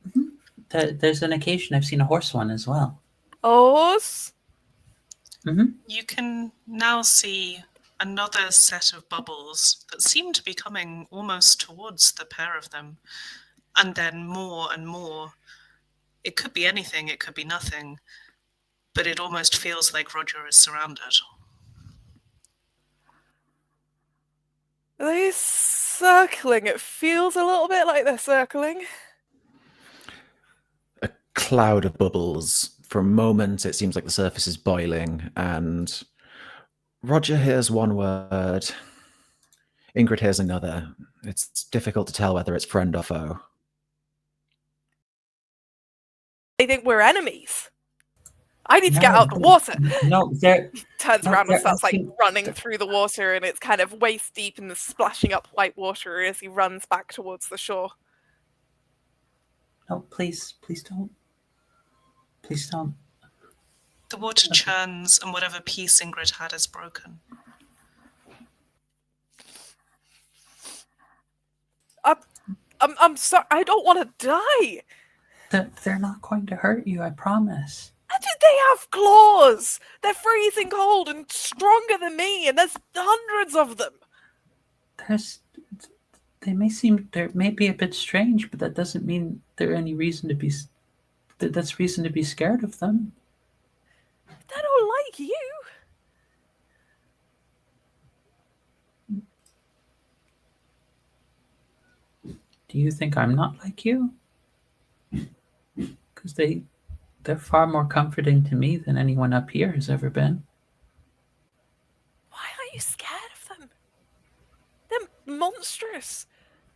Mm-hmm. There's an occasion I've seen a horse one as well. Horse? Mm-hmm. You can now see another set of bubbles that seem to be coming almost towards the pair of them, and then more and more. It could be anything, it could be nothing, but it almost feels like Roger is surrounded. Are they circling? It feels a little bit like they're circling. A cloud of bubbles. For a moment, it seems like the surface is boiling, and Roger hears one word. Ingrid hears another. It's difficult to tell whether it's friend or foe. They think we're enemies. I need to get out the water. No, they're... Turns around and starts running through the water, and it's kind of waist deep in the splashing up white water as he runs back towards the shore. No, please don't. Please don't. The water churns, and whatever peace Ingrid had is broken. I'm sorry. I don't want to die. They're not going to hurt you, I promise. They have claws. They're freezing cold and stronger than me, and there's hundreds of them. They may be a bit strange, but that doesn't mean there's any reason to be. That's reason to be scared of them. They don't like you. Do you think I'm not like you? Because they're far more comforting to me than anyone up here has ever been. Why are you scared of them? They're monstrous.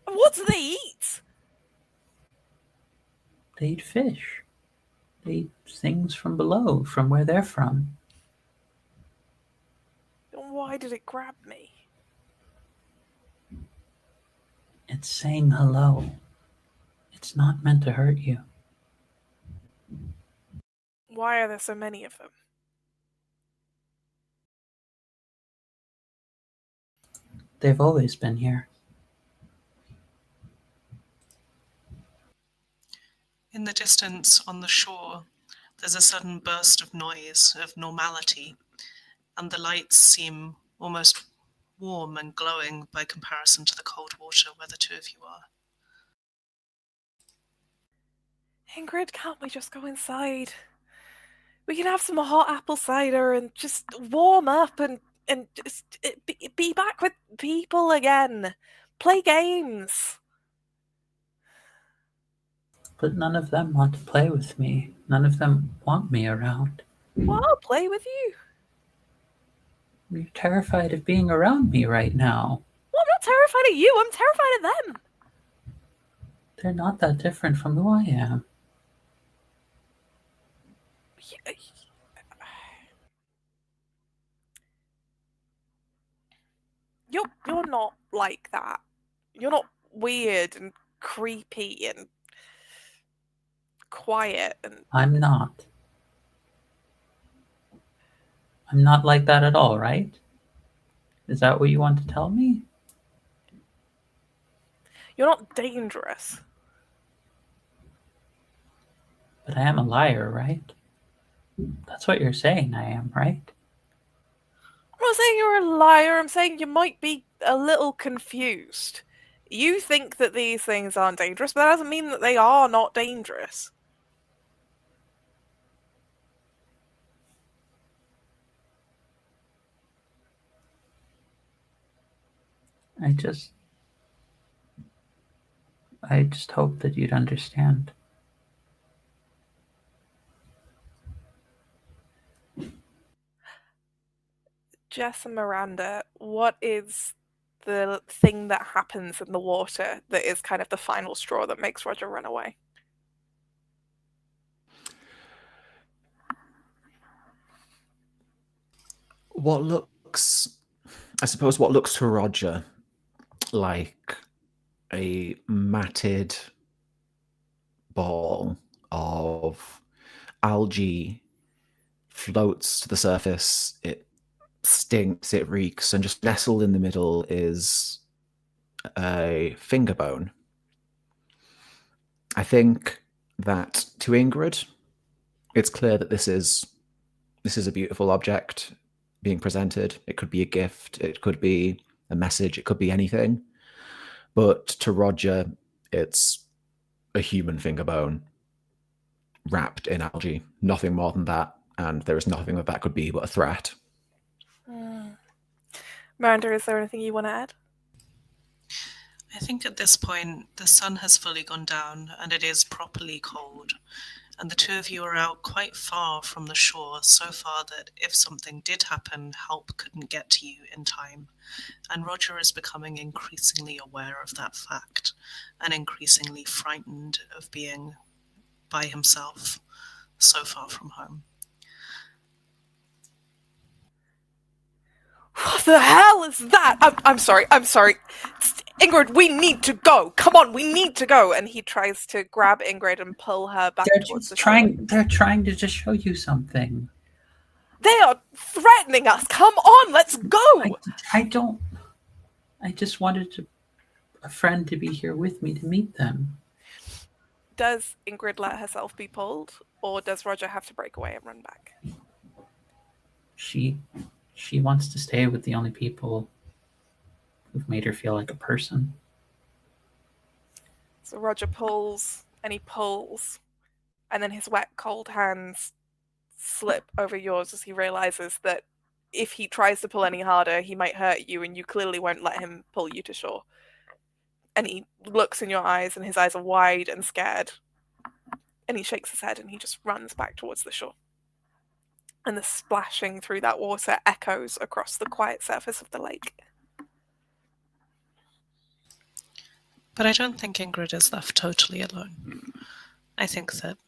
What do they eat? They eat fish. They eat things from below, from where they're from. Then why did it grab me? It's saying hello. It's not meant to hurt you. Why are there so many of them? They've always been here. In the distance on the shore, there's a sudden burst of noise, of normality, and the lights seem almost warm and glowing by comparison to the cold water where the two of you are. Ingrid, can't we just go inside? We can have some hot apple cider and just warm up and just be back with people again. Play games. But none of them want to play with me. None of them want me around. Well, I'll play with you. You're terrified of being around me right now. Well, I'm not terrified of you. I'm terrified of them. They're not that different from who I am. You're not like that. You're not weird and creepy and quiet and... I'm not. I'm not like that at all, right? Is that what you want to tell me? You're not dangerous. But I am a liar, right? That's what you're saying I am, right? I'm not saying you're a liar. I'm saying you might be a little confused. You think that these things aren't dangerous, but that doesn't mean that they are not dangerous. I just hope that you'd understand. Jess and Miranda, what is the thing that happens in the water that is kind of the final straw that makes Roger run away? What looks to Roger like a matted ball of algae floats to the surface. It stinks, it reeks, and just nestled in the middle is a finger bone. I think that to Ingrid, it's clear that this is a beautiful object being presented. It could be a gift, it could be a message, it could be anything. But to Roger, it's a human finger bone wrapped in algae. Nothing more than that. And there is nothing that could be but a threat. Miranda, is there anything you want to add? I think at this point the sun has fully gone down and it is properly cold, and the two of you are out quite far from the shore, so far that if something did happen, help couldn't get to you in time. And Roger is becoming increasingly aware of that fact and increasingly frightened of being by himself so far from home. What the hell is that? I'm sorry. Ingrid, we need to go. Come on, we need to go. And he tries to grab Ingrid and pull her back towards the shore. They're trying to just show you something. They are threatening us. Come on, let's go. I just wanted a friend to be here with me to meet them. Does Ingrid let herself be pulled, or does Roger have to break away and run back? She wants to stay with the only people who've made her feel like a person. So Roger pulls, and he pulls, and then his wet, cold hands slip over yours as he realizes that if he tries to pull any harder, he might hurt you, and you clearly won't let him pull you to shore. And he looks in your eyes, and his eyes are wide and scared. And he shakes his head, and he just runs back towards the shore. And the splashing through that water echoes across the quiet surface of the lake. But I don't think Ingrid is left totally alone. I think that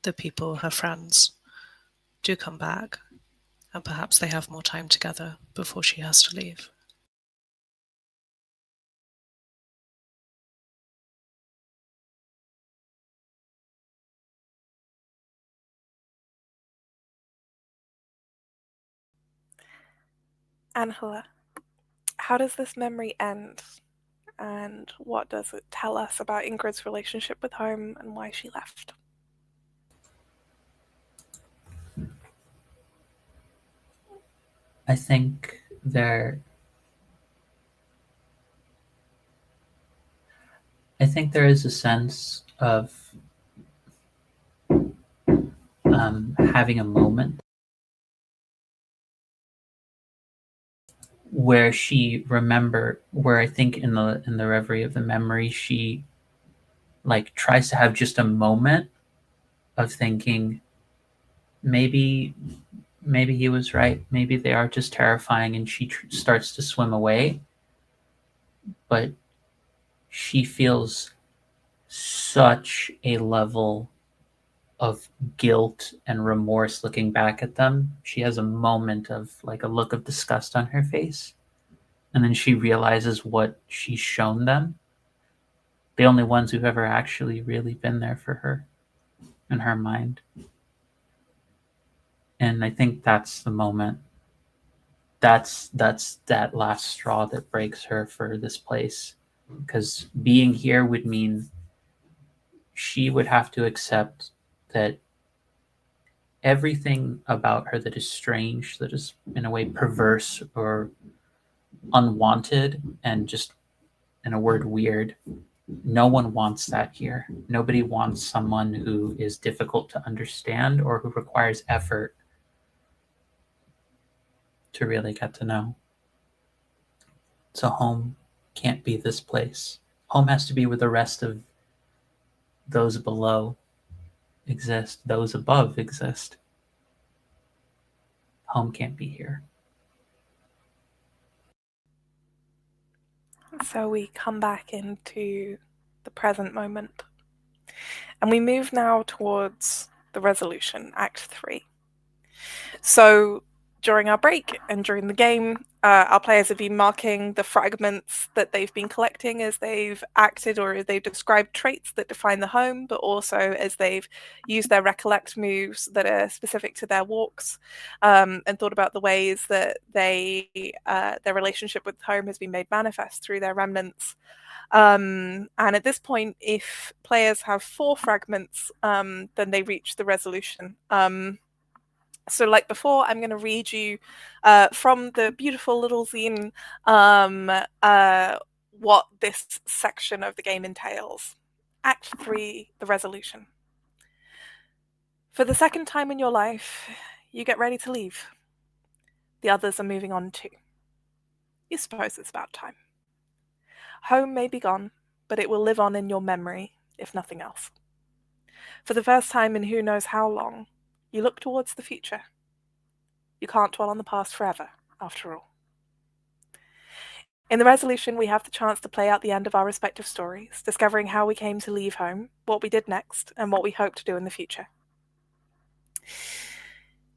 the people, her friends, do come back, and perhaps they have more time together before she has to leave. Angela, how does this memory end? And what does it tell us about Ingrid's relationship with home and why she left? I think there is a sense of having a moment where where I think in the reverie of the memory, she like tries to have just a moment of thinking, maybe he was right, maybe they are just terrifying, and she starts to swim away, but she feels such a level of guilt and remorse looking back at them. She has a moment of like a look of disgust on her face, and then she realizes what she's shown them, the only ones who've ever actually really been there for her in her mind. And I think that's the moment, that's that last straw that breaks her for this place, because being here would mean she would have to accept that everything about her that is strange, that is in a way perverse or unwanted, and just in a word, weird, no one wants that here. Nobody wants someone who is difficult to understand or who requires effort to really get to know. So home can't be this place. Home has to be where the rest of those below exist, those above exist. Home can't be here. So we come back into the present moment. And we move now towards the resolution, Act 3. So during our break and during the game, our players have been marking the fragments that they've been collecting as they've acted or as they've described traits that define the home, but also as they've used their recollect moves that are specific to their walks, and thought about the ways that their relationship with home has been made manifest through their remnants. And at this point, if players have 4 fragments, then they reach the resolution. So like before, I'm going to read you from the beautiful little zine what this section of the game entails. Act 3, the resolution. For the second time in your life, you get ready to leave. The others are moving on too. You suppose it's about time. Home may be gone, but it will live on in your memory, if nothing else. For the first time in who knows how long, you look towards the future. You can't dwell on the past forever, after all. In the resolution, we have the chance to play out the end of our respective stories, discovering how we came to leave home, what we did next, and what we hope to do in the future.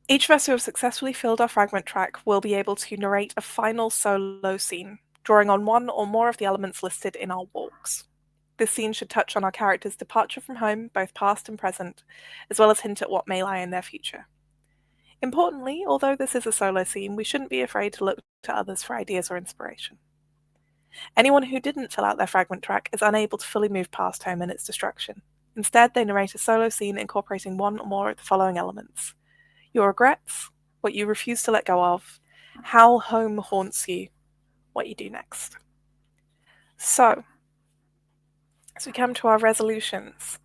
Each of us who have successfully filled our fragment track will be able to narrate a final solo scene, drawing on one or more of the elements listed in our walks. This scene should touch on our characters' departure from home, both past and present, as well as hint at what may lie in their future. Importantly, although this is a solo scene, we shouldn't be afraid to look to others for ideas or inspiration. Anyone who didn't fill out their fragment track is unable to fully move past home and its destruction. Instead, they narrate a solo scene incorporating one or more of the following elements: your regrets, what you refuse to let go of, how home haunts you, what you do next. So, as we come to our resolutions,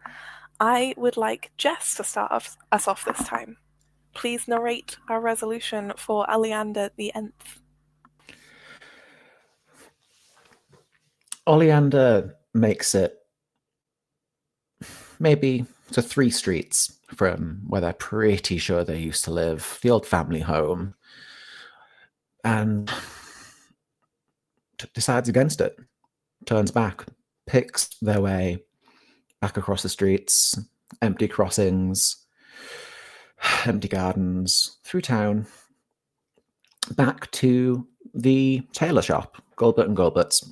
I would like Jess to start us off this time. Please narrate our resolution for Oleander the Nth. Oleander makes it maybe to 3 streets from where they're pretty sure they used to live, the old family home, and decides against it, turns back, picks their way back across the streets, empty crossings, empty gardens, through town, back to the tailor shop, Goldbert and Goldbert's.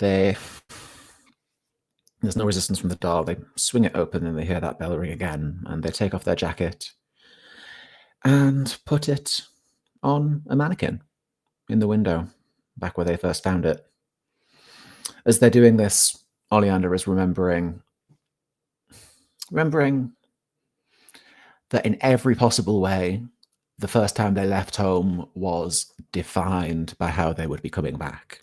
There's no resistance from the door. They swing it open and they hear that bell ring again, and they take off their jacket and put it on a mannequin in the window, back where they first found it. As they're doing this, Oleander is remembering that in every possible way, the first time they left home was defined by how they would be coming back.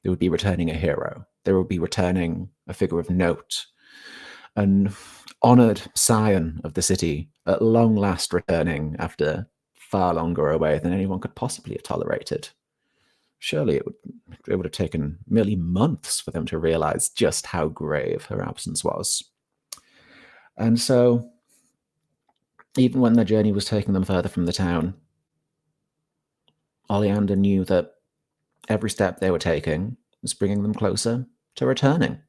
They would be returning a hero. They would be returning a figure of note, an honoured scion of the city, at long last returning after far longer away than anyone could possibly have tolerated. Surely it would have taken merely months for them to realise just how grave her absence was. And so, even when their journey was taking them further from the town, Oleander knew that every step they were taking was bringing them closer to returning.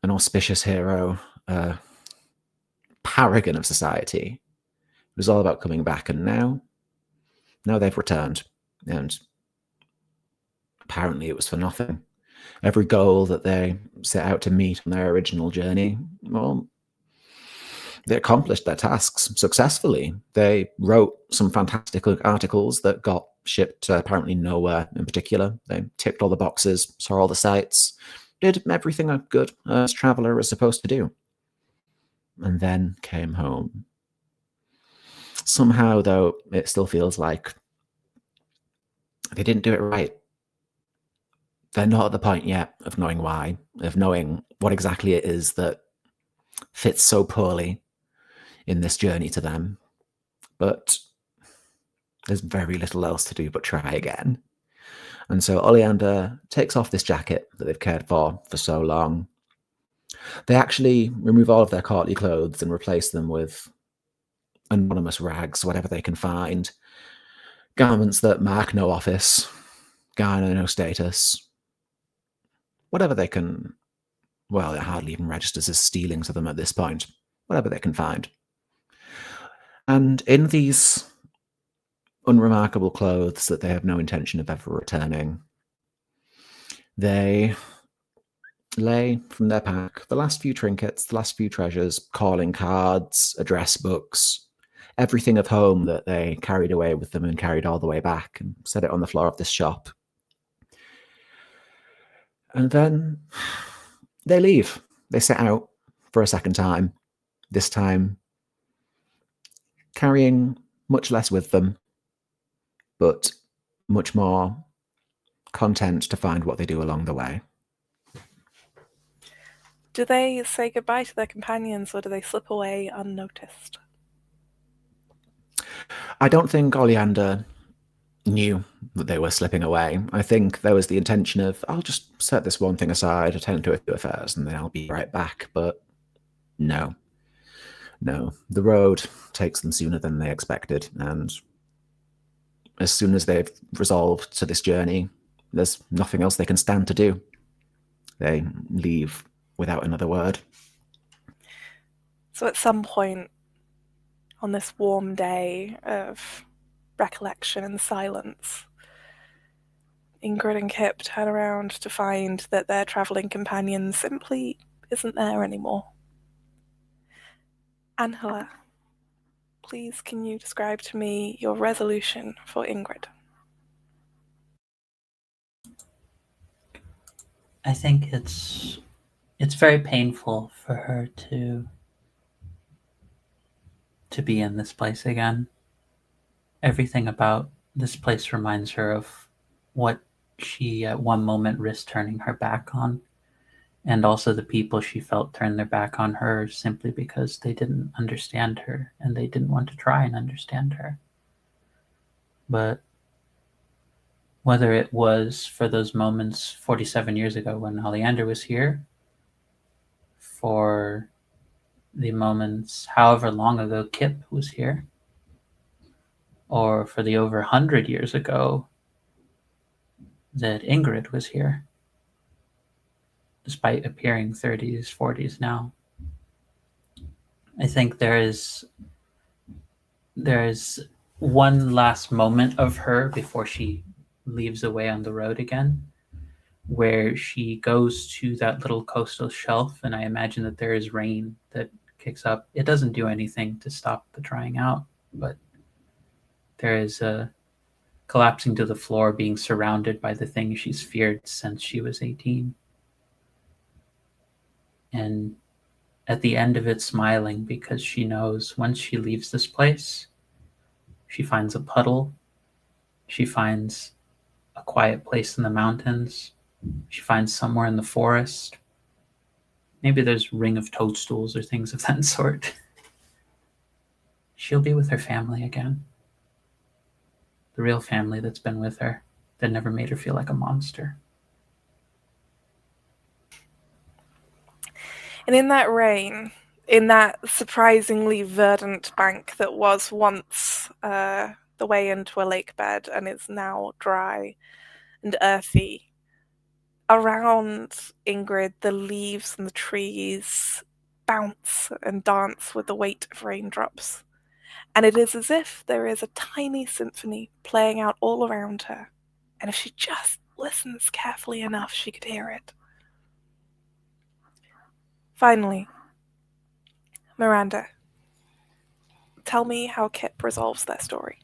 An auspicious hero, a paragon of society. It was all about coming back, and now they've returned, and apparently it was for nothing. Every goal that they set out to meet on their original journey, well, they accomplished their tasks successfully. They wrote some fantastic articles that got shipped to apparently nowhere in particular. They ticked all the boxes, saw all the sights, did everything a good traveller is supposed to do. And then came home. Somehow, though, it still feels like they didn't do it right. They're not at the point yet of knowing why, of knowing what exactly it is that fits so poorly in this journey to them. But there's very little else to do but try again. And so Oleander takes off this jacket that they've cared for so long. They actually remove all of their courtly clothes and replace them with anonymous rags, whatever they can find. Garments that mark no office, garner no status. Whatever they can, well, it hardly even registers as stealing to them at this point. Whatever they can find. And in these unremarkable clothes that they have no intention of ever returning, they lay from their pack the last few trinkets, the last few treasures, calling cards, address books, everything of home that they carried away with them and carried all the way back, and set it on the floor of this shop. And then they leave. They set out for a second time, this time carrying much less with them, but much more content to find what they do along the way. Do they say goodbye to their companions, or do they slip away unnoticed? I don't think Oleander knew that they were slipping away. I think there was the intention of, I'll just set this one thing aside, attend to a few affairs, and then I'll be right back. But no. The road takes them sooner than they expected, and as soon as they've resolved to this journey, there's nothing else they can stand to do. They leave without another word. So at some point on this warm day of recollection and silence, Ingrid and Kip turn around to find that their travelling companion simply isn't there anymore. Angela, please can you describe to me your resolution for Ingrid? I think it's very painful for her to be in this place again. Everything about this place reminds her of what she at one moment risked turning her back on, and also the people she felt turn their back on her simply because they didn't understand her and they didn't want to try and understand her. But whether it was for those moments 47 years ago when Oleander was here, for the moments however long ago Kip was here, or for the over 100 years ago that Ingrid was here, despite appearing 30s, 40s now. I think there is one last moment of her before she leaves away on the road again, where she goes to that little coastal shelf, and I imagine that there is rain that kicks up. It doesn't do anything to stop the drying out, but there is a collapsing to the floor, being surrounded by the things she's feared since she was 18. And at the end of it, smiling because she knows once she leaves this place, she finds a puddle, she finds a quiet place in the mountains, she finds somewhere in the forest. Maybe there's a ring of toadstools or things of that sort. She'll be with her family again. The real family that's been with her, that never made her feel like a monster. And in that rain, in that surprisingly verdant bank that was once the way into a lake bed and is now dry and earthy, around Ingrid, the leaves and the trees bounce and dance with the weight of raindrops. And it is as if there is a tiny symphony playing out all around her. And if she just listens carefully enough, she could hear it. Finally, Miranda, tell me how Kip resolves their story.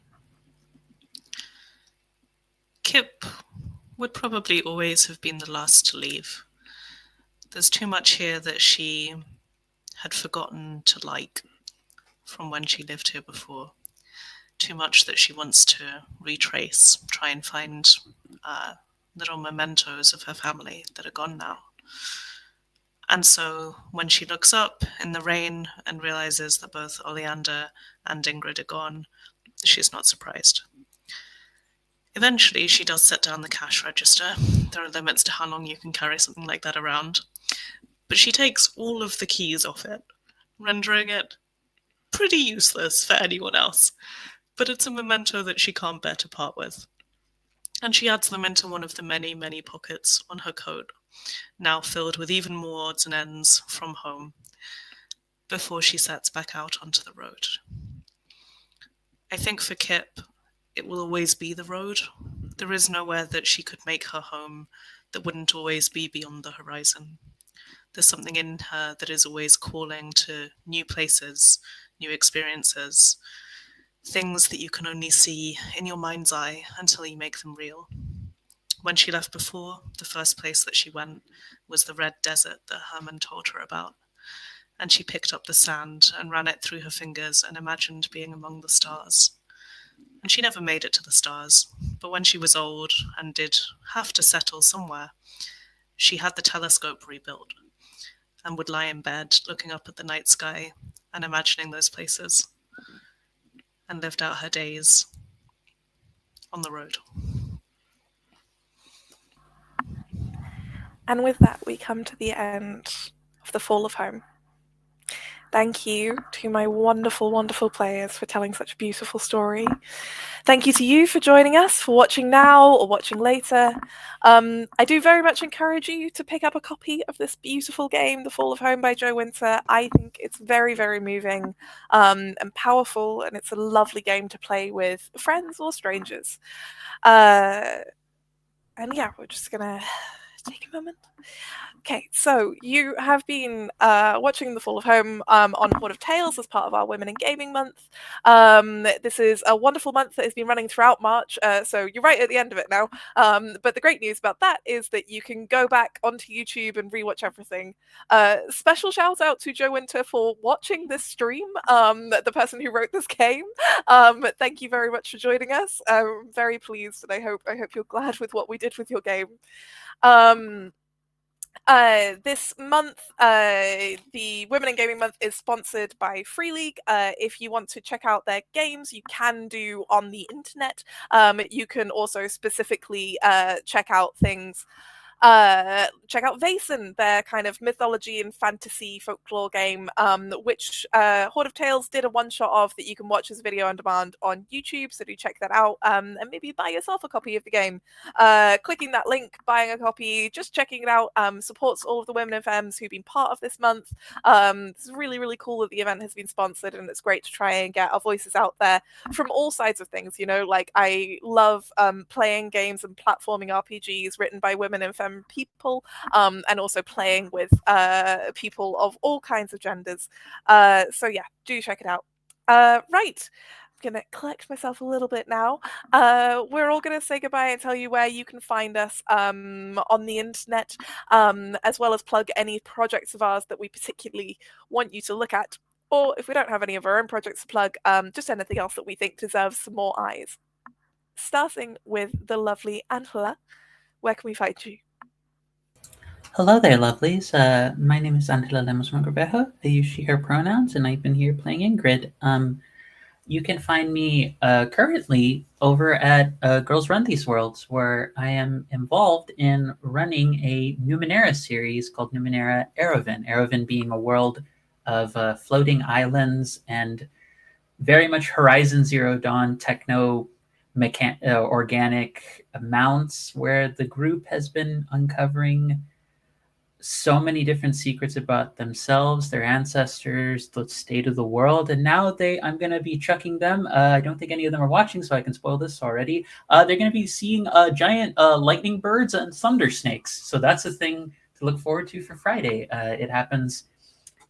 Kip would probably always have been the last to leave. There's too much here that she had forgotten to like from when she lived here before. Too much that she wants to retrace, try and find little mementos of her family that are gone now. And so when she looks up in the rain and realizes that both Oleander and Ingrid are gone, she's not surprised. Eventually, she does set down the cash register. There are limits to how long you can carry something like that around. But she takes all of the keys off it, rendering it pretty useless for anyone else. But it's a memento that she can't bear to part with. And she adds them into one of the many, many pockets on her coat, now filled with even more odds and ends from home, before she sets back out onto the road. I think for Kip, it will always be the road. There is nowhere that she could make her home that wouldn't always be beyond the horizon. There's something in her that is always calling to new places, new experiences, things that you can only see in your mind's eye until you make them real. When she left before, the first place that she went was the red desert that Herman told her about. And she picked up the sand and ran it through her fingers and imagined being among the stars. And she never made it to the stars, but when she was old and did have to settle somewhere, she had the telescope rebuilt and would lie in bed looking up at the night sky and imagining those places, and lived out her days on the road. And with that, we come to the end of The Fall of Home. Thank you to my wonderful, wonderful players for telling such a beautiful story. Thank you to you for joining us, for watching now or watching later. I do very much encourage you to pick up a copy of this beautiful game, The Fall of Home by Joe Winter. I think it's very, very moving and powerful, and it's a lovely game to play with friends or strangers. And yeah, we're just going to take a moment. Okay, so you have been watching The Fall of Home on Hoard of Tales as part of our Women in Gaming Month. This is a wonderful month that has been running throughout March, so you're right at the end of it now. But the great news about that is that you can go back onto YouTube and rewatch everything. Special shout out to Joe Winter for watching this stream, the person who wrote this game. Thank you very much for joining us. I'm very pleased, and I hope you're glad with what we did with your game. This month, the Women in Gaming Month is sponsored by Free League. If you want to check out their games, you can do on the internet. You can also specifically check out things. Check out Vaesen, their kind of mythology and fantasy folklore game, which Hoard of Tales did a one-shot of that you can watch as video on demand on YouTube, so do check that out, and maybe buy yourself a copy of the game. Clicking that link, buying a copy, just checking it out, supports all of the women in femmes who've been part of this month. It's really, really cool that the event has been sponsored, and it's great to try and get our voices out there from all sides of things, you know, like I love playing games and platforming RPGs written by women in femmes people, and also playing with people of all kinds of genders. So yeah, do check it out. Right. going to collect myself a little bit now. We're all going to say goodbye and tell you where you can find us on the internet, as well as plug any projects of ours that we particularly want you to look at. Or if we don't have any of our own projects to plug, just anything else that we think deserves some more eyes. Starting with the lovely Angela, where can we find you? Hello there, lovelies. My name is Angela Lemos-Mongrabejo. I use she, her pronouns, and I've been here playing Ingrid. You can find me currently over at Girls Run These Worlds, where I am involved in running a Numenera series called Numenera Erovin. Erovin being a world of floating islands and very much Horizon Zero Dawn techno organic mounts, where the group has been uncovering so many different secrets about themselves, their ancestors, the state of the world, and now I'm going to be chucking them. I don't think any of them are watching, so I can spoil this already. They're going to be seeing giant lightning birds and thunder snakes, so that's a thing to look forward to for Friday. It happens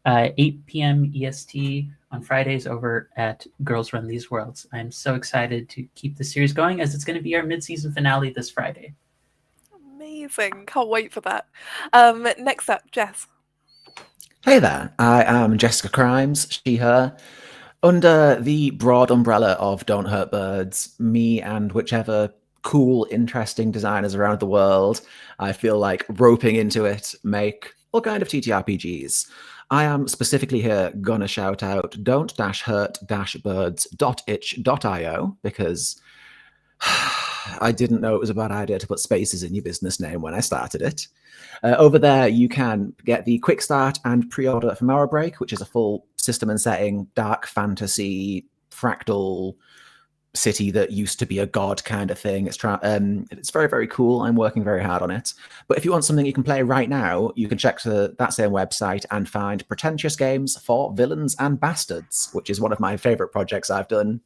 8 p.m. EST on Fridays over at Girls Run These Worlds. I'm so excited to keep the series going, as it's going to be our mid-season finale this Friday. Amazing. Can't wait for that. Next up, Jess. Hey there, I am Jessica Crimes, she, her. Under the broad umbrella of Don't Hurt Birds, me and whichever cool, interesting designers around the world I feel like roping into it make all kind of TTRPGs. I am specifically here gonna shout out don't-hurt-birds.itch.io because I didn't know it was a bad idea to put spaces in your business name when I started it. Over there, you can get the quick start and pre-order for Marrow Break, which is a full system and setting, dark fantasy, fractal city that used to be a god kind of thing. It's very, very cool. I'm working very hard on it. But if you want something you can play right now, you can check that same website and find Pretentious Games for Villains and Bastards, which is one of my favorite projects I've done.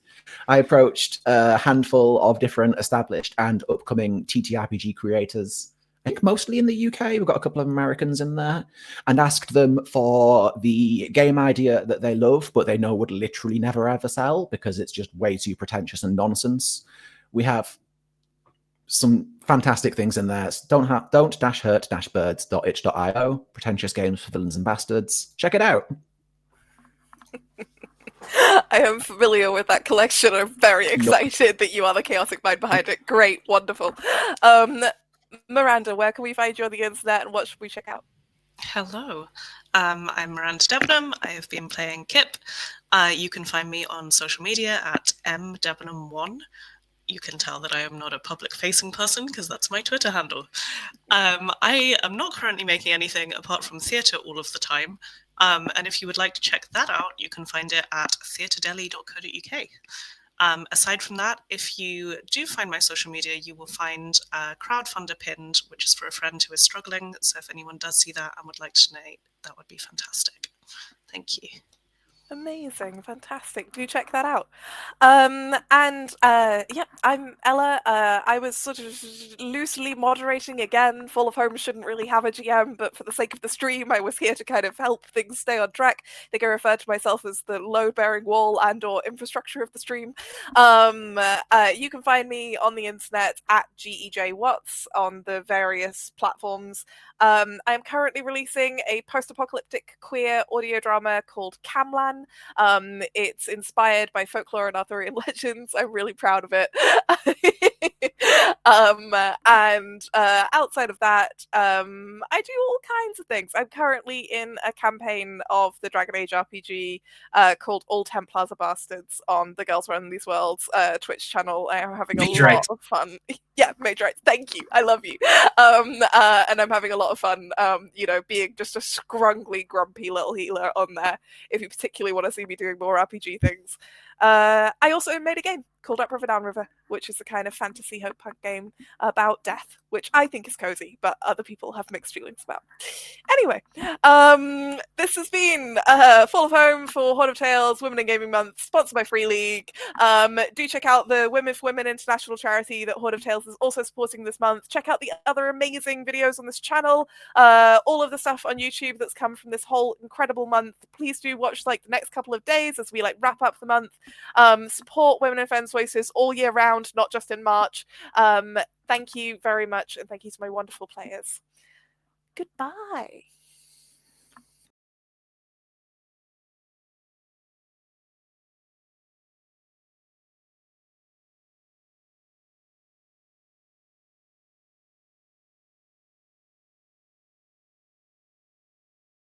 I approached a handful of different established and upcoming TTRPG creators, I think mostly in the UK, we've got a couple of Americans in there, and asked them for the game idea that they love, but they know would literally never ever sell because it's just way too pretentious and nonsense. We have some fantastic things in there. Don't-hurt-birds.itch.io, Pretentious Games for Villains and Bastards. Check it out. I am familiar with that collection. I'm very excited that you are the chaotic mind behind it. Great, wonderful. Miranda, where can we find you on the internet and what should we check out? Hello, I'm Miranda Debenham. I have been playing Kip. You can find me on social media at mdebenham1. You can tell that I am not a public-facing person because that's my Twitter handle. I am not currently making anything apart from theatre all of the time. And if you would like to check that out, you can find it at theatredeli.co.uk. Aside from that, if you do find my social media, you will find a crowdfunder pinned, which is for a friend who is struggling. So if anyone does see that and would like to donate, that would be fantastic. Thank you. Amazing, fantastic. Do check that out. Yeah, I'm Ella. I was sort of loosely moderating again. Fall of Home shouldn't really have a GM, but for the sake of the stream, I was here to kind of help things stay on track. I think I referred to myself as the load-bearing wall and/or infrastructure of the stream. You can find me on the internet at GEJWatts on the various platforms. I am currently releasing a post-apocalyptic queer audio drama called Camlan. It's inspired by folklore and Arthurian legends. I'm really proud of it. Outside of that, I do all kinds of things. I'm currently in a campaign of the Dragon Age RPG called All Templars Are Bastards on the Girls Run These Worlds Twitch channel. I am having a lot of fun. Yeah, Major Rights. Thank you. I love you. And I'm having a lot of fun, being just a scrungly, grumpy little healer on there. If you particularly want to see me doing more RPG things. I also made a game called Upriver Downriver. which is a kind of fantasy hope punk game about death, which I think is cozy, but other people have mixed feelings about. Anyway, this has been Fall of Home for Hoard of Tales, Women in Gaming Month, sponsored by Free League. Do check out the Women for Women international charity that Hoard of Tales is also supporting this month. Check out the other amazing videos on this channel, all of the stuff on YouTube that's come from this whole incredible month. Please do watch like the next couple of days as we like wrap up the month. Support Women in Femmes Voices all year round, not just in March. Thank you very much, and thank you to my wonderful players. Goodbye.